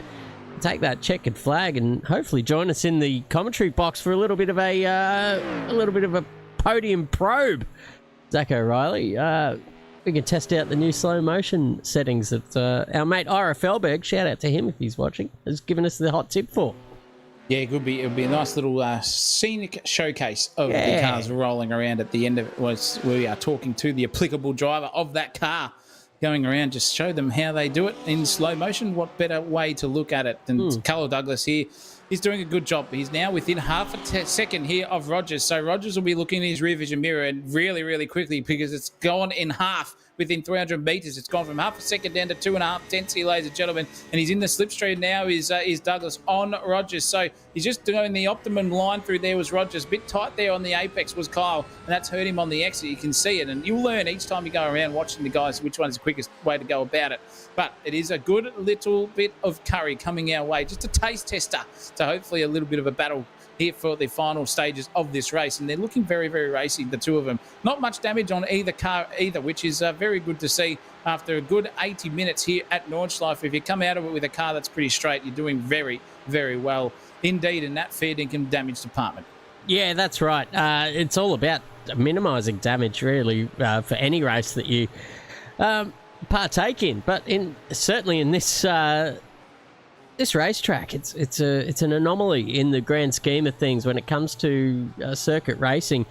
Take that checkered flag and hopefully join us in the commentary box for a little bit of a podium probe. Zach O'Reilly, we can test out the new slow motion settings that our mate Ira Felberg, shout out to him if he's watching, has given us the hot tip for.
Yeah, it would be a nice little scenic showcase of the cars rolling around at the end of it. We are talking to the applicable driver of that car, going around, just show them how they do it in slow motion. What better way to look at it than Carlo Douglas here? He's doing a good job. He's now within half a second here of Rogers. So Rogers will be looking in his rear vision mirror and really, really quickly, because it's gone in half within 300 metres. It's gone from half a second down to 2.5 tenths here, ladies and gentlemen. And he's in the slipstream now is Douglas on Rogers. So he's just doing the optimum line through there was Rogers. A bit tight there on the apex was Kyle, and that's hurt him on the exit. You can see it, and you'll learn each time you go around watching the guys which one's the quickest way to go about it. But it is a good little bit of curry coming our way, just a taste tester to hopefully a little bit of a battle here for the final stages of this race. And they're looking very, very racy, the two of them. Not much damage on either car either, which is very good to see after a good 80 minutes here at Nordschleife. If you come out of it with a car that's pretty straight, you're doing very, very well indeed in that fair dinkum damage department. Yeah,
that's right. It's all about minimising damage, really, for any race that you partake in. But certainly in this this racetrack, it's an anomaly in the grand scheme of things when it comes to circuit racing.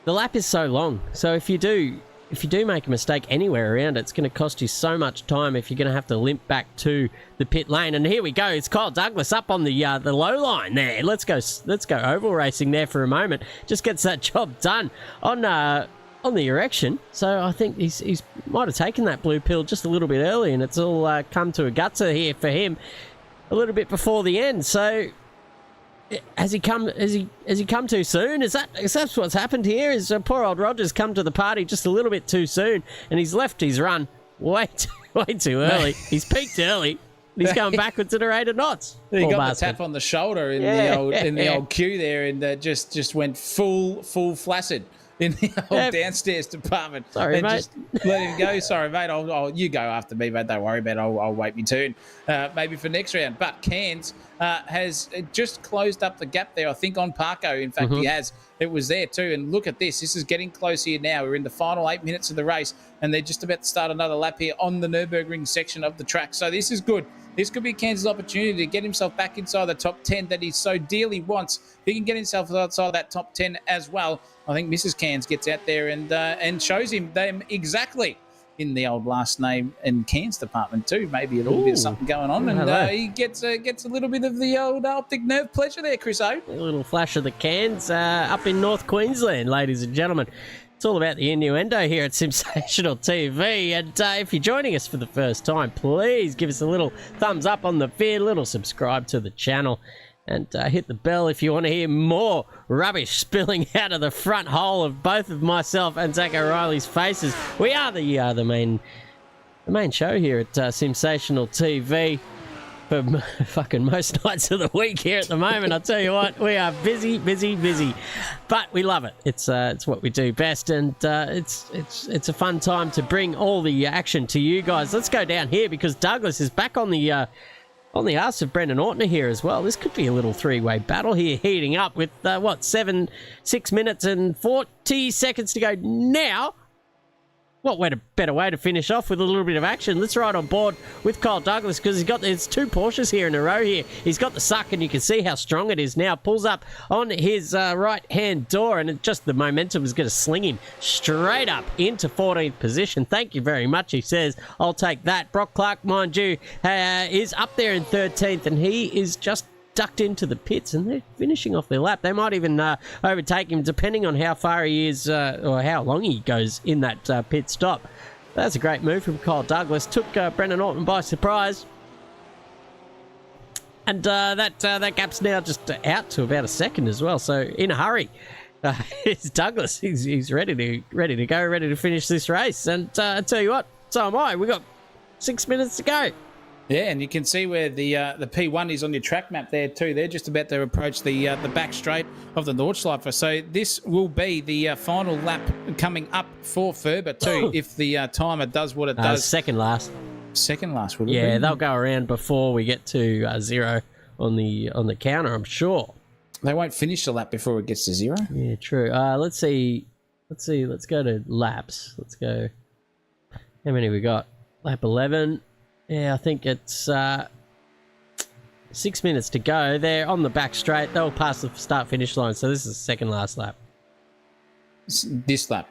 The lap is so long, so if you do make a mistake anywhere around it, it's going to cost you so much time if you're going to have to limp back to the pit lane. And here we go, it's Kyle Douglas up on the low line there. Let's go oval racing there for a moment. Just gets that job done on the erection. So I think he's might have taken that blue pill just a little bit early, and it's all come to a gutser here for him a little bit before the end. So has he come too soon? Is that what's happened here? Is poor old Rogers come to the party just a little bit too soon, and he's left his run way too early. He's peaked early. He's going backwards at a rate of knots.
He got the tap on the shoulder in the old queue there, and just went full flaccid in the old downstairs department.
Sorry,
and
mate.
Just let him go. Sorry, mate. You go after me, mate. Don't worry about it. I'll wait my turn maybe for next round. But Cairns has just closed up the gap there, I think, on Parko. In fact, he has. It was there too. And look at this. This is getting close here now. We're in the final 8 minutes of the race, and they're just about to start another lap here on the Nürburgring section of the track. So this is good. This could be Cairns' opportunity to get himself back inside the top 10 that he so dearly wants. If he can get himself outside that top 10 as well, I think Mrs. Cairns gets out there and shows him them exactly in the old last name and Cairns department too. Maybe a little bit of something going on, and he gets a little bit of the old optic nerve pleasure there, Chris O.
A little flash of the Cairns up in North Queensland, ladies and gentlemen. It's all about the innuendo here at Sensational TV. And if you're joining us for the first time, please give us a little thumbs up on the vid, a little subscribe to the channel, and hit the bell if you want to hear more rubbish spilling out of the front hole of both of myself and Zach O'Reilly's faces. We are the main show here at Sensational TV for fucking most nights of the week here at the moment. I'll tell you what, we are busy, but we love it. It's what we do best, and it's a fun time to bring all the action to you guys. Let's go down here because Douglas is back on the arse of Brendan Ortner here as well. This could be a little three-way battle here, heating up with 6 minutes and 40 seconds to go now. What better way to finish off with a little bit of action? Let's ride on board with Kyle Douglas because there's two Porsches here in a row here. He's got the suck, and you can see how strong it is now. Pulls up on his right-hand door, and the momentum is going to sling him straight up into 14th position. Thank you very much, he says. I'll take that. Brock Clark, mind you, is up there in 13th, and he is just ducked into the pits, and they're finishing off their lap. They might even overtake him depending on how far he is or how long he goes in that pit stop. That's a great move from Kyle Douglas. Took Brendan Orton by surprise, and that gap's now just out to about a second as well. So in a hurry, it's Douglas. He's ready to go, ready to finish this race. And I tell you what, so am I. We got 6 minutes to go.
Yeah, and you can see where the P1 is on your track map there too. They're just about to approach the back straight of the Nordschleife. So this will be the final lap coming up for Ferber too, if the timer does what it does.
Second last.
Second last, would it be?
Yeah, they'll go around before we get to 0 on the counter, I'm sure.
They won't finish the lap before it gets to 0?
Yeah, true. Let's see. Let's go to laps. Let's go. How many we got? Lap 11. Yeah, I think it's 6 minutes to go. They're on the back straight. They'll pass the start-finish line, so this is the second last lap.
This lap.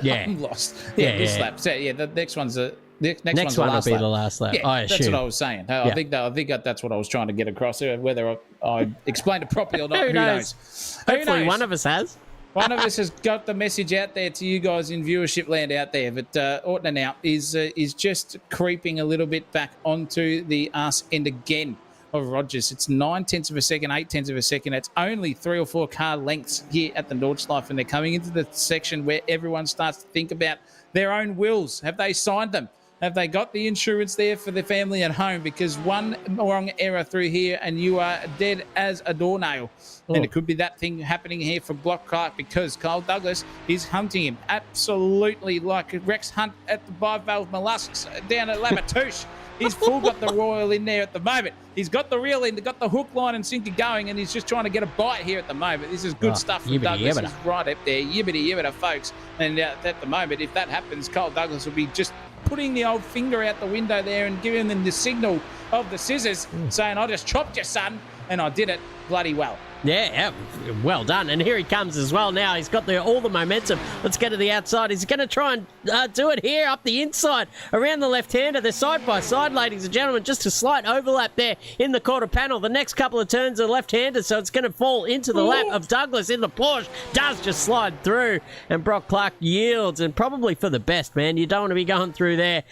Yeah.
I'm lost. Yeah, this lap. So, yeah, the next one's the next one will
be the last lap.
Yeah,
I assume.
that's what I was saying.
Yeah.
I think that's what I was trying to get across. Whether I explained it properly or not, who knows?
Hopefully one of us has.
One of us has got the message out there to you guys in viewership land out there. But Ortner now is just creeping a little bit back onto the arse end again of Rogers. It's 9/10 of a second, 8/10 of a second. It's only 3 or 4 car lengths here at the Nordschleife, and they're coming into the section where everyone starts to think about their own wills. Have they signed them? Have they got the insurance there for the family at home? Because one wrong error through here and you are dead as a doornail. Oh. And it could be that thing happening here for Brock Clark because Kyle Douglas is hunting him absolutely like Rex Hunt at the bivalve mollusks down at Labatouche. He's full got the royal in there at the moment. He's got the reel in, got the hook, line and sinker going, and he's just trying to get a bite here at the moment. This is good stuff from Douglas. He's right up there. Yibbity, folks. And at the moment, if that happens, Kyle Douglas will be just putting the old finger out the window there and giving them the signal of the scissors, saying, I just chopped you, son, and I did it bloody well.
Yeah, well done. And here he comes as well now. He's got all the momentum. Let's get to the outside. He's going to try and do it here up the inside around the left-hander. They're side by side, ladies and gentlemen. Just a slight overlap there in the quarter panel. The next couple of turns are left-handed, so it's going to fall into the lap of Douglas in the Porsche. Does just slide through, and Brock Clark yields, and probably for the best, man. You don't want to be going through there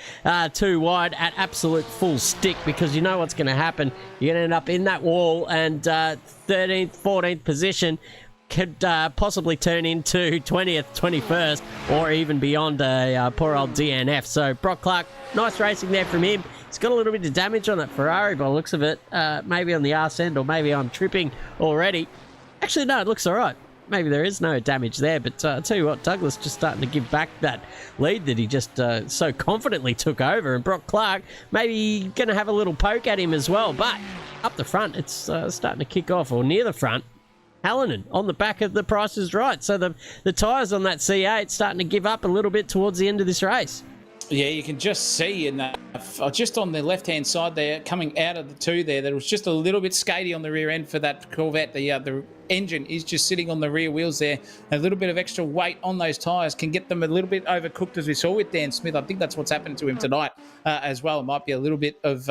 too wide at absolute full stick because you know what's going to happen. You're going to end up in that wall, and 13th, 14th position could possibly turn into 20th, 21st, or even beyond a poor old DNF. So Brock Clark, nice racing there from him. He's got a little bit of damage on that Ferrari by the looks of it. Maybe on the arse end, or maybe I'm tripping already. Actually, no, it looks all right. maybe there is no damage there. But I'll tell you what, Douglas just starting to give back that lead that he just so confidently took over. And Brock Clark maybe going to have a little poke at him as well. But up the front, it's starting to kick off, or near the front. Hallinan on the back of the Price is Right. So the tyres on that C8 starting to give up a little bit towards the end of this race.
Yeah, you can just see in that, just on the left-hand side there, coming out of the two there, that it was just a little bit skatey on the rear end for that Corvette. The engine is just sitting on the rear wheels there. A little bit of extra weight on those tyres can get them a little bit overcooked, as we saw with Dan Smith. I think that's what's happened to him tonight as well. It might be a little bit of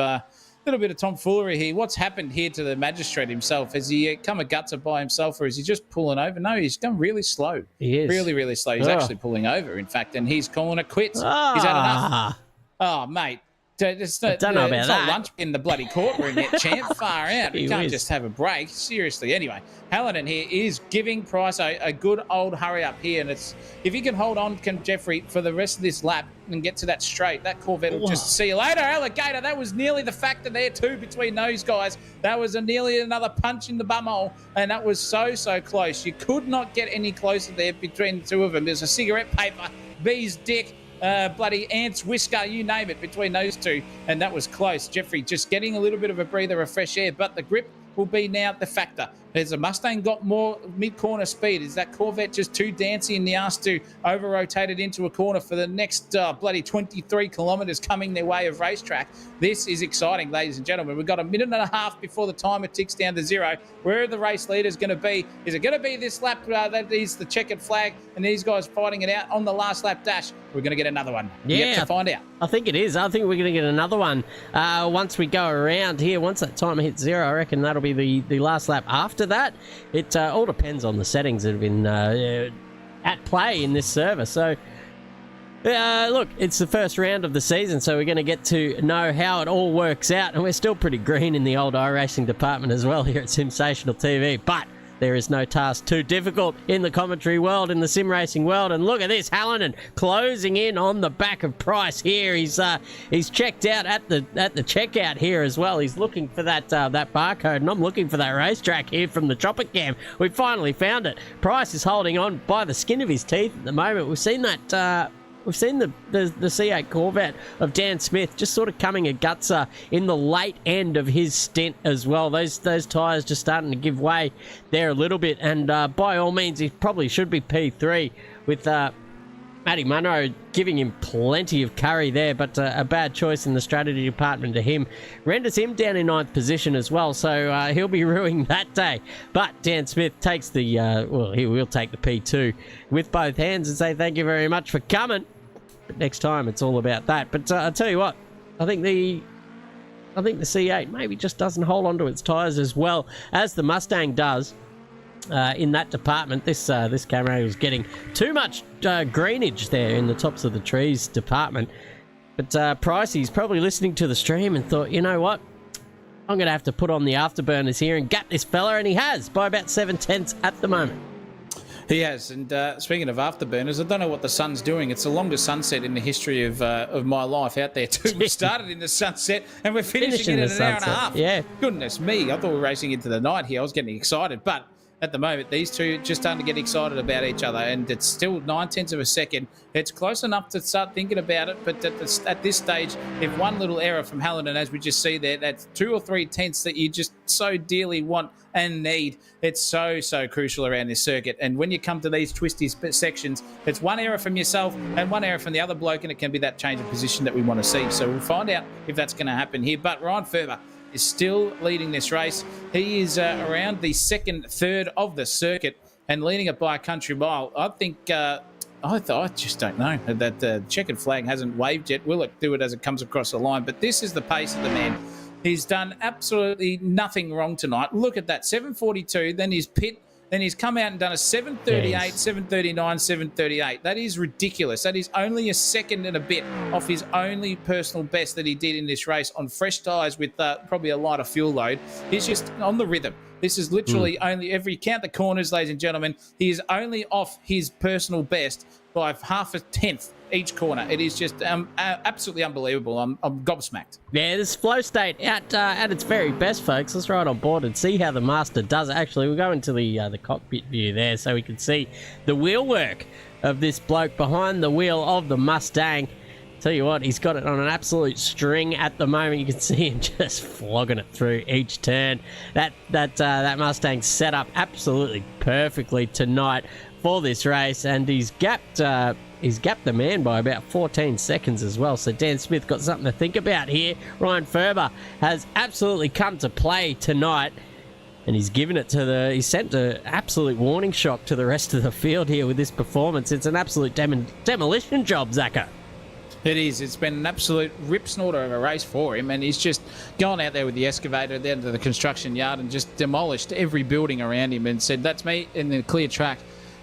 tomfoolery here. What's happened here to the magistrate himself? Has he come a gutser by himself, or is he just pulling over? No, he's gone really slow.
He is.
Really, really slow. He's actually pulling over, in fact, and he's calling it quits. He's had enough. Oh, mate. It's not lunch in the bloody courtroom yet, champ. Far out. You can't just have a break. Seriously. Anyway, Hallinan here is giving Price a good old hurry up here. And it's if he can hold on, Jeffrey, for the rest of this lap and get to that straight, that Corvette will just see you later, alligator. That was nearly the factor there, too, between those guys. That was nearly another punch in the bumhole. And that was so close. You could not get any closer there between the two of them. There's a cigarette paper, B's dick, bloody ants, whisker, you name it, between those two, and that was close. Jeffrey just getting a little bit of a breather of fresh air, but the grip will be now the factor. Has the Mustang got more mid-corner speed? Is that Corvette just too dancy in the arse to over-rotate it into a corner for the next bloody 23 kilometres coming their way of racetrack? This is exciting, ladies and gentlemen. We've got a minute and a half before the timer ticks down to zero. Where are the race leaders going to be? Is it going to be this lap that is the checkered flag and these guys fighting it out on the last lap dash? We're going to get another one.
Yeah,
to find out.
I think it is. I think we're going to get another one once we go around here. Once that timer hits zero, I reckon that'll be the last lap after that. It all depends on the settings that have been at play in this server. So, look, it's the first round of the season, so we're going to get to know how it all works out. And we're still pretty green in the old iRacing department as well here at Sensational TV. But there is no task too difficult in the commentary world, in the sim racing world. And look at this, Hallinan closing in on the back of Price here. He's checked out at the checkout here as well. He's looking for that barcode, and I'm looking for that racetrack here from the Tropic Cam. We finally found it. Price is holding on by the skin of his teeth at the moment. We've seen that. We've seen the C8 Corvette of Dan Smith just sort of coming a gutser in the late end of his stint as well. Those tyres just starting to give way there a little bit. And by all means, he probably should be P3 with Matty Munro giving him plenty of curry there. But a bad choice in the strategy department to him renders him down in 9th position as well. So he'll be ruining that day. But Dan Smith takes the, he will take the P2 with both hands and say thank you very much for coming. But next time it's all about that. But I'll tell you what, I think the C8 maybe just doesn't hold onto its tyres as well as the Mustang does in that department. This camera was getting too much greenage there in the tops of the trees department. But Pricey's probably listening to the stream and thought, you know what, I'm going to have to put on the afterburners here and gut this fella, and he has by about 7/10 at the moment.
He has, and speaking of afterburners, I don't know what the sun's doing. It's the longest sunset in the history of my life out there too. We started in the sunset and we're finishing it in an hour and a half.
Yeah.
Goodness me, I thought we were racing into the night here. I was getting excited, but at the moment, these two just starting to get excited about each other, and it's still 9/10 of a second. It's close enough to start thinking about it, but at this stage, if one little error from Hallinan, as we just see there, that's 2 or 3 tenths that you just so dearly want and need. It's so crucial around this circuit. And when you come to these twisty sections, it's one error from yourself and one error from the other bloke, and it can be that change of position that we want to see. So we'll find out if that's going to happen here. But Ryan Ferber is still leading this race. He is around the third of the circuit and leading it by a country mile. I think, I just don't know. That the checkered flag hasn't waved yet. Will it do it as it comes across the line? But this is the pace of the man. He's done absolutely nothing wrong tonight. Look at that, 7:42, then his pit. Then he's come out and done a 7:38, 7:39, 7:38. That is ridiculous. That is only a second and a bit off his only personal best that he did in this race on fresh tyres with probably a lighter fuel load. He's just on the rhythm. This is literally only, every count the corners, ladies and gentlemen, he is only off his personal best by half a tenth each corner. It is just absolutely unbelievable. I'm gobsmacked.
Yeah, this flow state at its very best, folks. Let's ride on board and see how the Master does it. Actually, we'll go into the cockpit view there so we can see the wheel work of this bloke behind the wheel of the Mustang. Tell you what, he's got it on an absolute string at the moment. You can see him just flogging it through each turn. That Mustang set up absolutely perfectly tonight for this race, and he's gapped the man by about 14 seconds as well. So Dan Smith got something to think about here. Ryan Ferber has absolutely come to play tonight, and he's given it to he sent an absolute warning shock to the rest of the field here with this performance. It's an absolute demolition job, Zaka.
It is. It's been an absolute rip snorter of a race for him, and he's just gone out there with the excavator down to the construction yard and just demolished every building around him and said, "That's me," in the clear track.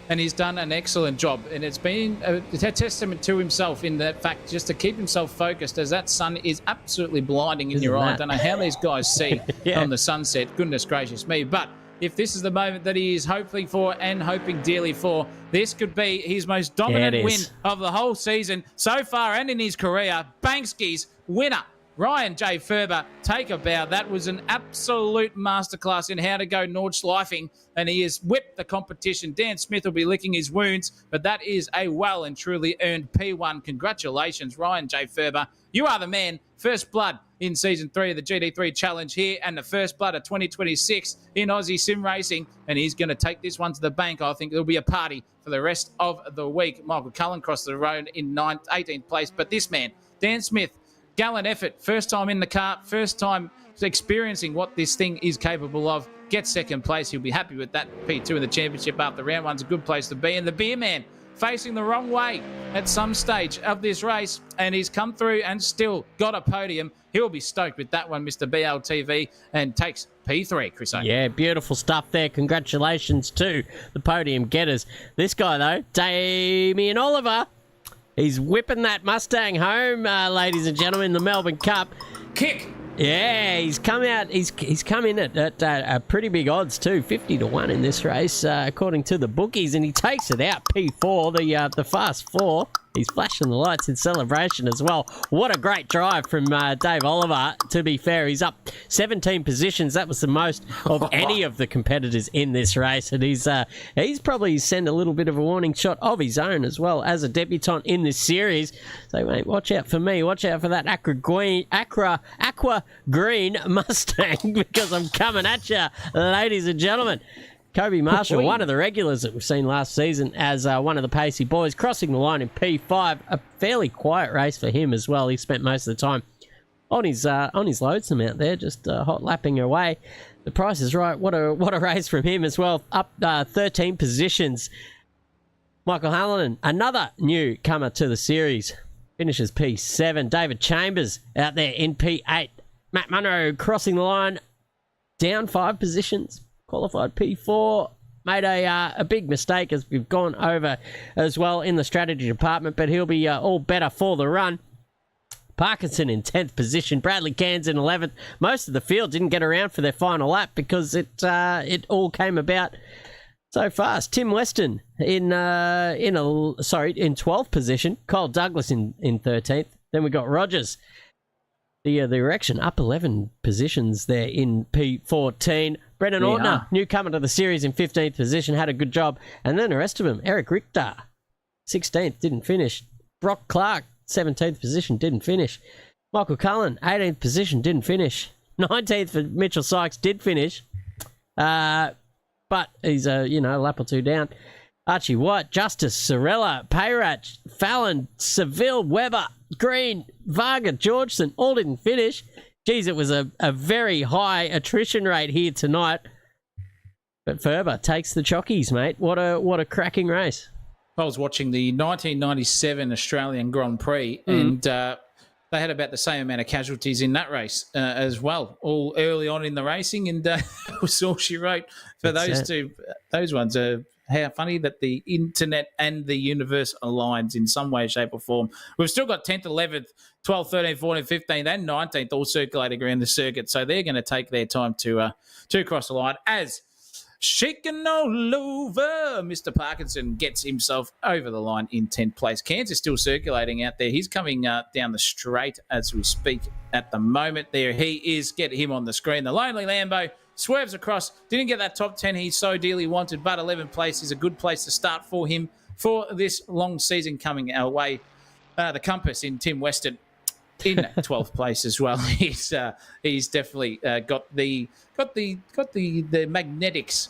And he's done an excellent job, and it's been a testament to himself in that fact, just to keep himself focused, as that sun is absolutely blinding in your eye. I don't know how these guys see on the sunset. Goodness gracious me. But if this is the moment that he is hoping for and hoping dearly for, this could be his most dominant win of the whole season so far and in his career. Bankski's winner, Ryan J. Ferber, take a bow. That was an absolute masterclass in how to go Nordschleifing, and he has whipped the competition. Dan Smith will be licking his wounds, but that is a well and truly earned P1. Congratulations, Ryan J. Ferber. You are the man. First blood in Season 3 of the GT3 Challenge here, and the first blood of 2026 in Aussie sim racing, and he's going to take this one to the bank. I think there'll be a party for the rest of the week. Michael Cullen crossed the road in 18th place, but this man, Dan Smith, gallant effort, first time in the car, first time experiencing what this thing is capable of, gets second place. He'll be happy with that. P2 in the championship after round one's a good place to be. And the beer man facing the wrong way at some stage of this race, and he's come through and still got a podium. He'll be stoked with that one, Mr. BLTV, and takes P3, Chris.
Yeah, beautiful stuff there. Congratulations to the podium getters. This guy, though, Damien Oliver, he's whipping that Mustang home, ladies and gentlemen, the Melbourne Cup.
Kick!
Yeah, he's come out. He's come in at pretty big odds too, 50-1 in this race, according to the bookies, and he takes it out. P4, the fast four. He's flashing the lights in celebration as well. What a great drive from Dave Oliver. To be fair, he's up 17 positions. That was the most of any of the competitors in this race, and he's probably sent a little bit of a warning shot of his own as well as a debutant in this series. So, mate, watch out for me. Watch out for that aqua green Mustang, because I'm coming at you, ladies and gentlemen. Kobe Marshall, one of the regulars that we've seen last season as one of the pacey boys, crossing the line in P5. A fairly quiet race for him as well. He spent most of the time on his loadsome out there, just hot lapping away. The price is right. What a race from him as well. Up 13 positions. Michael Hallinan, another newcomer to the series, finishes P7. David Chambers out there in P8. Matt Munro crossing the line, down 5 positions. Qualified P4, made a big mistake, as we've gone over as well in the strategy department, but he'll be all better for the run. Parkinson in 10th position, Bradley Cairns in 11th. Most of the field didn't get around for their final lap because it all came about so fast. Tim Weston in 12th position, Kyle Douglas in 13th. Then we got Rogers. The erection up 11 positions there in P14. Brendan Ortner, newcomer to the series, in 15th position, had a good job. And then the rest of them, Eric Richter, 16th, didn't finish. Brock Clark, 17th position, didn't finish. Michael Cullen, 18th position, didn't finish. 19th for Mitchell Sykes, did finish. But he's a lap or two down. Archie White, Justice, Sorella, Payratch, Fallon, Seville, Weber, Green, Varga, Georgeson, all didn't finish. Geez, it was a very high attrition rate here tonight. But Ferber takes the chockies, mate. What a cracking race.
I was watching the 1997 Australian Grand Prix, and they had about the same amount of casualties in that race as well, all early on in the racing, and it was all she wrote for those ones. How funny that the internet and the universe aligns in some way, shape or form. We've still got 10th, 11th, 12th, 13th, 14th, 15th and 19th all circulating around the circuit, so they're going to take their time to cross the line, as shaking all over. Mr. Parkinson gets himself over the line in 10th place. Cairns is still circulating out there. He's coming down the straight as we speak at the moment. There he is. Get him on the screen. The Lonely Lambo swerves across. Didn't get that top 10 he so dearly wanted, but 11th place is a good place to start for him for this long season coming our way. The Compass in Tim Weston in 12th place as well. He's definitely got the magnetics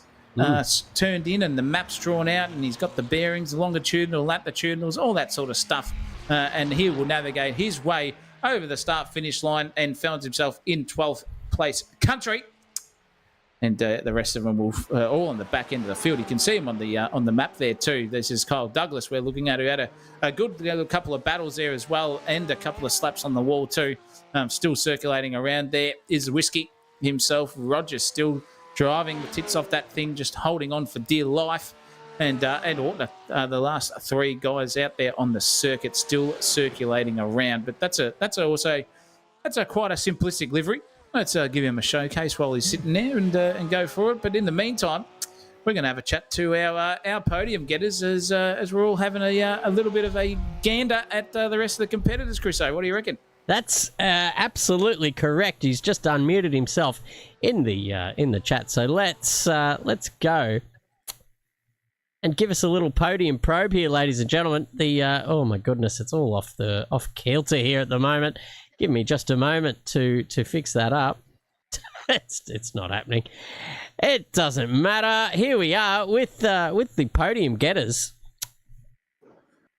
turned in and the maps drawn out, and he's got the bearings, the longitudinal, latitudinals, all that sort of stuff. And he will navigate his way over the start-finish line and finds himself in 12th place country. And the rest of them will all on the back end of the field. You can see him on the map there too. This is Kyle Douglas we're looking at, who had a good couple of battles there as well, and a couple of slaps on the wall too. Still circulating around there is Whiskey himself. Roger still driving the tits off that thing, just holding on for dear life. And Ortner, the last three guys out there on the circuit still circulating around. But that's quite a simplistic livery. Let's give him a showcase while he's sitting there and go for it. But in the meantime, we're going to have a chat to our podium getters as we're all having a little bit of a gander at the rest of the competitors. Crusoe, what do you reckon?
That's absolutely correct. He's just unmuted himself in the chat. So let's go and give us a little podium probe here, ladies and gentlemen. Oh my goodness, it's all off kilter here at the moment. Give me just a moment to fix that up. It's not happening. It doesn't matter. Here we are with the podium getters.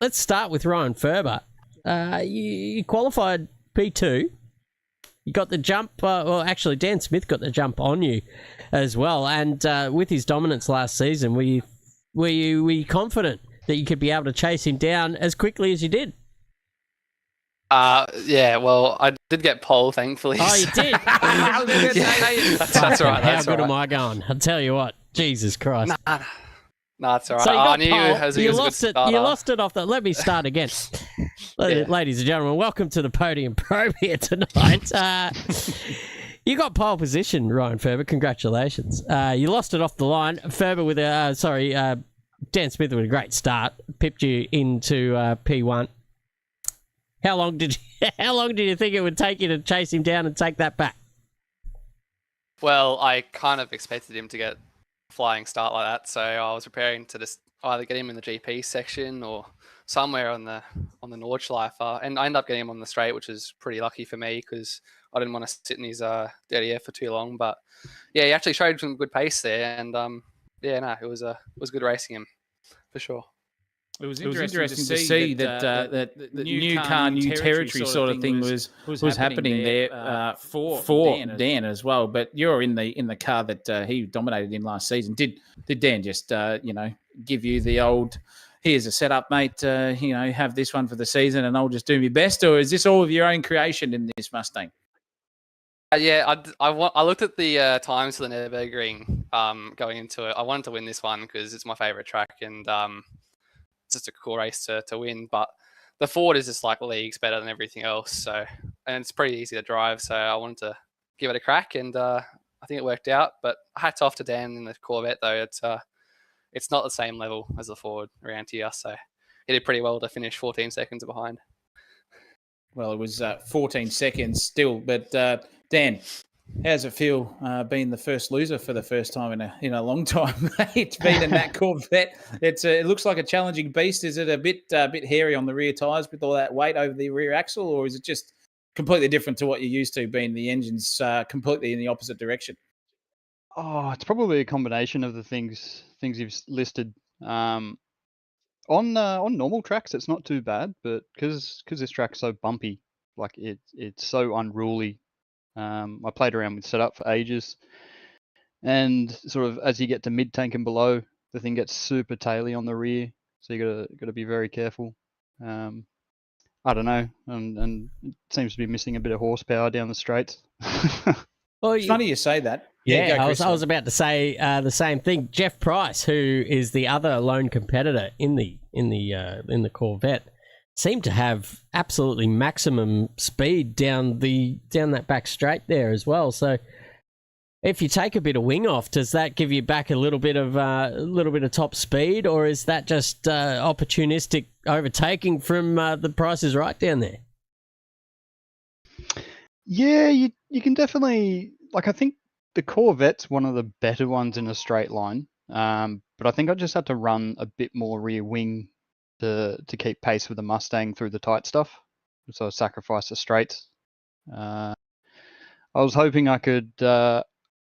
Let's start with Ryan Ferber. You qualified P2. You got the jump. Well, actually, Dan Smith got the jump on you as well. And with his dominance last season, were you confident that you could be able to chase him down as quickly as you did?
Yeah, well, I did get pole, thankfully.
Oh, you did?
That's right.
How good am I going? I'll tell you what. Jesus Christ.
Nah, that's all right.
So you got
I knew
pole.
he was a good starter.
You lost it off the... Let me start again. Ladies and gentlemen, welcome to the Podium Probe here tonight. You got pole position, Ryan Ferber. Congratulations. You lost it off the line. Ferber with Dan Smith with a great start. Pipped you into P1. How long did you think it would take you to chase him down and take that back?
Well, I kind of expected him to get a flying start like that, so I was preparing to just either get him in the GP section or somewhere on the Nordschleife, and I ended up getting him on the straight, which is pretty lucky for me because I didn't want to sit in his DDF for too long. But yeah, he actually showed some good pace there, and it was good racing him for sure.
It was interesting to see that the new car, new territory sort of thing was happening there for Dan as well. But you're in the car that he dominated in last season. Did Dan just give you the old, here's a setup, mate, have this one for the season and I'll just do my best? Or is this all of your own creation in this Mustang?
Yeah, I looked at the times for the Nürburgring going into it. I wanted to win this one because it's my favourite track and it's just a cool race to win. But the Ford is just like leagues better than everything else. And it's pretty easy to drive. So I wanted to give it a crack and I think it worked out. But hats off to Dan in the Corvette though. It's not the same level as the Ford around here. So he did pretty well to finish 14 seconds behind. Well,
it was 14 seconds still, but Dan, how does it feel being the first loser for the first time in a long time? It's been in that Corvette. It looks like a challenging beast. Is it a bit hairy on the rear tyres with all that weight over the rear axle, or is it just completely different to what you're used to, being the engine's completely in the opposite direction?
Oh, it's probably a combination of the things you've listed. On normal tracks, it's not too bad, but because this track's so bumpy, like it's so unruly. I played around with setup for ages, and sort of as you get to mid tank and below, the thing gets super taily on the rear, so you gotta be very careful. I don't know, and it seems to be missing a bit of horsepower down the straights.
Well,
it's funny you say that.
Yeah, I was about to say the same thing. Jeff Price, who is the other lone competitor in the Corvette, seemed to have absolutely maximum speed down that back straight there as well. So If you take a bit of wing off, does that give you back a little bit of top speed, or is that just opportunistic overtaking from the Price is Right down there?
Yeah, you can definitely, like, I think the Corvette's one of the better ones in a straight line. But I think I just had to run a bit more rear wing to keep pace with the Mustang through the tight stuff. So I sacrificed the straights. I was hoping I could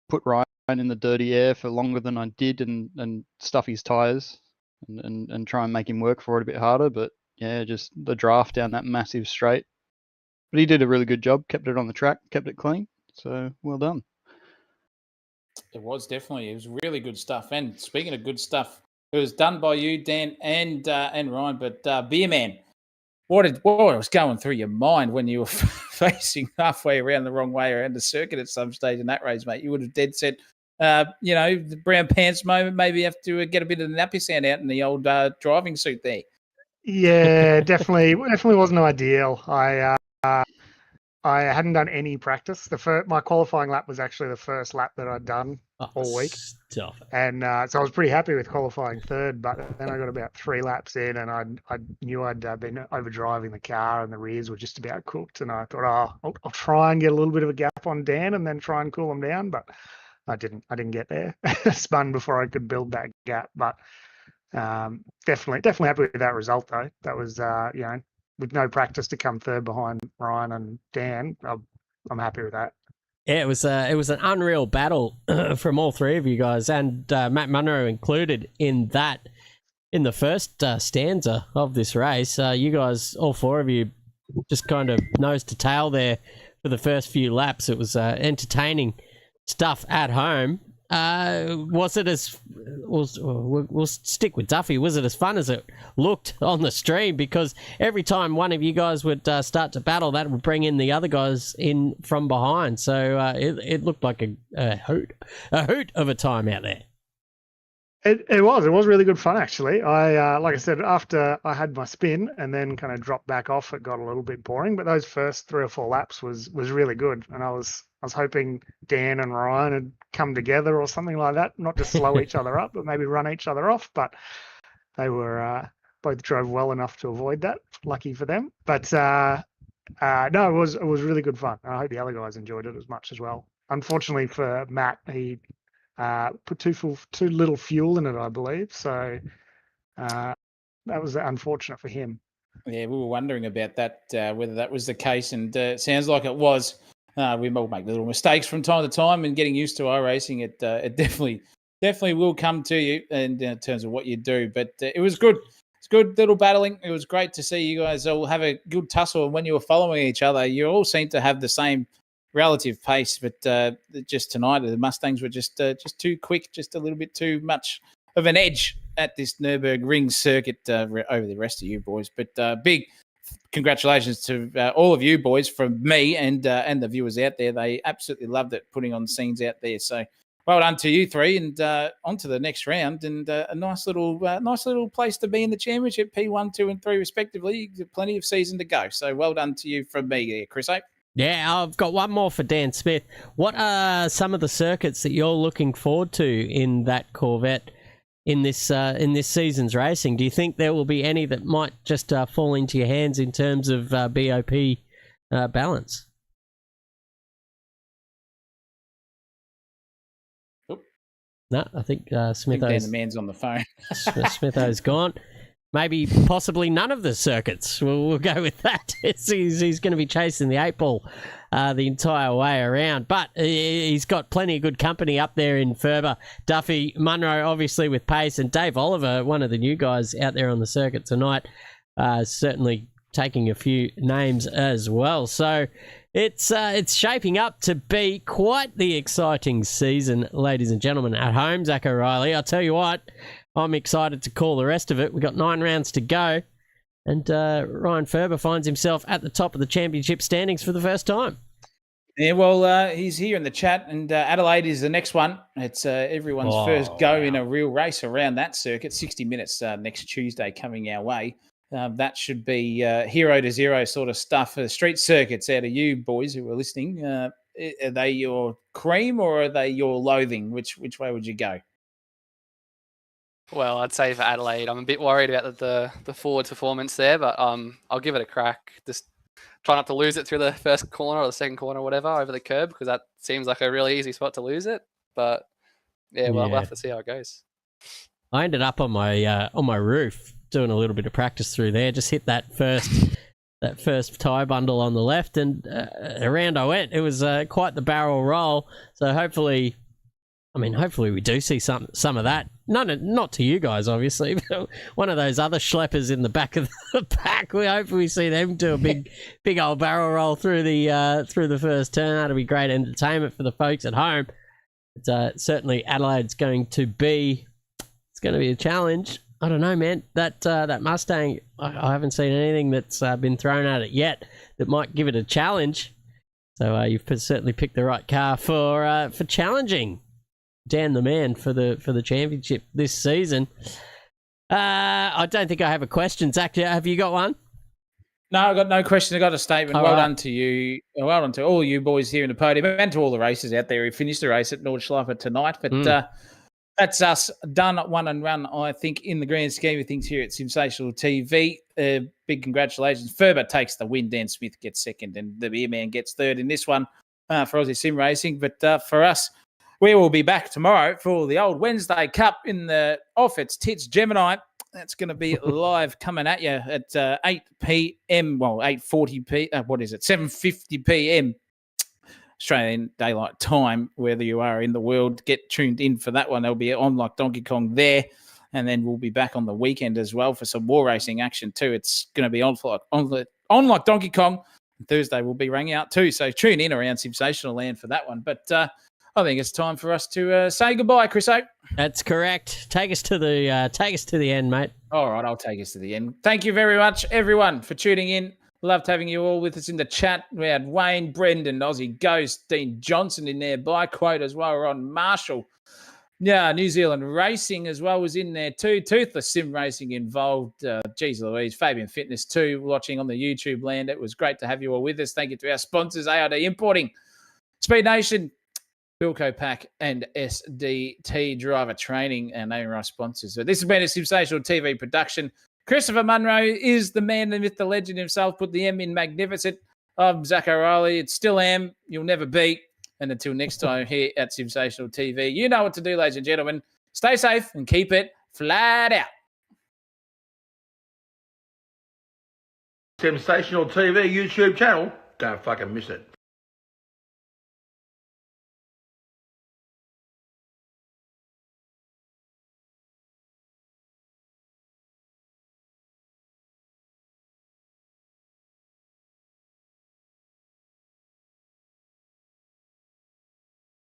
put Ryan in the dirty air for longer than I did and stuff his tyres and try and make him work for it a bit harder. But yeah, just the draft down that massive straight. But he did a really good job, kept it on the track, kept it clean. So well done.
It was definitely. It was really good stuff. And speaking of good stuff, it was done by you, Dan, and Ryan. But Beer Man, what was going through your mind when you were facing halfway around the wrong way around the circuit at some stage in that race, mate? You would have dead said, the brown pants moment. Maybe you have to get a bit of the nappy sound out in the old driving suit there.
Yeah, definitely wasn't ideal. I hadn't done any practice. My qualifying lap was actually the first lap that I'd done all week.
Stuff.
And so I was pretty happy with qualifying third, but then I got about 3 laps in and I knew I'd been overdriving the car and the rears were just about cooked. And I thought, I'll try and get a little bit of a gap on Dan and then try and cool him down. But I didn't get there. Spun before I could build that gap. But definitely happy with that result, though. That was, with no practice to come third behind Ryan and Dan. I'm happy with that.
Yeah, it was an unreal battle from all three of you guys, and Matt Munro included in that. In the first stanza of this race, you guys, all 4 of you, just kind of nose to tail there for the first few laps. It was entertaining stuff at home. Was it as we'll stick with Duffy? Was it as fun as it looked on the stream? Because every time one of you guys would start to battle, that would bring in the other guys in from behind. So it looked like a hoot of a time out there.
It was really good fun, actually. I like I said, after I had my spin and then kind of dropped back off, it got a little bit boring. But those first 3 or 4 laps was really good, and I was hoping Dan and Ryan had come together or something like that, not just slow each other up, but maybe run each other off. But they were both drove well enough to avoid that. Lucky for them. But no, it was really good fun. I hope the other guys enjoyed it as much as well. Unfortunately for Matt, he put too little fuel in it, I believe. So that was unfortunate for him.
Yeah, we were wondering about that, whether that was the case, and it sounds like it was. We will make little mistakes from time to time, and getting used to iRacing, it definitely will come to you in terms of what you do. But it was good. It's good little battling. It was great to see you guys all have a good tussle. And when you were following each other, you all seemed to have the same relative pace. But just tonight, the Mustangs were just too quick, just a little bit too much of an edge at this Nürburgring circuit over the rest of you boys. But big congratulations to all of you boys from me and the viewers out there. They absolutely loved it, putting on scenes out there. So well done to you 3, and on to the next round. And a nice little place to be in the championship, P1, 2, and 3 respectively. Plenty of season to go. So well done to you from me there, Chris.
Yeah, I've got one more for Dan Smith. What are some of the circuits that you're looking forward to in that Corvette in this season's racing? Do you think there will be any that might just fall into your hands in terms of BOP balance?
Oop.
No, I think Smitho's...
Dan the man's on the phone.
Smitho's gone. Maybe possibly none of the circuits. We'll go with that. He's going to be chasing the 8 ball the entire way around. But he's got plenty of good company up there in Ferber. Duffy, Munro, obviously with pace, and Dave Oliver, one of the new guys out there on the circuit tonight, certainly taking a few names as well. So it's shaping up to be quite the exciting season, ladies and gentlemen. At home, Zach O'Reilly, I'll tell you what, I'm excited to call the rest of it. We've got 9 rounds to go, and Ryan Ferber finds himself at the top of the championship standings for the first time.
Yeah, well, he's here in the chat, and Adelaide is the next one. It's everyone's first go in a real race around that circuit. 60 minutes next Tuesday coming our way. That should be 0 to 0 sort of stuff. Street circuits out of you boys who are listening. Are they your cream or are they your loathing? Which way would you go?
Well, I'd say for Adelaide, I'm a bit worried about the forward performance there, but I'll give it a crack. Just try not to lose it through the first corner or the second corner or whatever over the curb, because that seems like a really easy spot to lose it. But yeah, we'll have to see how it goes.
I ended up on my roof doing a little bit of practice through there. Just hit that first tie bundle on the left, and around I went. It was quite the barrel roll. So hopefully we do see some of that. Not to you guys, obviously, but one of those other schleppers in the back of the pack. We hope we see them do a big old barrel roll through the first turn. That'll be great entertainment for the folks at home. But, certainly Adelaide's going to be a challenge. I don't know, man. That Mustang, I haven't seen anything that's been thrown at it yet that might give it a challenge. So you've certainly picked the right car for challenging Dan the man for the championship this season. I don't think I have a question. Zach, have you got one?
No, I got no question. I got a statement.
All
Well
right.
done to you. Well done to all you boys here in the podium and to all the racers out there who finished the race at Nordschleife tonight. But that's us done one and run, I think, in the grand scheme of things here at Sensational TV. Big congratulations. Ferber takes the win. Dan Smith gets second and the Beer Man gets third in this one for Aussie Sim Racing. But for us, we will be back tomorrow for the old Wednesday Cup in the Off Its Tits Gemini. That's going to be live coming at you at 8 p.m. Well, 8:40 p. What is it? 7:50 p.m. Australian Daylight Time. Whether you are in the world, get tuned in for that one. They'll be on like Donkey Kong there, and then we'll be back on the weekend as well for some more racing action too. It's going to be on like Donkey Kong. Thursday will be rang out too. So tune in around Sensational Land for that one. But I think it's time for us to say goodbye, Chris O.
That's correct. Take us to the end, mate.
All right, I'll take us to the end. Thank you very much, everyone, for tuning in. Loved having you all with us in the chat. We had Wayne, Brendan, Aussie Ghost, Dean Johnson in there by quote as well. We're on Marshall. Yeah, New Zealand Racing as well was in there too. Toothless Sim Racing involved. Geez Louise, Fabian Fitness too, watching on the YouTube land. It was great to have you all with us. Thank you to our sponsors, ARD Importing, Speed Nation, Bilco Pack, and SDT Driver Training, and they are our sponsors. So this has been a Sensational TV production. Christopher Munro is the man, the myth, the legend himself. Put the M in magnificent. I'm Zach O'Reilly. It's still am. You'll never be. And until next time here at Sensational TV, you know what to do, ladies and gentlemen. Stay safe and keep it flat out.
Sensational TV YouTube channel. Don't fucking miss it.